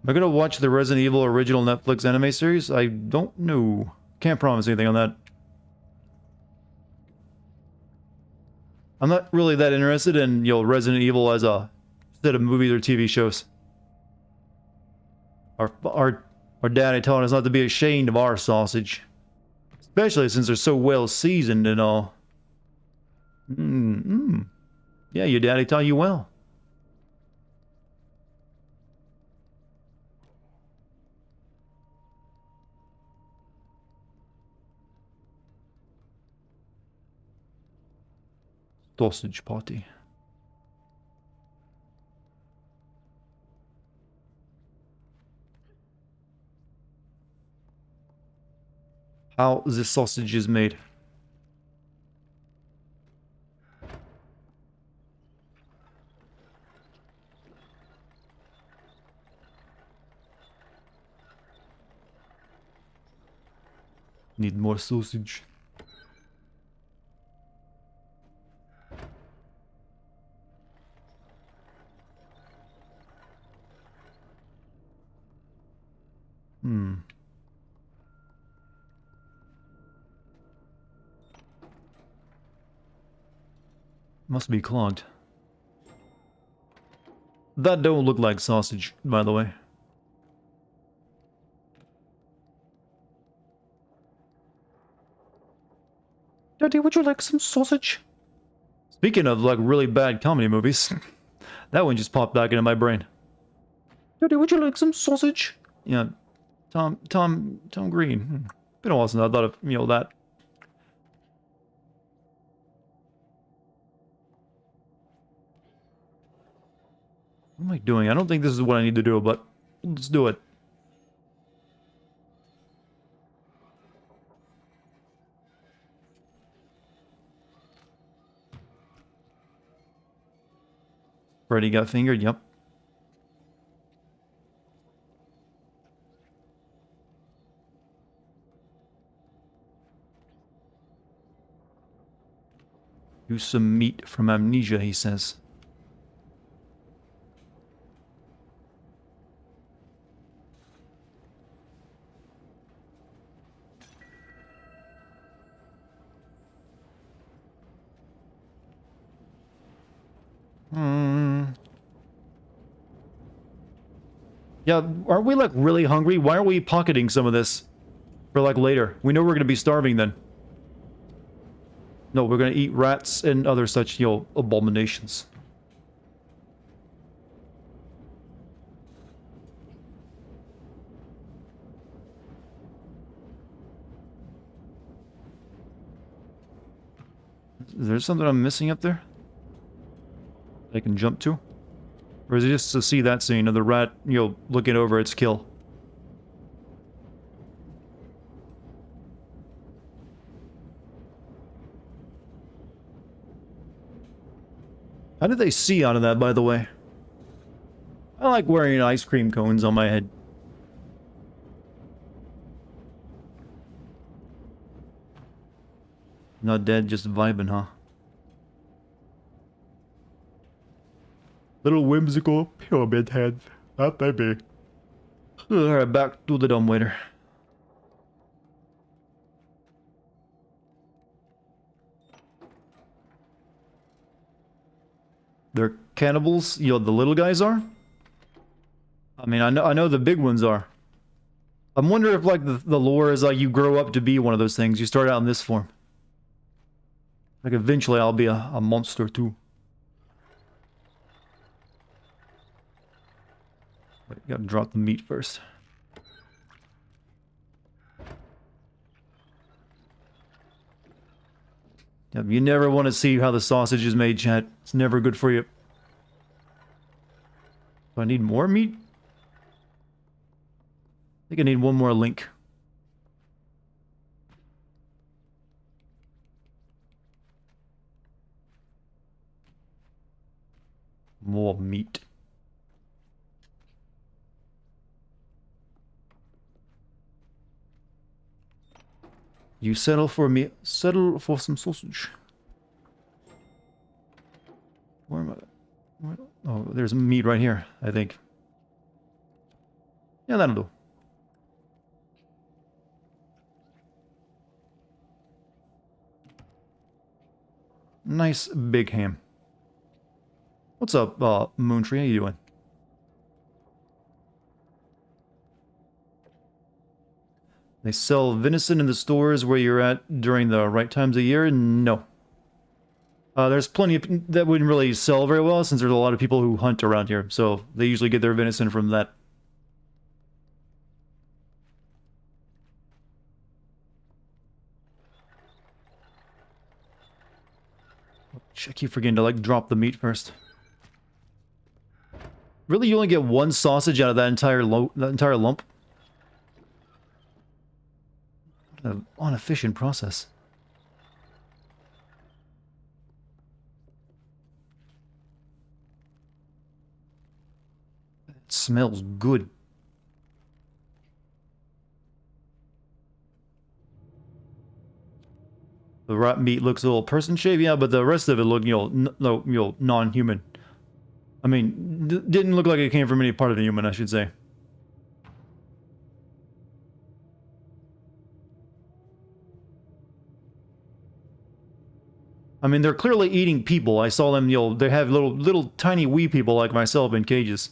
I gonna watch the Resident Evil original Netflix anime series? I don't know. Can't promise anything on that. I'm not really that interested in, you know, Resident Evil as a set of movies or TV shows. Our daddy taught us not to be ashamed of our sausage. Especially since they're so well seasoned and all. Yeah, your daddy taught you well. Sausage party. How the sausage is made. Need more sausage. Must be clogged. That don't look like sausage, by the way. Daddy, would you like some sausage? Speaking of, like, really bad comedy movies, that one just popped back into my brain. Daddy, would you like some sausage? Yeah, Tom Green. Been a while since I thought of, you know, that. What am I doing? I don't think this is what I need to do, but let's do it. Freddy got fingered, yep. Use some meat from amnesia, he says. Yeah, aren't we like really hungry? Why aren't we pocketing some of this for like later? We know we're gonna be starving then. No, we're gonna eat rats and other such, you know, abominations. Is there something I'm missing up there? I can jump to? Or is it just to see that scene of the rat, you know, looking over its kill? How did they see out of that, by the way? I like wearing ice cream cones on my head. Not dead, just vibing, huh? Little whimsical pyramid head. That they be. Alright, back to the dumbwaiter. They're cannibals? You know, the little guys are? I mean, I know the big ones are. I'm wondering if, like, the lore is like you grow up to be one of those things. You start out in this form. Like, eventually I'll be a monster, too. Wait, gotta drop the meat first. Yep, you never want to see how the sausage is made, chat. It's never good for you. Do I need more meat? I think I need one more link. More meat. You settle for me. Settle for some sausage. Where am I? Oh, there's meat right here, I think. Yeah, that'll do. Nice big ham. What's up, Moontree? How you doing? They sell venison in the stores where you're at during the right times of year? No. There's plenty of that wouldn't really sell very well since there's a lot of people who hunt around here, so they usually get their venison from that. I keep forgetting to, like, drop the meat first. Really, you only get one sausage out of that entire lump? What an inefficient process. It smells good. The rat meat looks a little person-shaped, yeah, but the rest of it looked, non-human. I mean, didn't look like it came from any part of a human, I should say. I mean, they're clearly eating people. I saw them, they have little tiny wee people like myself in cages.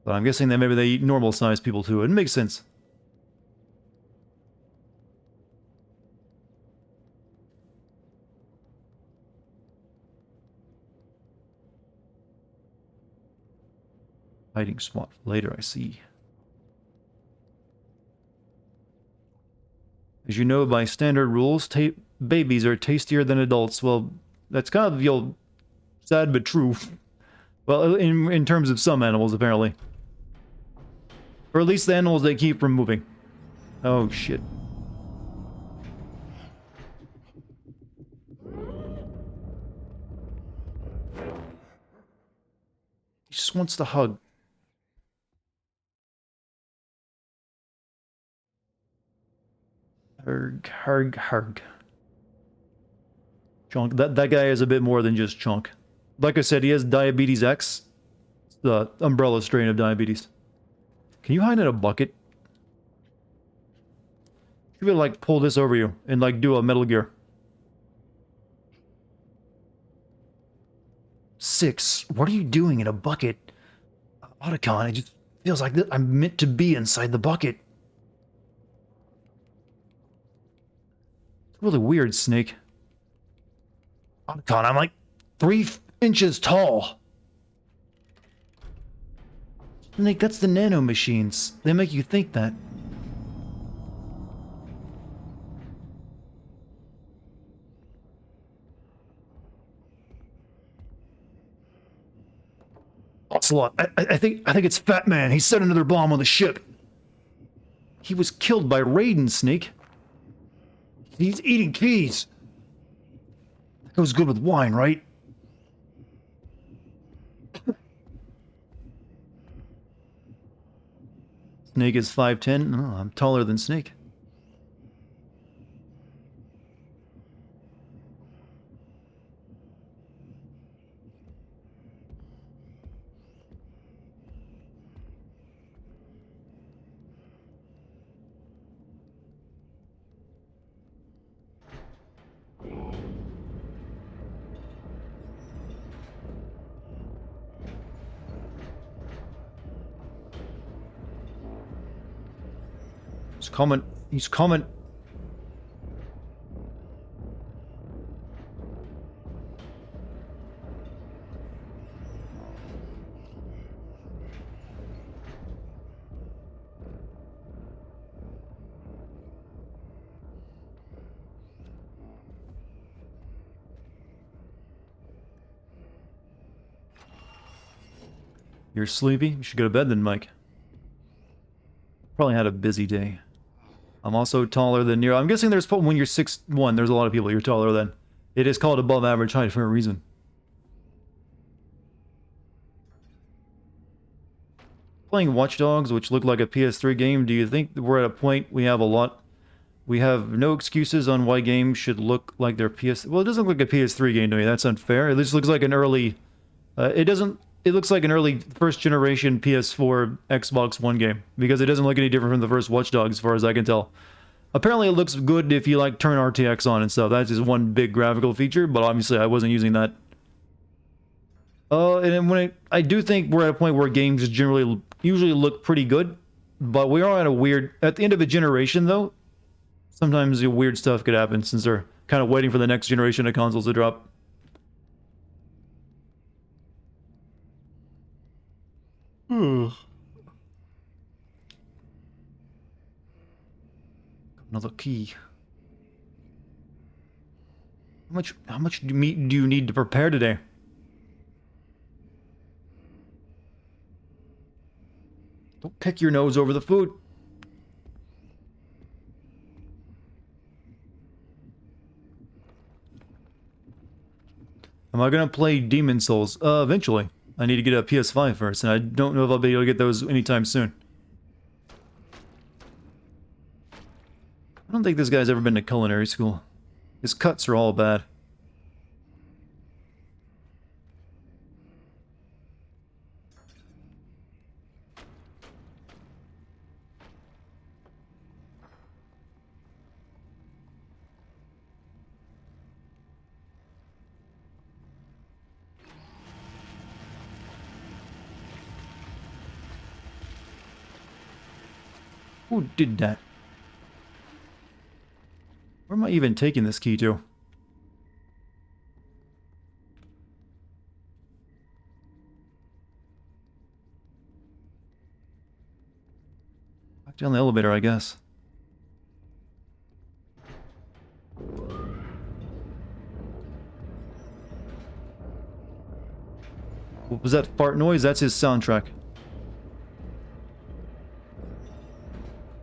But I'm guessing that maybe they eat normal-sized people too. It makes sense. Hiding spot for later, I see. As you know, by standard rules, babies are tastier than adults. Well, that's kind of, sad but true. Well, in terms of some animals, apparently. Or at least the animals they keep removing. Oh, shit. He just wants to hug. Harg, harg, harg. Chunk. That guy is a bit more than just chunk. Like I said, he has diabetes X. It's the umbrella strain of diabetes. Can you hide in a bucket? You could, like, pull this over you and, like, do a Metal Gear. 6. What are you doing in a bucket? Dartigan, it just feels like I'm meant to be inside the bucket. It's really weird, Snake. Dartigan, I'm like 3 inches tall. Snake, that's the nano machines. They make you think that. Ocelot, I think it's Fat Man. He set another bomb on the ship. He was killed by Raiden, Snake. He's eating cheese. That goes good with wine, right? Snake is 5'10". Oh, I'm taller than Snake. He's coming. He's coming. You're sleepy? You should go to bed then, Mike. Probably had a busy day. I'm also taller than Nero. I'm guessing there's, when you're 6'1", there's a lot of people you're taller than. It is called above average height for a reason. Playing Watch Dogs, which looked like a PS3 game, do you think we're at a point we have no excuses on why games should look like their PS... Well, it doesn't look like a PS3 game to me. That's unfair. It just looks like an early... It looks like an early first-generation PS4 Xbox One game, because it doesn't look any different from the first Watch Dogs, as far as I can tell. Apparently it looks good if you, like, turn RTX on and stuff. That's just one big graphical feature, but obviously I wasn't using that. And I do think we're at a point where games usually look pretty good, but we are at the end of a generation, though. Sometimes weird stuff could happen, since they're kind of waiting for the next generation of consoles to drop. Another key. How much meat do you need to prepare today? Don't pick your nose over the food. Am I gonna play Demon Souls? Eventually. I need to get a PS5 first, and I don't know if I'll be able to get those anytime soon. I don't think this guy's ever been to culinary school. His cuts are all bad. Who did that? Where am I even taking this key to? Back down the elevator, I guess. What was that fart noise? That's his soundtrack.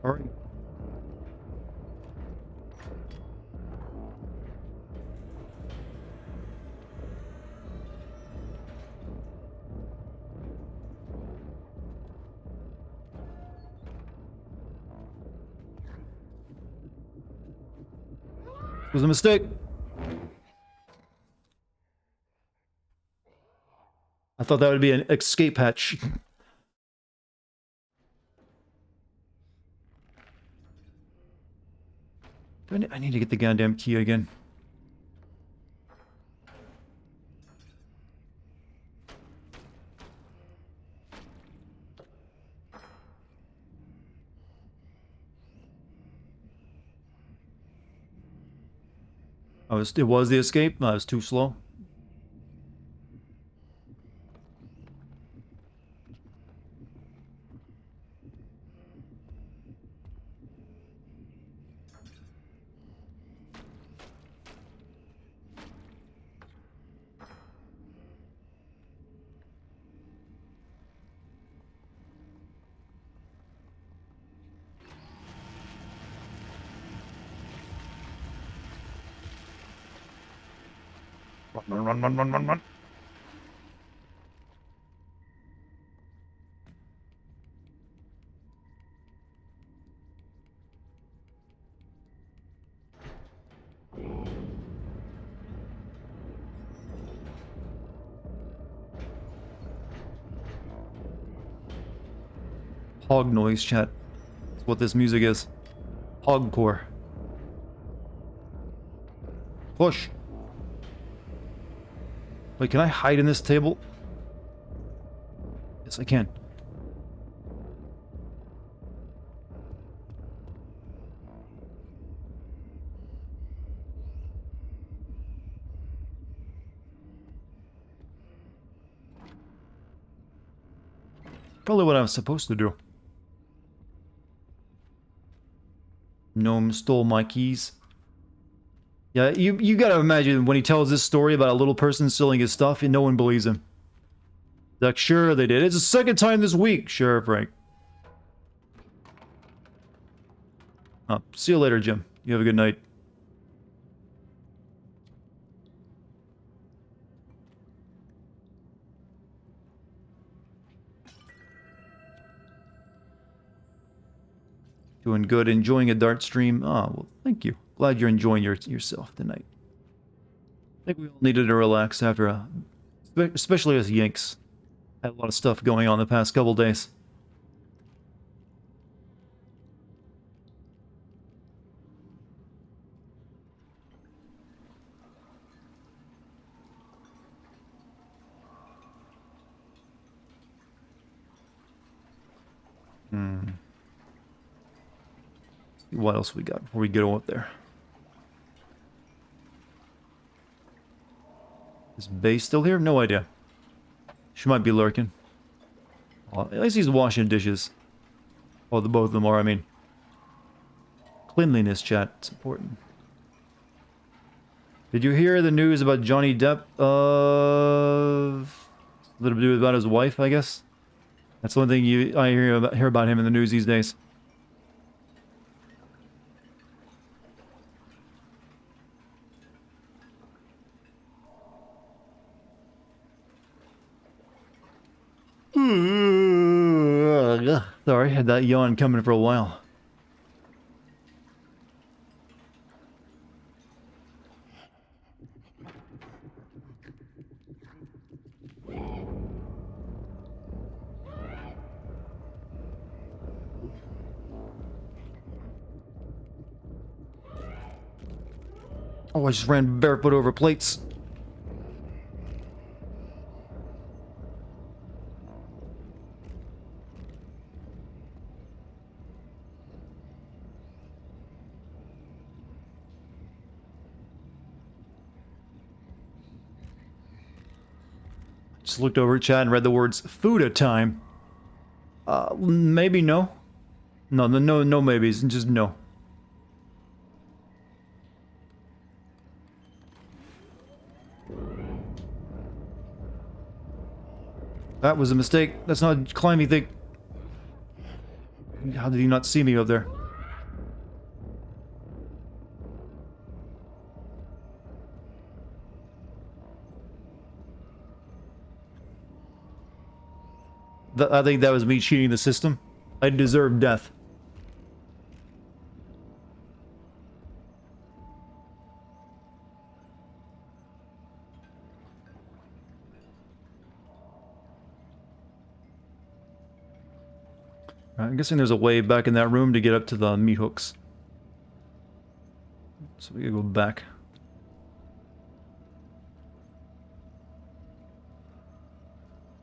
Alright. It was a mistake. I thought that would be an escape hatch. I need to get the goddamn key again. It was the escape. I was too slow. Run. Hog noise, chat. That's what this music is. Hogcore. Push. Wait, can I hide in this table? Yes, I can. Probably what I was supposed to do. Gnome stole my keys. Yeah, you gotta imagine when he tells this story about a little person stealing his stuff and no one believes him. Like, sure they did. It's the second time this week. Sure, Frank. Oh, see you later, Jim. You have a good night. Doing good, enjoying a dart stream. Oh, well, thank you. Glad you're enjoying yourself tonight. I think we all needed to relax after especially as Yanks. Had a lot of stuff going on the past couple days. What else we got before we get on up there? Is Bay still here? No idea. She might be lurking. Well, at least he's washing dishes. Oh, the both of them are, I mean. Cleanliness, chat. It's important. Did you hear the news about Johnny Depp? A little bit about his wife, I guess. That's the only thing I hear about him in the news these days. Sorry, had that yawn coming for a while. Oh, I just ran barefoot over plates. Just looked over at chat and read the words "Fuda time." Maybe no. No maybes, just no. That was a mistake. That's not a climbing thing. How did he not see me up there? I think that was me cheating the system. I deserve death. I'm guessing there's a way back in that room to get up to the meat hooks. So we gotta go back.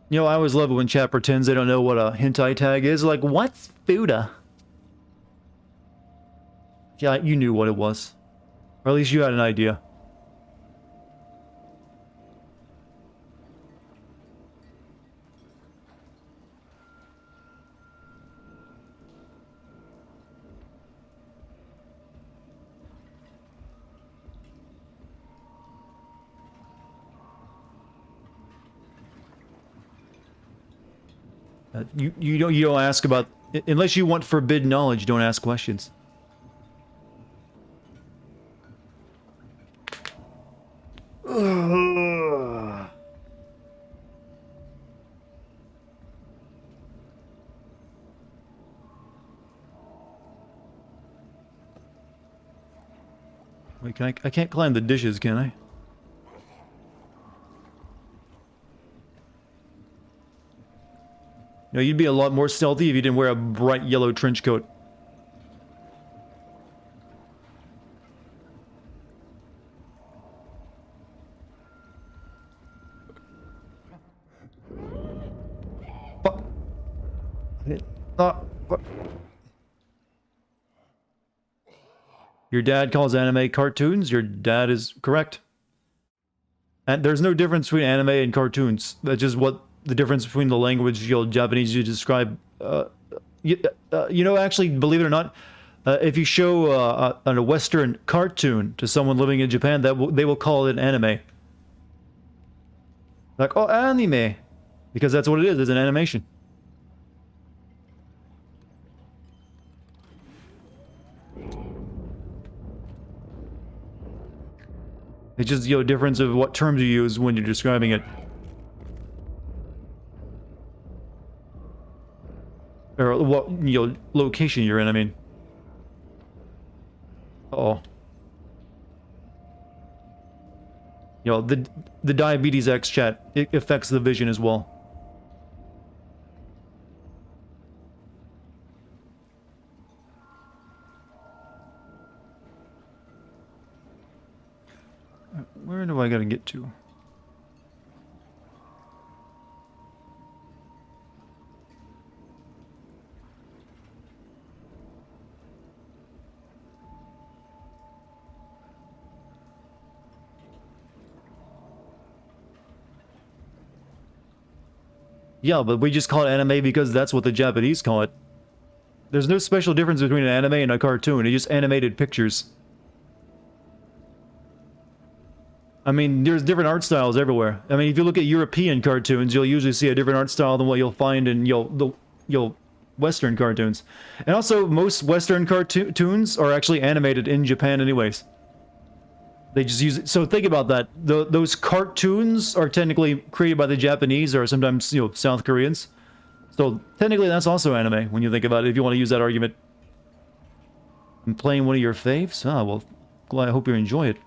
You know, I always love it when chat pretends they don't know what a hentai tag is. Like, what's Fuda? Yeah, you knew what it was. Or at least you had an idea. You don't ask about unless you want forbidden knowledge. Don't ask questions. Ugh. Wait, I can't climb the dishes, can I? No, you'd be a lot more stealthy if you didn't wear a bright yellow trench coat. Your dad calls anime cartoons? Your dad is correct. And there's no difference between anime and cartoons. That's just what the difference between the language Japanese you describe. You know, actually, believe it or not, if you show a Western cartoon to someone living in Japan, they will call it anime. Like, oh, anime. Because that's what it is. It's an animation. It's just, you know, difference of what terms you use when you're describing it. Or what, you know, location you're in, I mean. Uh-oh. You know, the Diabetes X chat, it affects the vision as well. Where do I gotta get to? Yeah, but we just call it anime because that's what the Japanese call it. There's no special difference between an anime and a cartoon. It's just animated pictures. I mean, there's different art styles everywhere. I mean, if you look at European cartoons, you'll usually see a different art style than what you'll find in Western cartoons. And also, most Western cartoons are actually animated in Japan anyways. They just use it. So think about that. Those cartoons are technically created by the Japanese or sometimes, you know, South Koreans. So technically that's also anime when you think about it, if you want to use that argument. And playing one of your faves? Ah, well, I hope you enjoy it.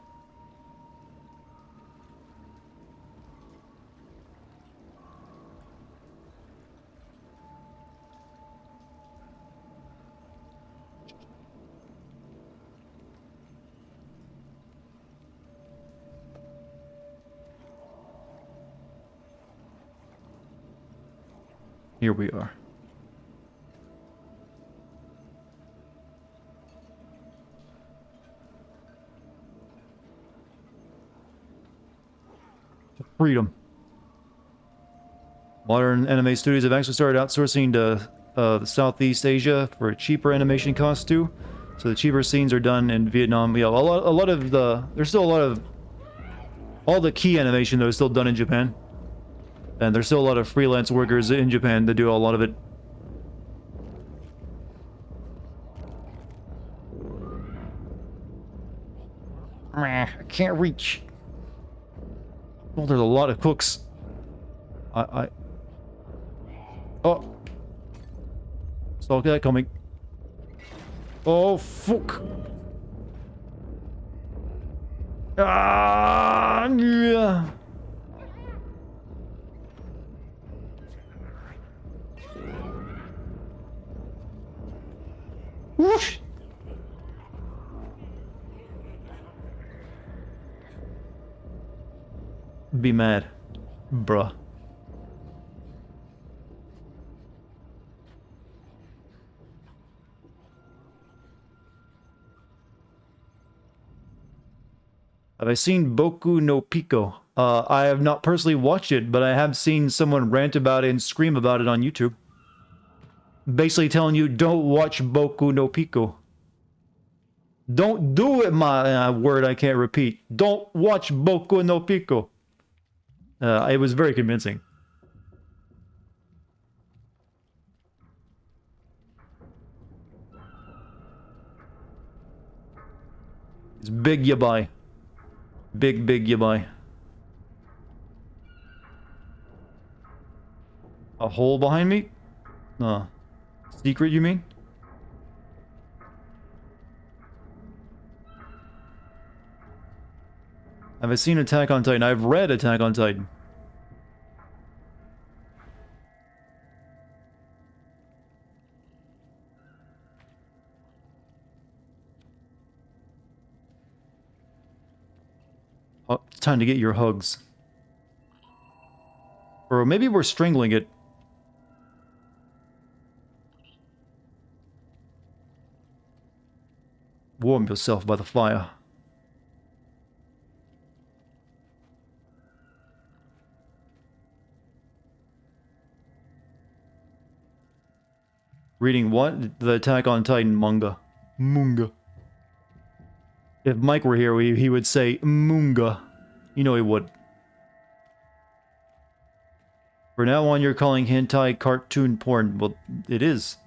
Here we are. Freedom. Modern anime studios have actually started outsourcing to Southeast Asia for cheaper animation costs too. So the cheaper scenes are done in Vietnam. Yeah, a lot of there's still a lot of all the key animation though is still done in Japan. And there's still a lot of freelance workers in Japan that do a lot of it. I can't reach. Well, there's a lot of cooks. Oh. Saw that coming. Oh, fuck. Ah, yeah. Whoosh. Be mad, bruh. Have I seen Boku no Pico? I have not personally watched it, but I have seen someone rant about it and scream about it on YouTube. Basically telling you, don't watch Boku no Pico. Don't do it, my word I can't repeat. Don't watch Boku no Pico. It was very convincing. It's big yabai. Big yabai. A hole behind me? Secret, you mean? Have I seen Attack on Titan? I've read Attack on Titan. Oh, it's time to get your hugs. Or maybe we're strangling it. Warm yourself by the fire. Reading what? The Attack on Titan manga. Manga. If Mike were here, he would say Munga. You know he would. For now on, you're calling hentai cartoon porn. Well, it is.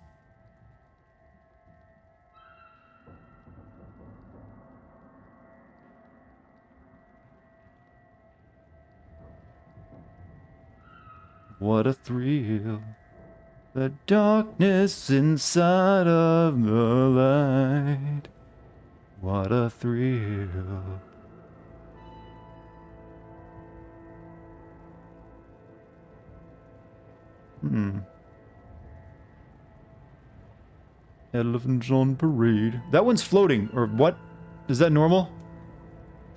What a thrill. The darkness inside of the light. What a thrill. Elephants on parade. That one's floating, or what? Is that normal?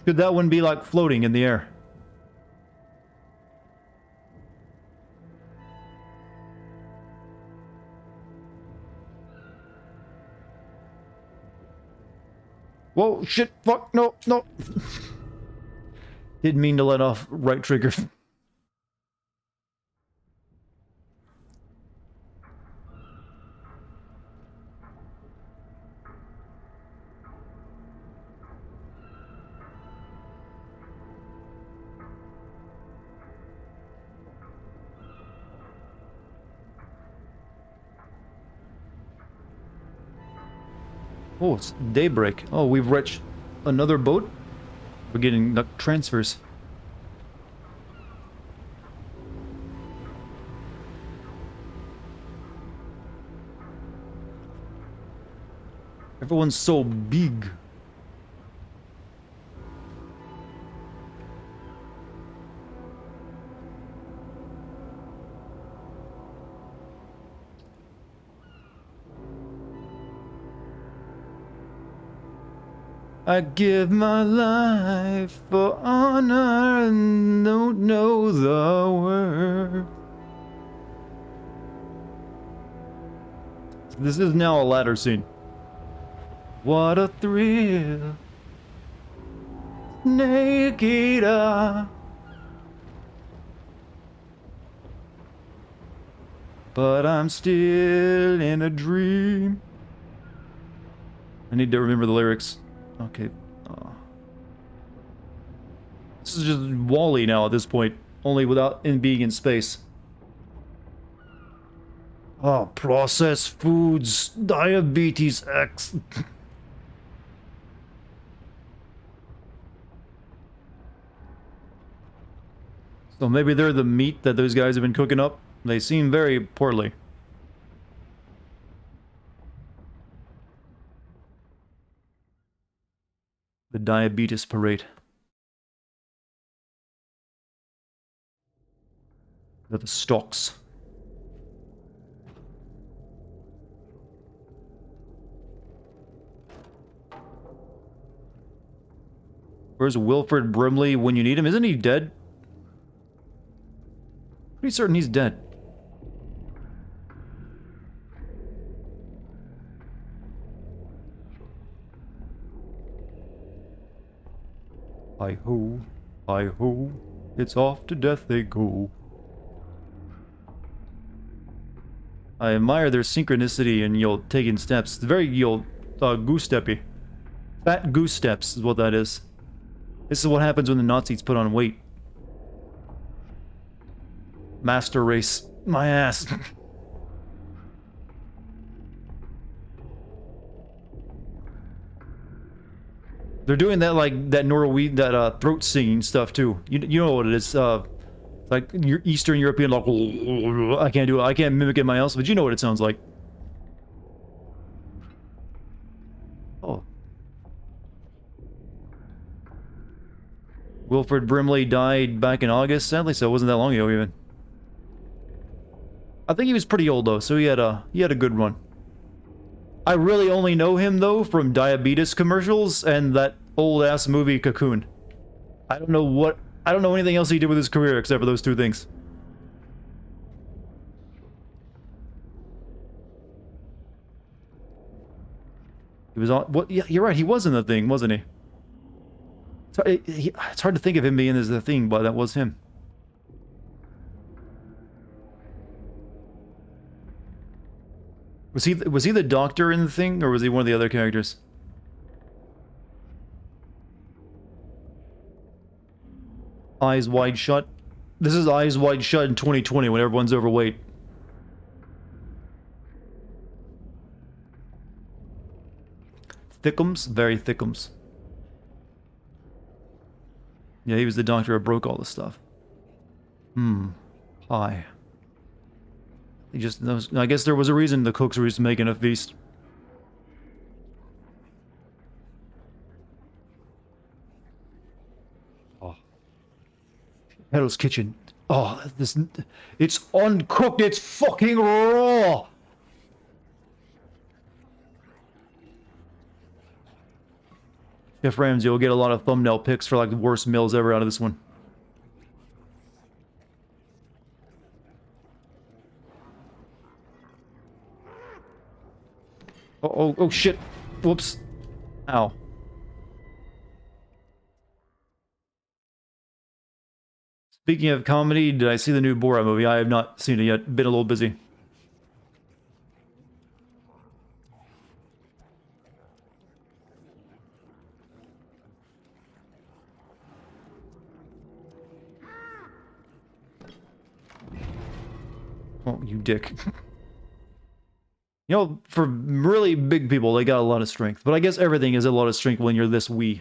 Could that one be like floating in the air? Whoa, shit, fuck, no, no. Didn't mean to let off right trigger. Oh, it's daybreak. Oh, we've reached another boat? We're getting transfers. Everyone's so big. I give my life for honor and don't know the word. This is now a ladder scene. What a thrill. Snake eater. But I'm still in a dream. I need to remember the lyrics. Okay. This is just Wall-E now at this point, only without being in space. Oh, processed foods, diabetes X. So maybe they're the meat that those guys have been cooking up. They seem very poorly. The diabetes parade. They're the stocks. Where's Wilfred Brimley when you need him? Isn't he dead? Pretty certain he's dead. Hi-ho, hi-ho, it's off to death they go. I admire their synchronicity and taking steps. It's very goose-steppy. Fat goose steps is what that is. This is what happens when the Nazis put on weight. Master race. My ass. They're doing that like that Norwegian, that throat singing stuff too. You know what it is? Like your Eastern European, like I can't do it. I can't mimic it my else, but you know what it sounds like. Oh, Wilfred Brimley died back in August. Sadly, so it wasn't that long ago even. I think he was pretty old though, so he had a good run. I really only know him though from diabetes commercials and that old ass movie Cocoon. I don't know anything else he did with his career except for those two things. He was on what? Yeah, you're right. He was in the Thing, wasn't he? It's hard to think of him being as the Thing, but that was him. Was he the doctor in the Thing, or was he one of the other characters? Eyes Wide Shut. This is Eyes Wide Shut in 2020 when everyone's overweight. Thickums? Very Thickums. Yeah, he was the doctor who broke all the stuff. Pie. He just knows. I guess there was a reason the cooks were just making a feast. Oh. Hell's Kitchen. Oh, it's uncooked. It's fucking raw. Chef Ramsay will get a lot of thumbnail pics for like the worst meals ever out of this one. Oh shit. Whoops. Ow. Speaking of comedy, did I see the new Borat movie? I have not seen it yet. Been a little busy. Oh, you dick. You know, for really big people, they got a lot of strength. But I guess everything is a lot of strength when you're this wee.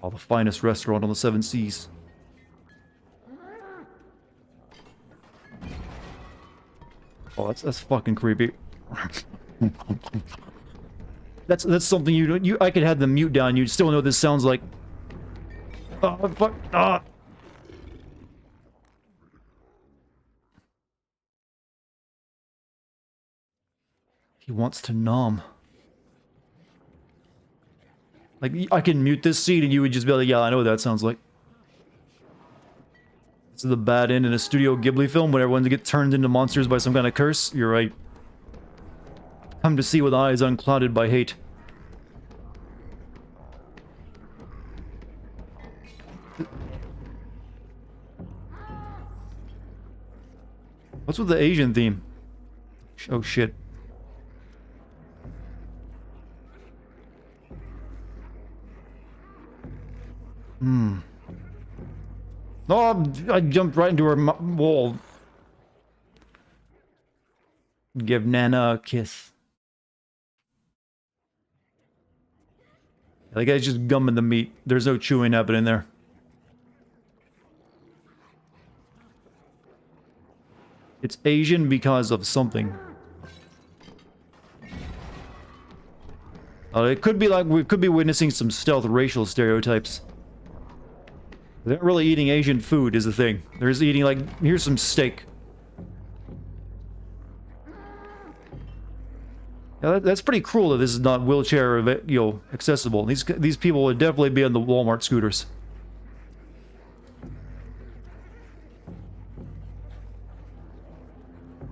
Oh, the finest restaurant on the Seven Seas. Oh, that's fucking creepy. That's something you I could have the mute down. You'd still know what this sounds like. Oh fuck! Ah. He wants to nom. Like, I can mute this scene and you would just be like, yeah, I know what that sounds like. This is the bad end in a Studio Ghibli film when everyone gets turned into monsters by some kind of curse. You're right. Come to see with eyes unclouded by hate. What's with the Asian theme? Oh shit. Oh, I jumped right into her wall. Give Nana a kiss. The guy's just gumming the meat. There's no chewing happening there. It's Asian because of something. It could be like we could be witnessing some stealth racial stereotypes. They're not really eating Asian food is the thing. They're just eating like, here's some steak. Now that's pretty cruel that this is not wheelchair, you know, accessible. These people would definitely be on the Walmart scooters.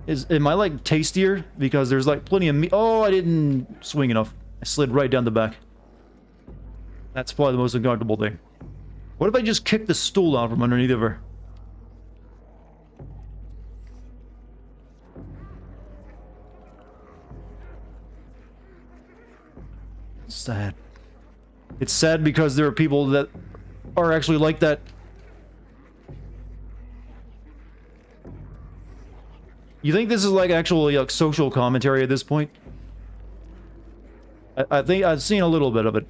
Am I like tastier? Because there's like plenty of meat. Oh, I didn't swing enough. I slid right down the back. That's probably the most uncomfortable thing. What if I just kick the stool out from underneath of her? It's sad. It's sad because there are people that are actually like that. You think this is like actually like social commentary at this point? I think I've seen a little bit of it.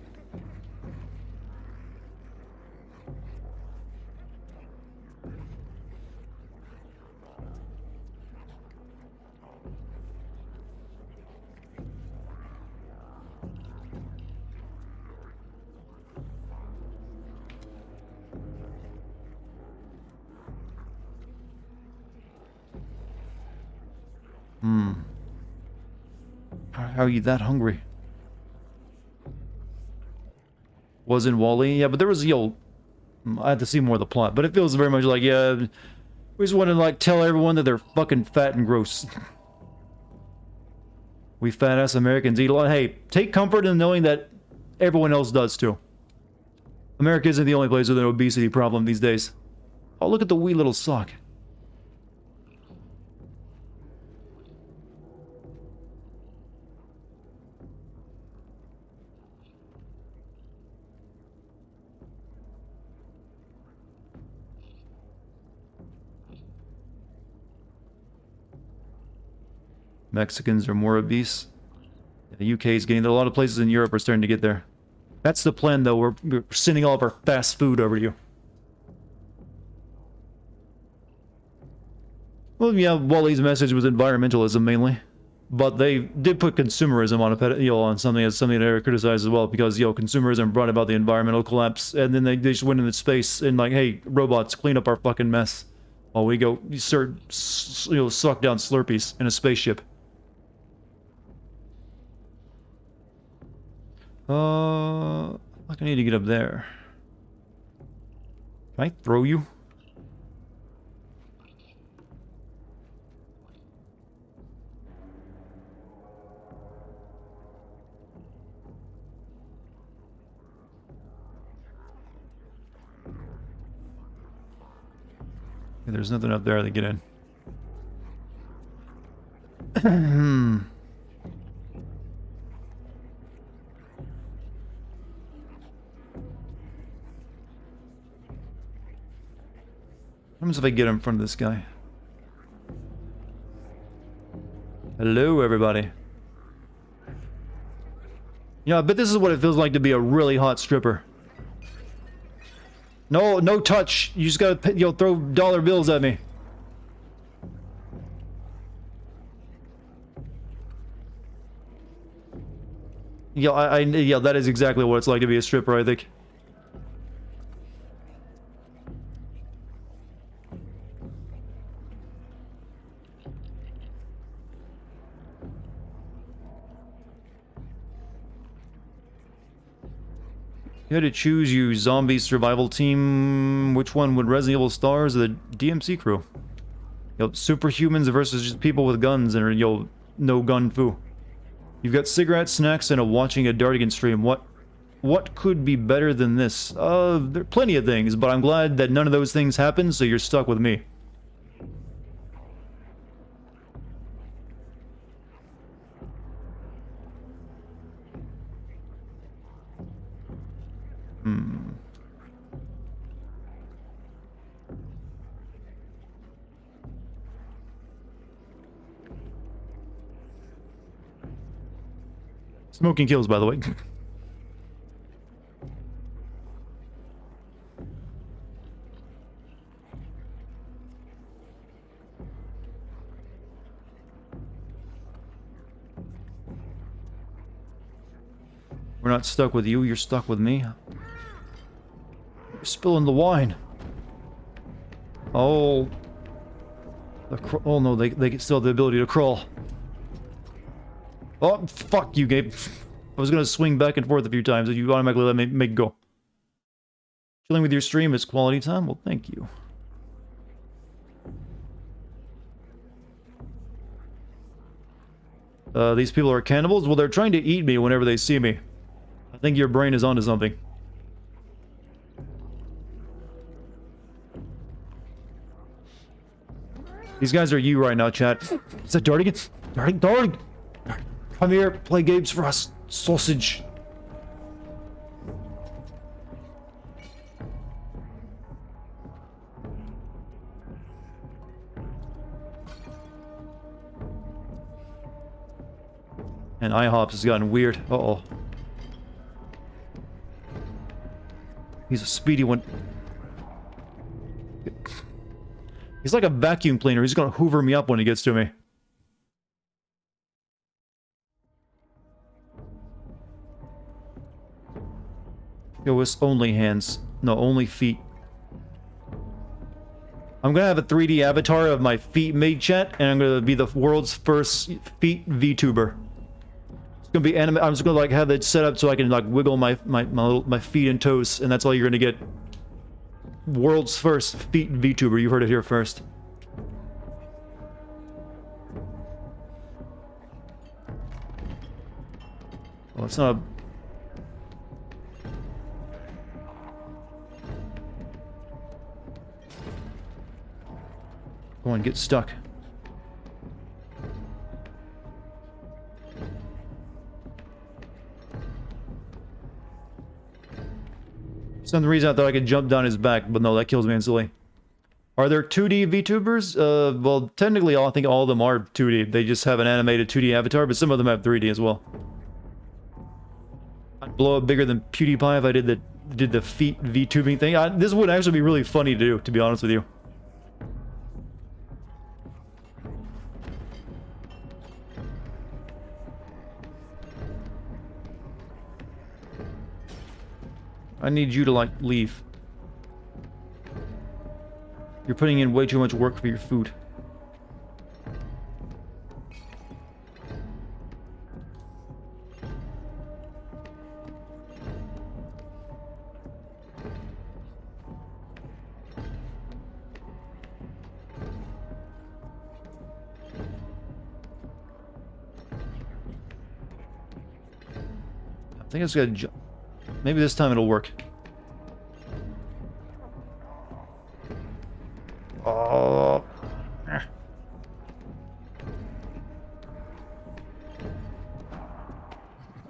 Hmm. How are you that hungry? Was in Wally? Yeah, but there was, I had to see more of the plot, but it feels very much like, yeah, we just want to, like, tell everyone that they're fucking fat and gross. We fat-ass Americans eat a lot. Hey, take comfort in knowing that everyone else does, too. America isn't the only place with an obesity problem these days. Oh, look at the wee little sock. Mexicans are more obese. The UK is getting there. A lot of places in Europe are starting to get there. That's the plan, though. We're sending all of our fast food over to you. Well, yeah, Wally's message was environmentalism mainly, but they did put consumerism on on something as something that Eric criticized as well, because consumerism brought about the environmental collapse, and then they just went into space and like, hey, robots, clean up our fucking mess, while we go suck down Slurpees in a spaceship. Like I need to get up there. Can I throw you? There's nothing up there to get in. What happens if I get in front of this guy? Hello, everybody. I bet this is what it feels like to be a really hot stripper. No touch. You just gotta, throw dollar bills at me. Yeah, that is exactly what it's like to be a stripper, I think. You had to choose, you zombie survival team. Which one would Resident Evil stars or the DMC crew? Superhumans versus just people with guns and no gun foo. You've got cigarettes, snacks, and watching a Dartigan stream. What could be better than this? There are plenty of things, but I'm glad that none of those things happened, so you're stuck with me. Smoking kills, by the way. We're not stuck with you, you're stuck with me. You're spilling the wine. Oh. Oh no, they still have the ability to crawl. Oh, fuck you, Gabe. I was gonna swing back and forth a few times, and you automatically let me make go. Chilling with your stream is quality time? Well, thank you. These people are cannibals? Well, they're trying to eat me whenever they see me. I think your brain is onto something. These guys are you right now, chat. Is that Dartigan? Dartigan! Come here, play games for us, sausage. And IHOPS has gotten weird. Uh-oh. He's a speedy one. He's like a vacuum cleaner. He's gonna hoover me up when he gets to me. Yo, it's only hands. No, only feet. I'm gonna have a 3D avatar of my feet made, chat, and I'm gonna be the world's first feet VTuber. It's gonna be anime. I'm just gonna like have it set up so I can like wiggle my feet and toes, and that's all you're gonna get. World's first feet VTuber. You heard it here first. Well, it's not a... Go on, get stuck. For some reason I thought I could jump down his back, but no, that kills me instantly. Are there 2D VTubers? Well, technically I think all of them are 2D. They just have an animated 2D avatar, but some of them have 3D as well. I'd blow up bigger than PewDiePie if I did the feet VTubing thing. This would actually be really funny to do, to be honest with you. I need you to, like, leave. You're putting in way too much work for your food. I think it's gonna jump. Maybe this time it'll work. Oh.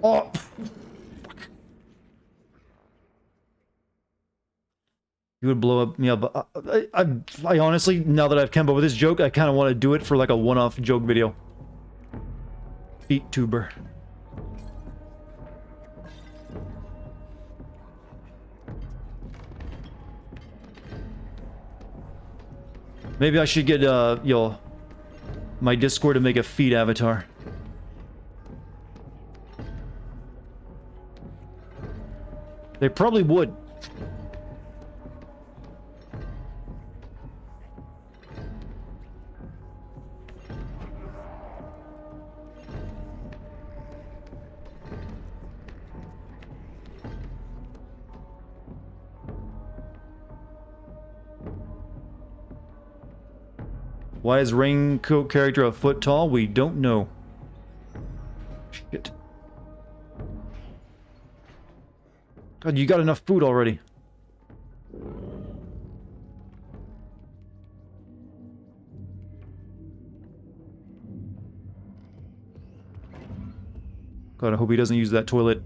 Oh. You would blow up me up. I honestly, now that I've come up with this joke, I kind of want to do it for like a one-off joke video. Feet tuber. Maybe I should get, my Discord to make a feed avatar. They probably would. Why is Raincoat character a foot tall? We don't know. Shit. God, you got enough food already. God, I hope he doesn't use that toilet.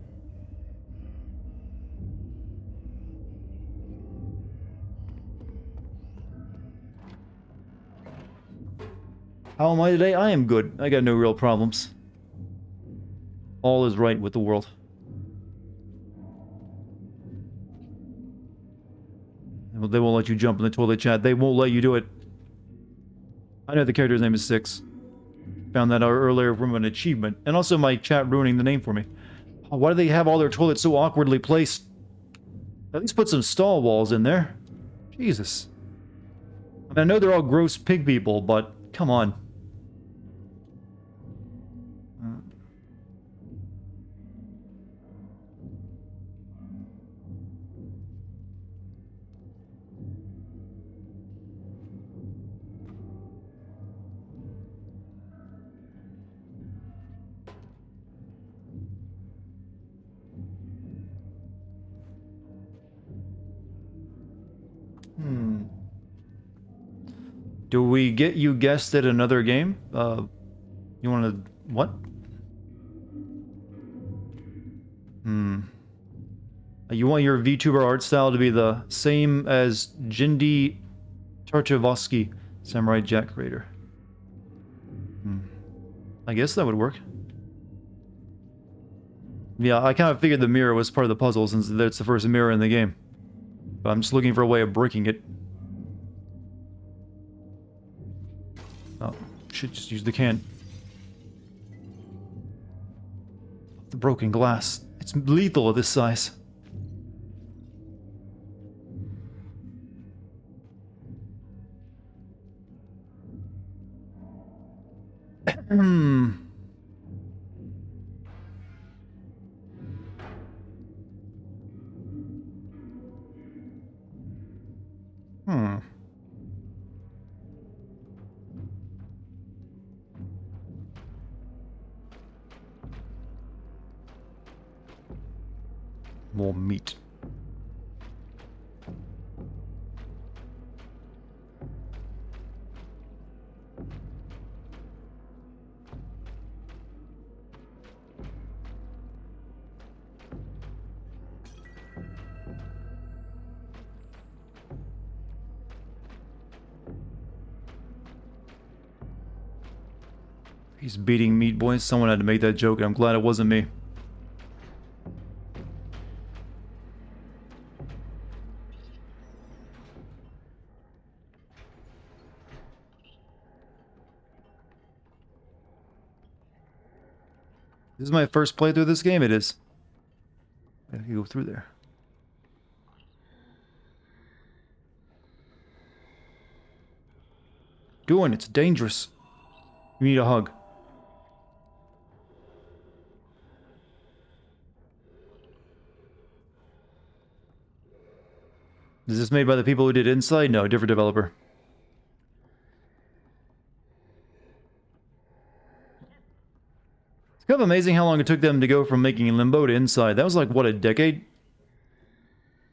How am I today? I am good. I got no real problems. All is right with the world. They won't let you jump in the toilet, chat. They won't let you do it. I know the character's name is Six. Found that out earlier from an achievement. And also my chat ruining the name for me. Oh, why do they have all their toilets so awkwardly placed? At least put some stall walls in there. Jesus. I mean, I know they're all gross pig people, but come on. Do we get you guessed at another game? You want to... what? You want your VTuber art style to be the same as Jindy Tarchavsky, Samurai Jack creator. I guess that would work. Yeah, I kind of figured the mirror was part of the puzzle since that's the first mirror in the game. But I'm just looking for a way of breaking it. Oh, should just use the can. The broken glass. It's lethal at this size. Hmm. Hmm. More meat. He's beating Meat Boy. Someone had to make that joke, and I'm glad it wasn't me. This is my first playthrough of this game, it is. I can go through there. Doing it's dangerous. You need a hug. Is this made by the people who did Inside? No, different developer. It's kind of amazing how long it took them to go from making Limbo to Inside. That was like, what, a decade?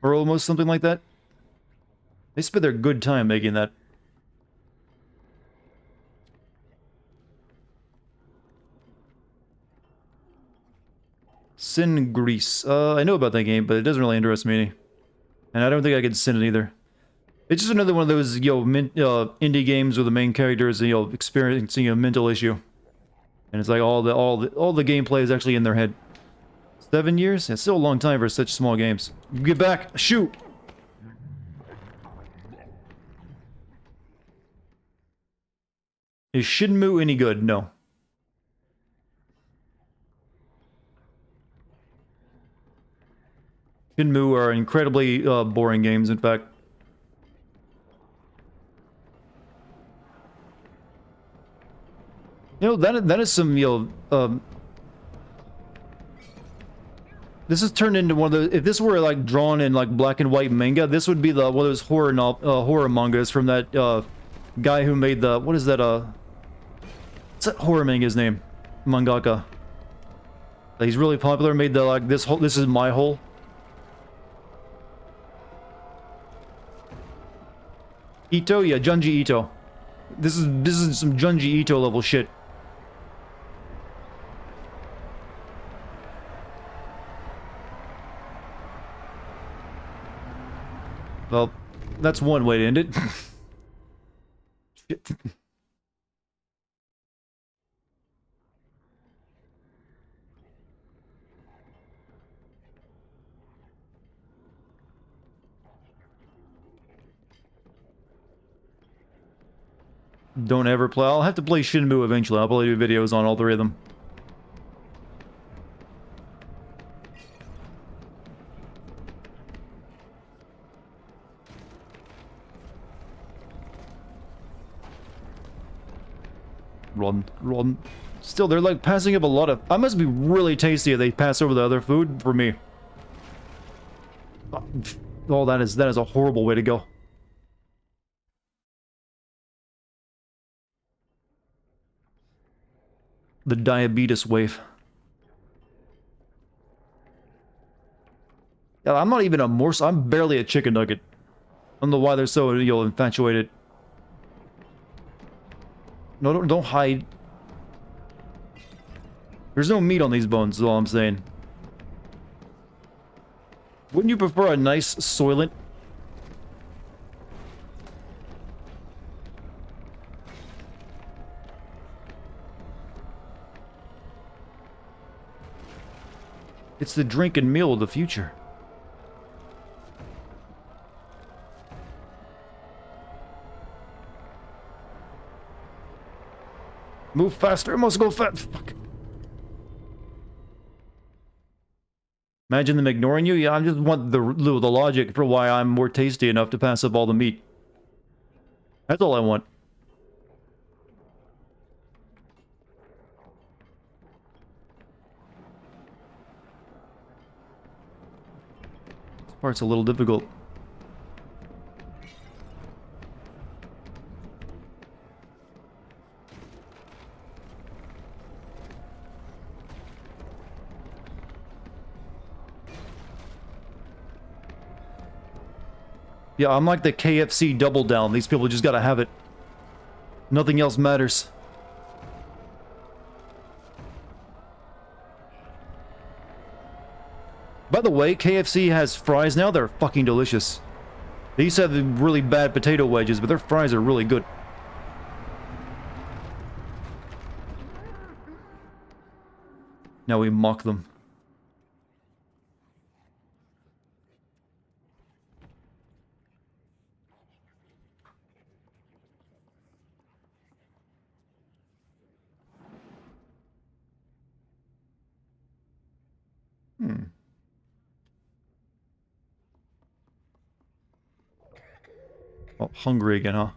Or almost something like that? They spent their good time making that. Sin Grease. I know about that game, but it doesn't really interest me any. And I don't think I could sin it either. It's just another one of those, indie games where the main character is, experiencing a mental issue. And it's like all the gameplay is actually in their head. 7 years? It's still a long time for such small games. Get back! Shoot! Is Shenmue any good? No. Shenmue are incredibly boring games, in fact. You know, that is some, this is turned into one of those. If this were like drawn in like black and white manga, this would be one of those horror mangas from that guy who made the what's that horror manga's name? Mangaka. He's really popular. Made the this is my hole. Ito, yeah, Junji Ito. This is some Junji Ito level shit. Well, that's one way to end it. Shit. Don't ever play. I'll have to play Shenmue eventually. I'll probably do videos on all three of them. Run. Still, they're like passing up a lot of... I must be really tasty if they pass over the other food for me. Oh, that is a horrible way to go. The diabetes wave. Yeah, I'm not even a morsel. I'm barely a chicken nugget. I don't know why they're so, infatuated. No, don't hide. There's no meat on these bones, is all I'm saying. Wouldn't you prefer a nice soylent? It's the drink and meal of the future. Move faster, must go fast. Fuck. Imagine them ignoring you? Yeah, I just want the logic for why I'm more tasty enough to pass up all the meat. That's all I want. This part's a little difficult. Yeah, I'm like the KFC double down. These people just gotta have it. Nothing else matters. By the way, KFC has fries now. They're fucking delicious. They used to have the really bad potato wedges, but their fries are really good. Now we mock them. Oh, hungry again, huh?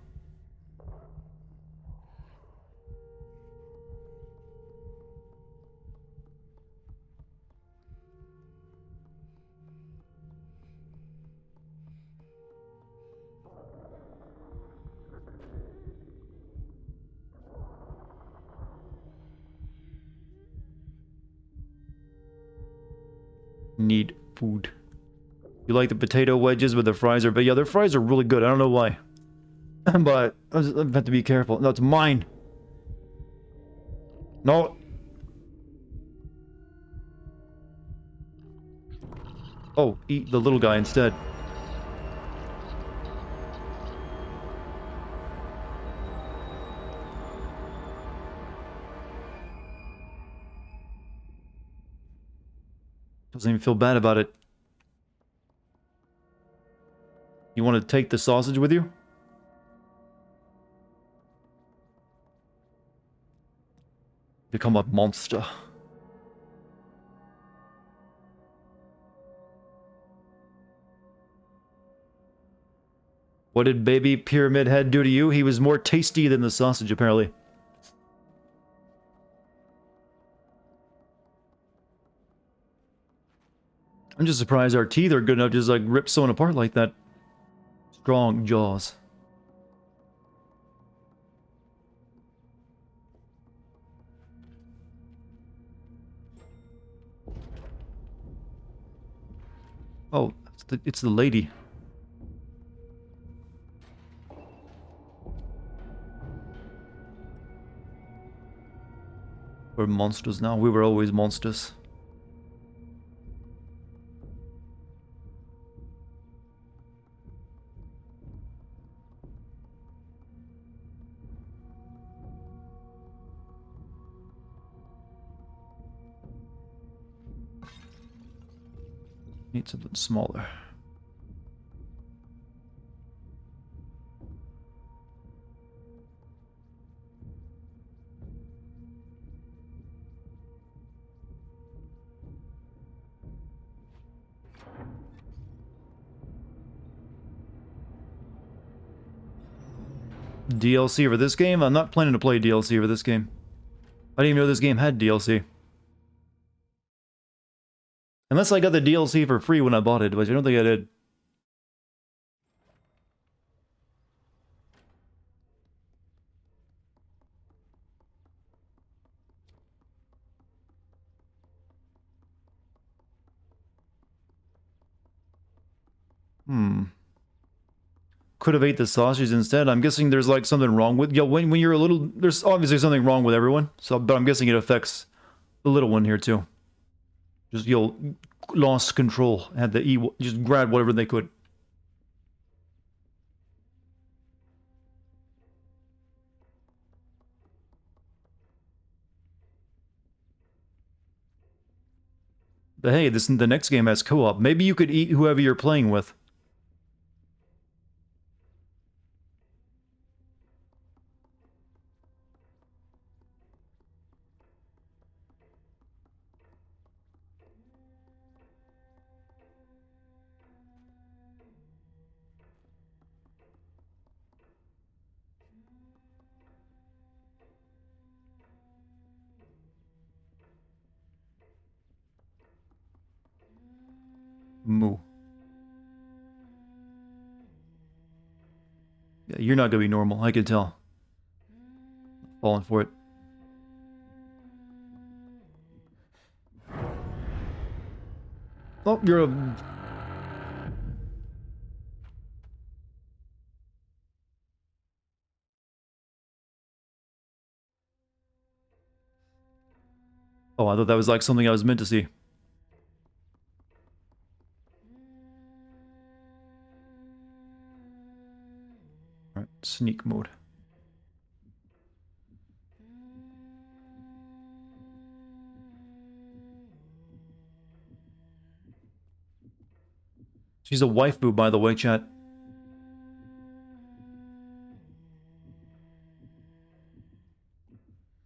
Need food. You like the potato wedges, but the fries are... But yeah, their fries are really good. I don't know why. But I have to be careful. No, it's mine. No. Oh, eat the little guy instead. Doesn't even feel bad about it. You want to take the sausage with you? Become a monster. What did baby Pyramid Head do to you? He was more tasty than the sausage, apparently. I'm just surprised our teeth are good enough to just, like, rip someone apart like that. Strong jaws. Oh, it's the lady. We're monsters now. We were always monsters. Need something smaller. DLC for this game? I'm not planning to play DLC for this game. I didn't even know this game had DLC. Unless I got the DLC for free when I bought it, which I don't think I did. Could have ate the sausage instead. I'm guessing there's like something wrong with... Yeah, when you're a little... There's obviously something wrong with everyone. So, but I'm guessing it affects the little one here too. Just, lost control. Had to eat... Just grab whatever they could. But hey, the next game has co-op. Maybe you could eat whoever you're playing with. Moo. Yeah, you're not gonna be normal, I can tell. Falling for it. Oh, you're a... Oh, I thought that was like something I was meant to see. Alright, sneak mode. She's a waifu, by the way, chat.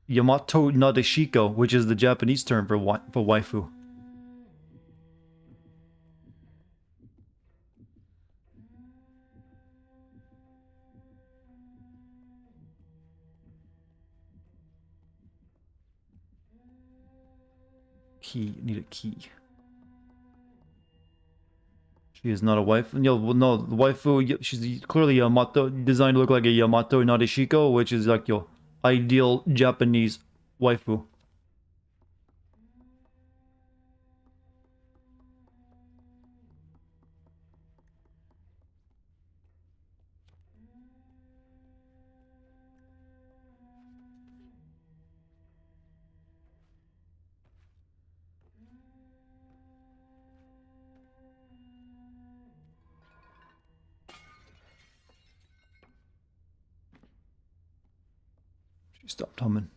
Yamato Nadeshiko, which is the Japanese term for waifu. Key, need a key. She is not a wife. No, no, the waifu, she's clearly Yamato, designed to look like a Yamato Nadeshiko, which is like your ideal Japanese waifu. She stopped humming.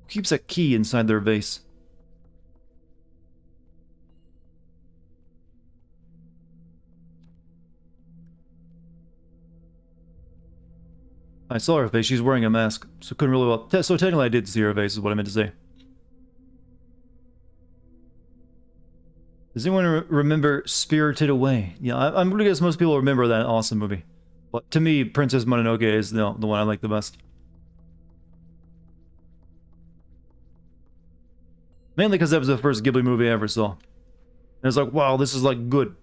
Who keeps a key inside their vase? I saw her face. She's wearing a mask, so couldn't really well... So technically I did see her face, is what I meant to say. Does anyone remember Spirited Away? Yeah, I'm gonna guess most people remember that awesome movie. But to me, Princess Mononoke is the one I like the best. Mainly because that was the first Ghibli movie I ever saw. And it's like, wow, this is like good.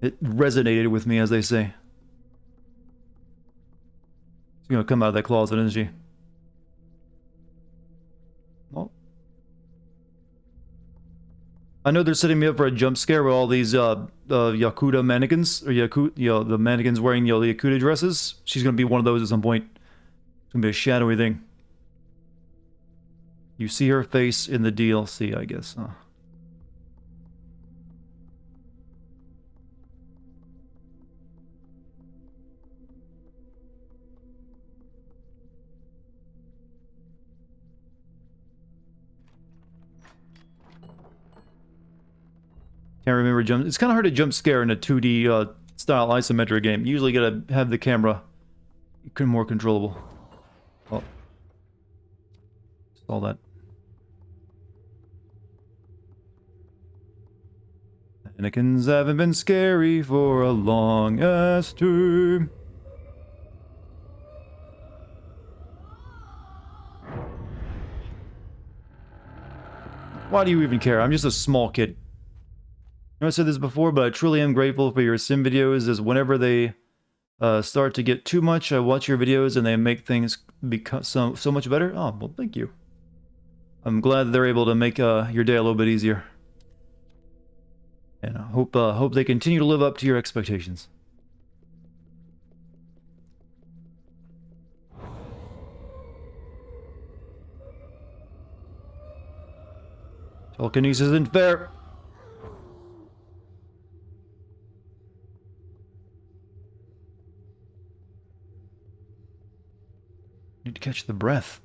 It resonated with me, as they say. She's gonna come out of that closet, isn't she? Well, I know they're setting me up for a jump scare with all these Yakuza mannequins, or the mannequins wearing the Yakuza dresses. She's gonna be one of those at some point. It's gonna be a shadowy thing. You see her face in the DLC, I guess. Huh? Can't remember jump. It's kind of hard to jump scare in a 2D style isometric game. You usually gotta have the camera more controllable. Oh, all that. Mannequins haven't been scary for a long ass time. Why do you even care? I'm just a small kid. I know I said this before, but I truly am grateful for your sim videos, as whenever they start to get too much, I watch your videos and they make things become so much better. Oh, well, thank you. I'm glad that they're able to make your day a little bit easier. And I hope they continue to live up to your expectations. Telekinesis isn't fair. Need to catch the breath.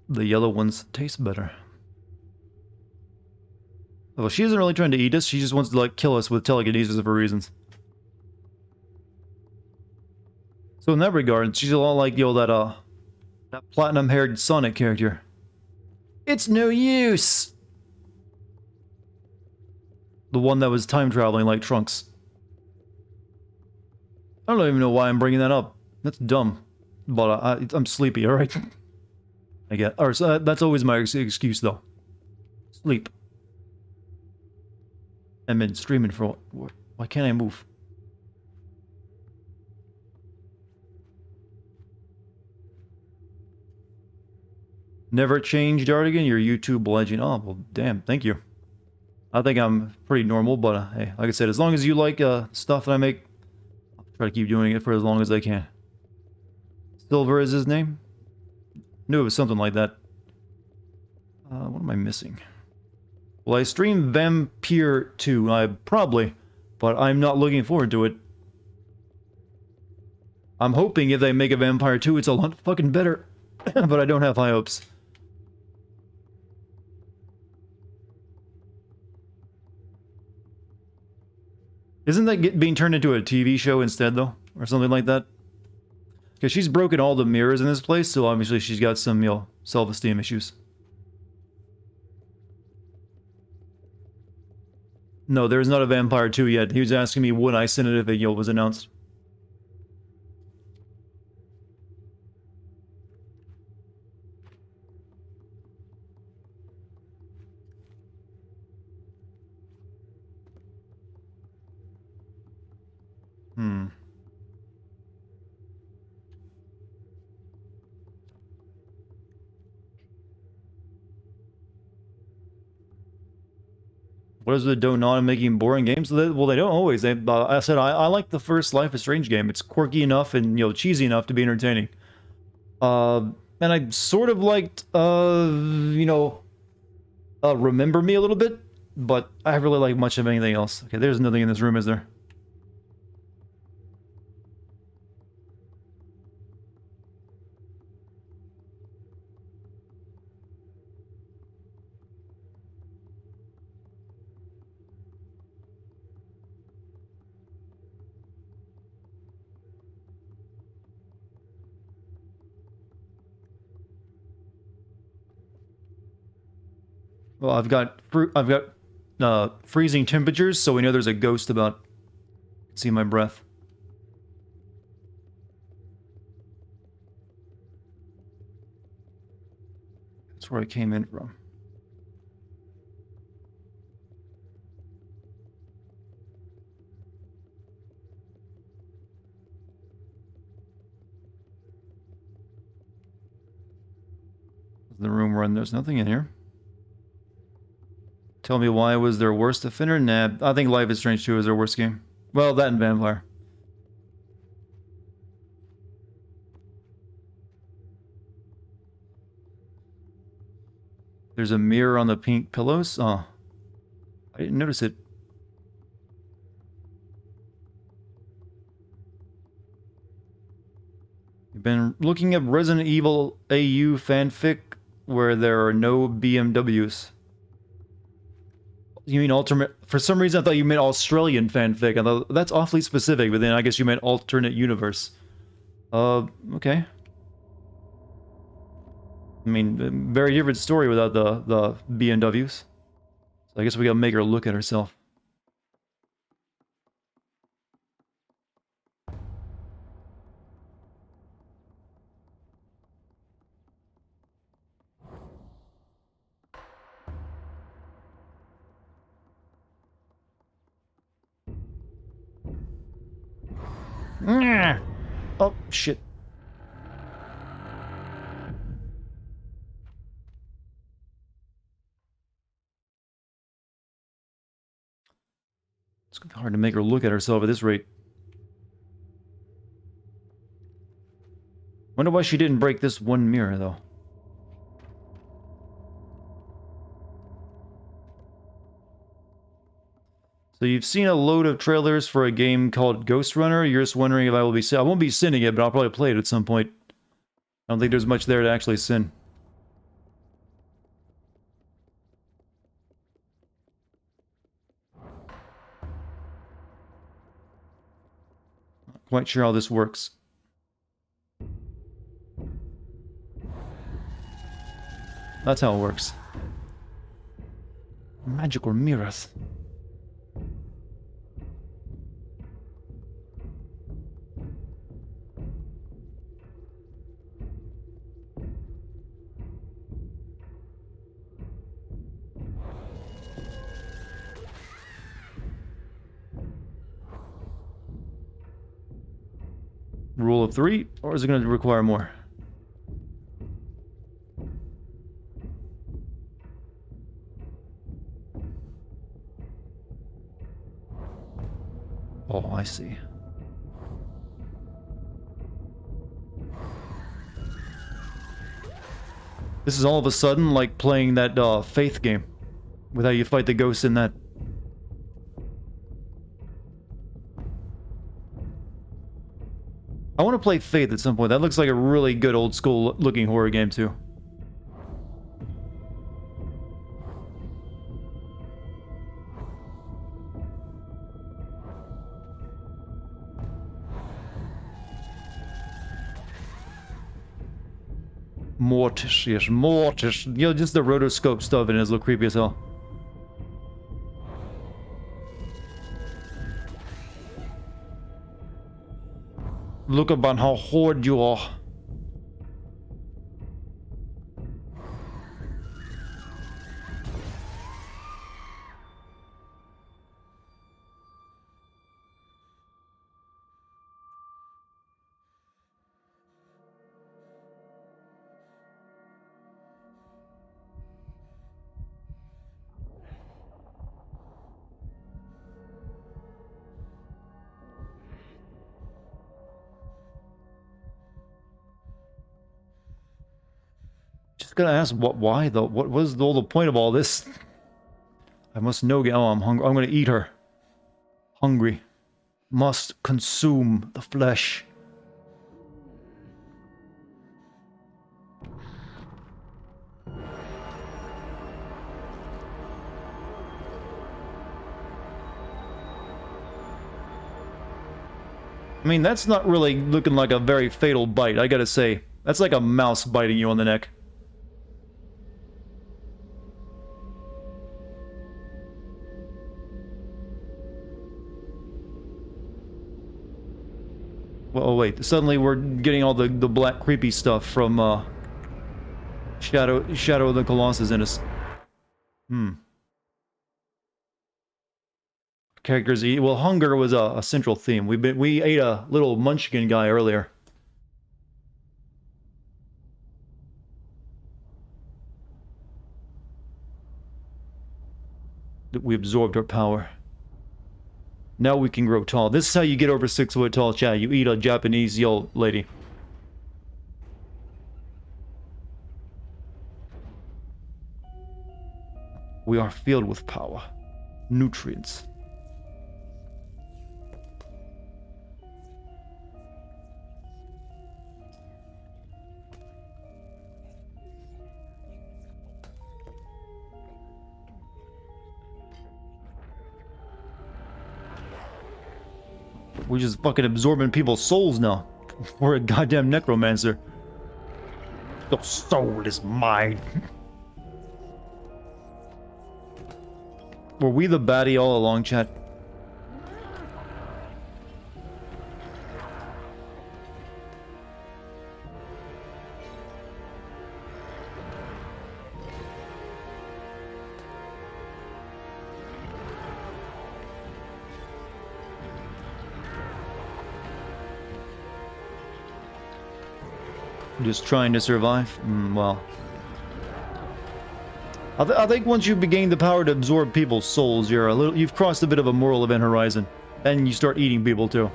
The yellow ones taste better. Well, she isn't really trying to eat us. She just wants to, like, kill us with telekinesis for reasons. So in that regard, she's a lot like, yo, that platinum-haired Sonic character. It's no use! The one that was time-traveling like Trunks. I don't even know why I'm bringing that up. That's dumb. But I'm sleepy, alright? I get. Or, so that's always my excuse, though. Sleep. I've been streaming for what? Why can't I move? Never change, Dartigan. You're YouTube legend. Oh, well, damn. Thank you. I think I'm pretty normal, but hey, like I said, as long as you like stuff that I make, I'll try to keep doing it for as long as I can. Silver is his name? Knew it was something like that. What am I missing? Well, I stream Vampire 2, probably, but I'm not looking forward to it. I'm hoping if they make a Vampire 2, it's a lot fucking better, but I don't have high hopes. Isn't that being turned into a TV show instead, though? Or something like that? Because she's broken all the mirrors in this place, so obviously she's got some, you know, self-esteem issues. No, there's not a Vampire 2 yet. He was asking me when I sent it if it, you know, was announced. What is the do not in making boring games? Well, they don't always. I said I like the first Life is Strange game. It's quirky enough and, you know, cheesy enough to be entertaining. And I sort of liked, you know, Remember Me a little bit, but I really like much of anything else. Okay, there's nothing in this room, is there? Well, I've got freezing temperatures, so we know there's a ghost about. See my breath. That's where I came in from. The room where there's nothing in here. Tell me why was their worst offender? Nah, I think Life is Strange 2 is their worst game. Well, that and Vampire. There's a mirror on the pink pillows? Oh. I didn't notice it. You've been looking at Resident Evil AU fanfic where there are no BMWs. You mean alternate? For some reason I thought you meant Australian fanfic. I thought that's awfully specific, but then I guess you meant alternate universe. Okay. I mean, very different story without the BMWs. So I guess we gotta make her look at herself. Oh, shit. It's gonna be hard to make her look at herself at this rate. Wonder why she didn't break this one mirror, though. So you've seen a load of trailers for a game called Ghost Runner. You're just wondering if I will be... I won't be sinning it, but I'll probably play it at some point. I don't think there's much there to actually sin. Not quite sure how this works. That's how it works. Magical mirrors. Rule of 3, or is it going to require more? Oh, I see. This is all of a sudden like playing that Faith game, with how you fight the ghosts in that. I want to play Faith at some point. That looks like a really good old school looking horror game too. Mortis, yes, Mortis. You know, just the rotoscope stuff in it look creepy as hell. Look about how horrid you are. Just gonna ask, why though? What was all the point of all this? I must know. Oh, I'm hungry. I'm gonna eat her. Hungry. Must consume the flesh. I mean, that's not really looking like a very fatal bite, I gotta say. That's like a mouse biting you on the neck. Well, oh wait, suddenly we're getting all the black creepy stuff from Shadow of the Colossus in us. Characters eat. Well, hunger was a central theme. We ate a little munchkin guy earlier. We absorbed her power. Now we can grow tall. This is how you get over 6 foot tall, chat. You eat a Japanese yo lady. We are filled with power. Nutrients. We're just fucking absorbing people's souls now. We're a goddamn necromancer. The soul is mine. Were we the baddie all along, chat? Just trying to survive? Well. I think once you gain the power to absorb people's souls, you've crossed a bit of a moral event horizon. And you start eating people too.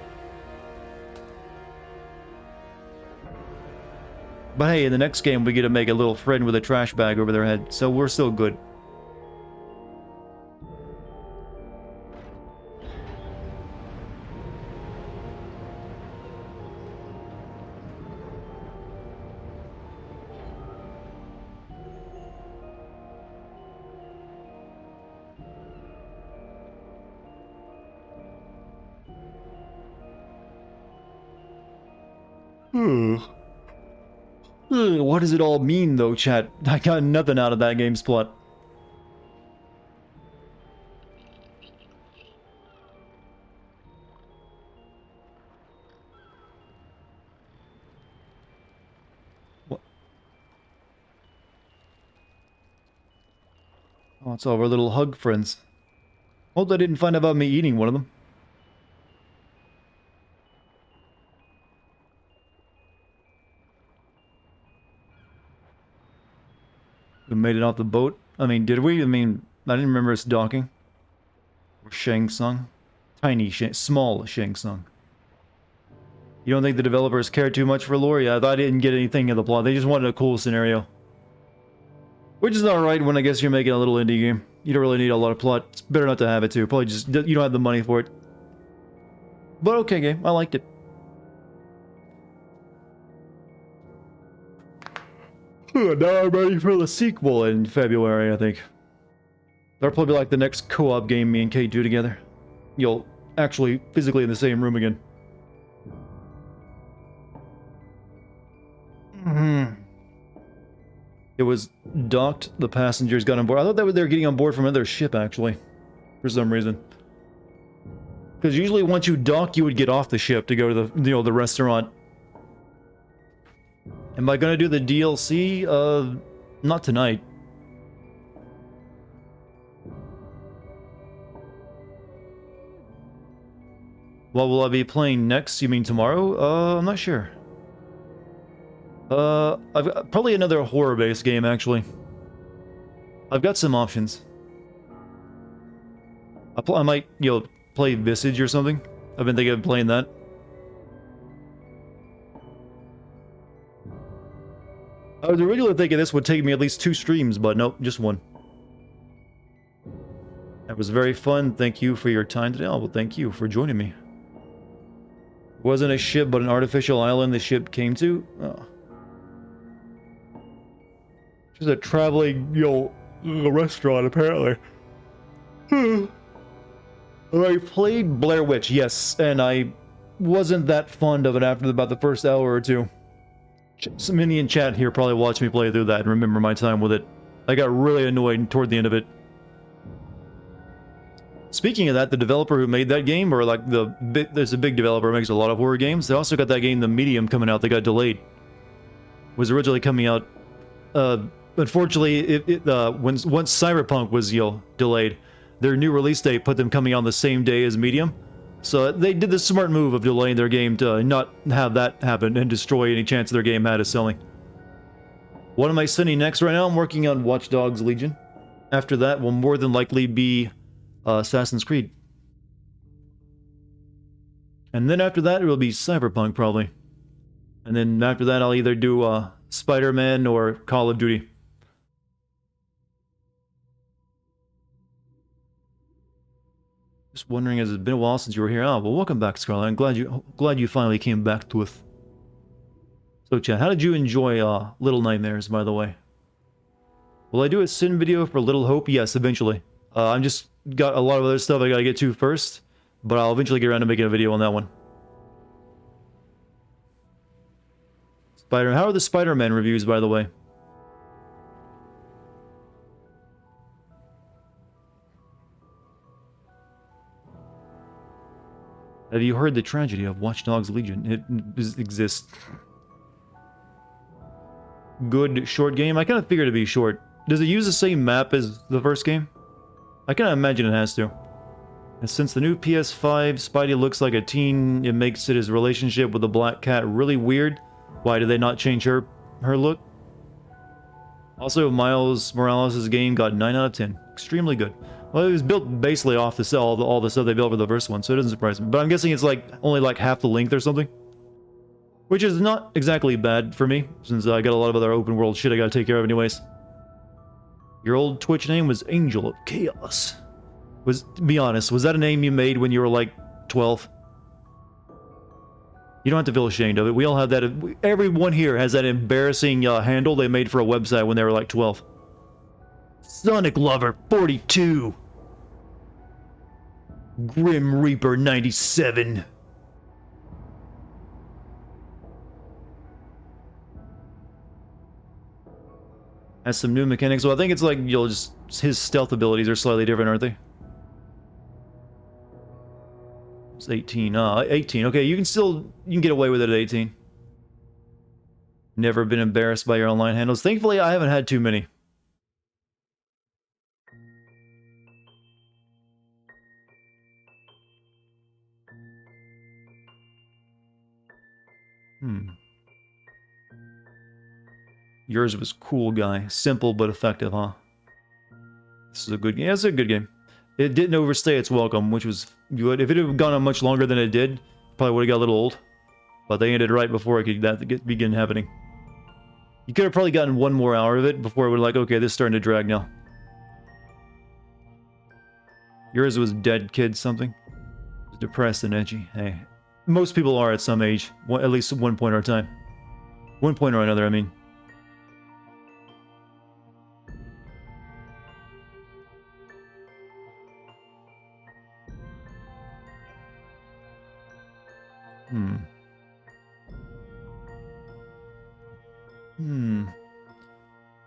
But hey, in the next game we get to make a little friend with a trash bag over their head, so we're still good. What does it all mean, though, chat? I got nothing out of that game's plot. What? Oh, it's all of our little hug friends. Hope they didn't find out about me eating one of them. We made it off the boat. I mean, did we? I mean, I didn't remember us docking. Or Shang Tsung. Small Shang Tsung. You don't think the developers care too much for lore? Yeah, I didn't get anything in the plot. They just wanted a cool scenario. Which is alright when I guess you're making a little indie game. You don't really need a lot of plot. It's better not to have it too. Probably just, you don't have the money for it. But okay game, I liked it. Now I'm ready for the sequel in February, I think. That'll probably be like the next co-op game me and Kate do together. You'll actually physically in the same room again. It was docked, the passengers got on board. I thought they were getting on board from another ship, actually. For some reason. Because usually once you dock, you would get off the ship to go to the, the restaurant. Am I gonna do the DLC? Not tonight. What will I be playing next? You mean tomorrow? I'm not sure. I've got probably another horror-based game, actually. I've got some options. I might, play Visage or something. I've been thinking of playing that. I was originally thinking this would take me at least 2 streams, but nope, just 1. That was very fun. Thank you for your time today. Oh, well, thank you for joining me. It wasn't a ship, but an artificial island the ship came to. Oh. Just a traveling, restaurant, apparently. I played Blair Witch, yes, and I wasn't that fond of it after about the first hour or 2. Some Indian chat here probably watched me play through that and remember my time with it. I got really annoyed toward the end of it. Speaking of that, the developer who made that game, or like there's a big developer who makes a lot of horror games. They also got that game, The Medium, coming out. They got delayed. It was originally coming out. Unfortunately, once Cyberpunk was delayed, their new release date put them coming on the same day as Medium. So they did the smart move of delaying their game to not have that happen and destroy any chance their game had of selling. What am I sending next? Right now I'm working on Watch Dogs Legion. After that will more than likely be Assassin's Creed. And then after that it will be Cyberpunk probably. And then after that I'll either do Spider-Man or Call of Duty. Just wondering, has it been a while since you were here? Oh, well, welcome back, Scarlet. I'm glad you finally came back to us. So, chat, how did you enjoy Little Nightmares, by the way? Will I do a Sin video for Little Hope? Yes, eventually. I'm just got a lot of other stuff I gotta get to first, but I'll eventually get around to making a video on that one. How are the Spider-Man reviews, by the way? Have you heard the tragedy of Watch Dogs Legion? It exists. Good short game? I kind of figured it'd be short. Does it use the same map as the first game? I kind of imagine it has to. And since the new PS5, Spidey looks like a teen, it makes his relationship with the Black Cat really weird. Why did they not change her look? Also, Miles Morales' game got 9 out of 10. Extremely good. Well, it was built basically off the cell, all the stuff they built for the first one, so it doesn't surprise me. But I'm guessing it's like only like half the length or something. Which is not exactly bad for me, since I got a lot of other open world shit I gotta take care of anyways. Your old Twitch name was Angel of Chaos. Be honest, was that a name you made when you were like 12? You don't have to feel ashamed of it. We all have that. Everyone here has that embarrassing handle they made for a website when they were like 12. Sonic Lover 42. Grim Reaper 97. Has some new mechanics. So I think it's like his stealth abilities are slightly different, aren't they? It's 18. 18. Okay, you can get away with it at 18. Never been embarrassed by your online handles. Thankfully, I haven't had too many. Yours was cool, guy. Simple but effective, huh? This is a good game. Yeah, it's a good game. It didn't overstay its welcome, which was good. If it had gone on much longer than it did, probably would have got a little old. But they ended right before it could begin happening. You could have probably gotten one more hour of it before it would like, okay, this is starting to drag now. Yours was dead kid something. It was depressed and edgy. Hey, most people are at some age, at least at one point or a time. One point or another, I mean.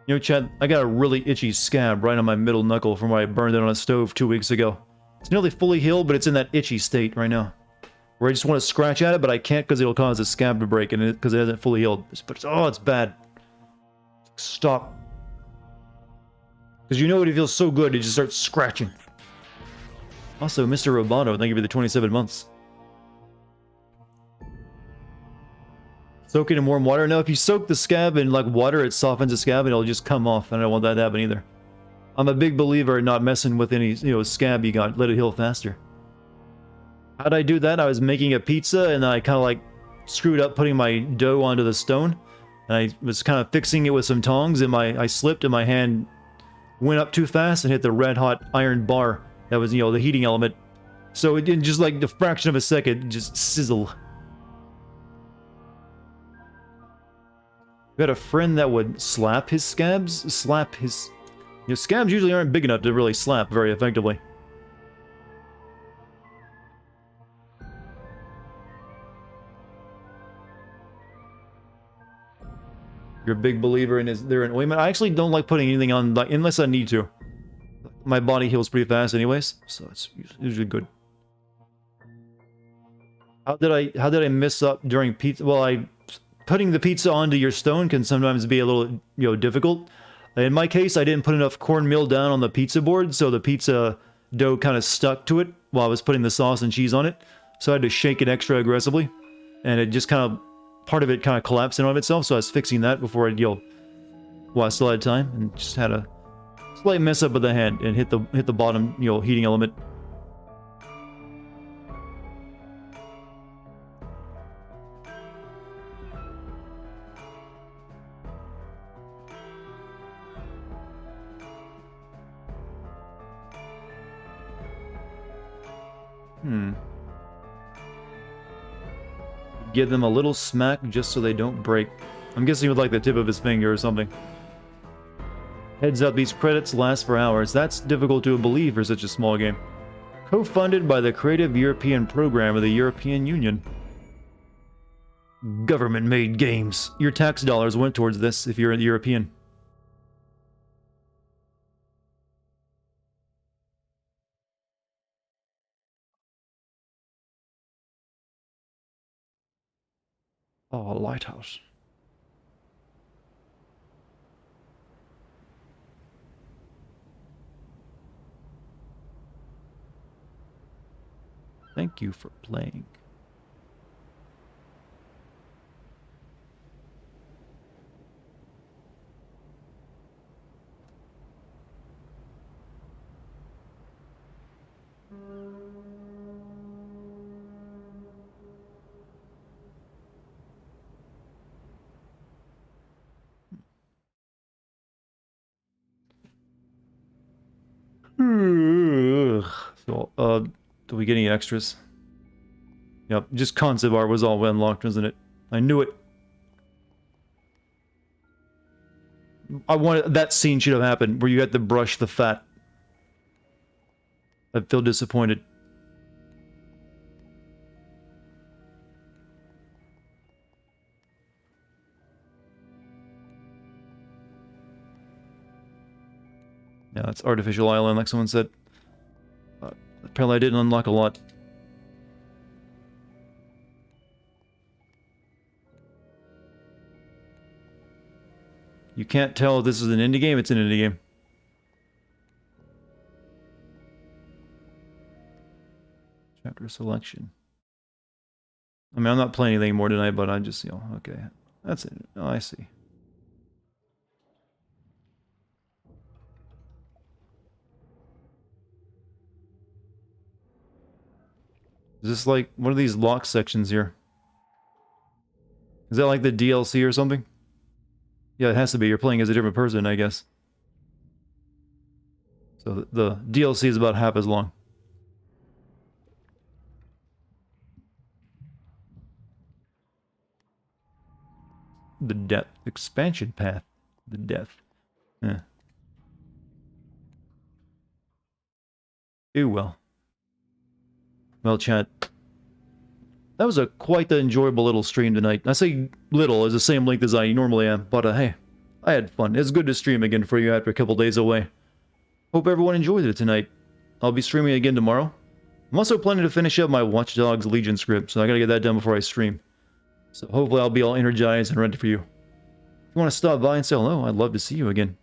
You know, Chad, I got a really itchy scab right on my middle knuckle from where I burned it on a stove 2 weeks ago. It's nearly fully healed, but it's in that itchy state right now. Where I just want to scratch at it, but I can't because it'll cause the scab to break and because it hasn't fully healed. But oh, it's bad. Stop. Because you know it feels so good, it just starts scratching. Also, Mr. Roboto, thank you for the 27 months. Soak it in warm water. No, if you soak the scab in like water, it softens the scab and it'll just come off. And I don't want that to happen either. I'm a big believer in not messing with any, scab you got. Let it heal faster. How'd I do that? I was making a pizza and I kind of like screwed up putting my dough onto the stone. And I was kind of fixing it with some tongs and I slipped and my hand went up too fast and hit the red hot iron bar. That was, the heating element. So it didn't just like the fraction of a second, just sizzle. We had a friend that would slap his scabs. Scabs usually aren't big enough to really slap very effectively. You're a big believer in their ointment. I actually don't like putting anything on, like, unless I need to. My body heals pretty fast anyways, so it's usually good. How did I mess up during pizza? Well, putting the pizza onto your stone can sometimes be a little, difficult. In my case, I didn't put enough cornmeal down on the pizza board, so the pizza dough kind of stuck to it while I was putting the sauce and cheese on it. So I had to shake it extra aggressively, and it just part of it kind of collapsed in on itself, so I was fixing that before I still had time, and just had a slight mess up with the hand and hit the bottom, heating element. Give them a little smack just so they don't break. I'm guessing with like the tip of his finger or something. Heads up, these credits last for hours. That's difficult to believe for such a small game. Co-funded by the Creative European Program of the European Union. Government-made games. Your tax dollars went towards this if you're a European. Oh, a lighthouse. Thank you for playing. So, do we get any extras? Yep, just concept art was all unlocked, wasn't it? I knew it. I wanted that scene should have happened where you had to brush the fat. I feel disappointed. Yeah, that's artificial island, like someone said. Apparently, I didn't unlock a lot. You can't tell if this is an indie game. It's an indie game. Chapter selection. I mean, I'm not playing anything more tonight, but I just, okay. That's it. Oh, I see. Is this like one of these lock sections here? Is that like the DLC or something? Yeah, it has to be. You're playing as a different person, I guess. So the DLC is about half as long. The depth expansion path. The depth. Yeah. Ew, well. Well, chat. That was a quite the enjoyable little stream tonight. I say little as the same length as I normally am, but hey, I had fun. It's good to stream again for you after a couple days away. Hope everyone enjoyed it tonight. I'll be streaming again tomorrow. I'm also planning to finish up my Watch Dogs Legion script, so I gotta get that done before I stream. So hopefully I'll be all energized and ready for you. If you want to stop by and say hello, I'd love to see you again.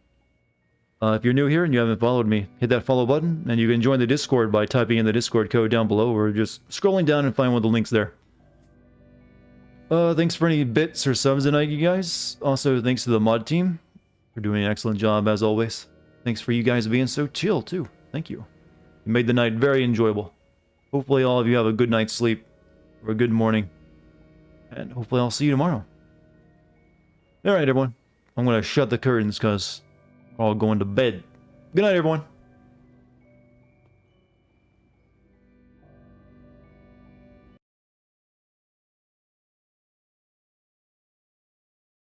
If you're new here and you haven't followed me, hit that follow button, and you can join the Discord by typing in the Discord code down below, or just scrolling down and find one of the links there. Thanks for any bits or subs tonight, you guys. Also, thanks to the mod team for doing an excellent job, as always. Thanks for you guys being so chill, too. Thank you. You made the night very enjoyable. Hopefully all of you have a good night's sleep, or a good morning. And hopefully I'll see you tomorrow. Alright, everyone. I'm gonna shut the curtains, because we're all going to bed. Good night, everyone.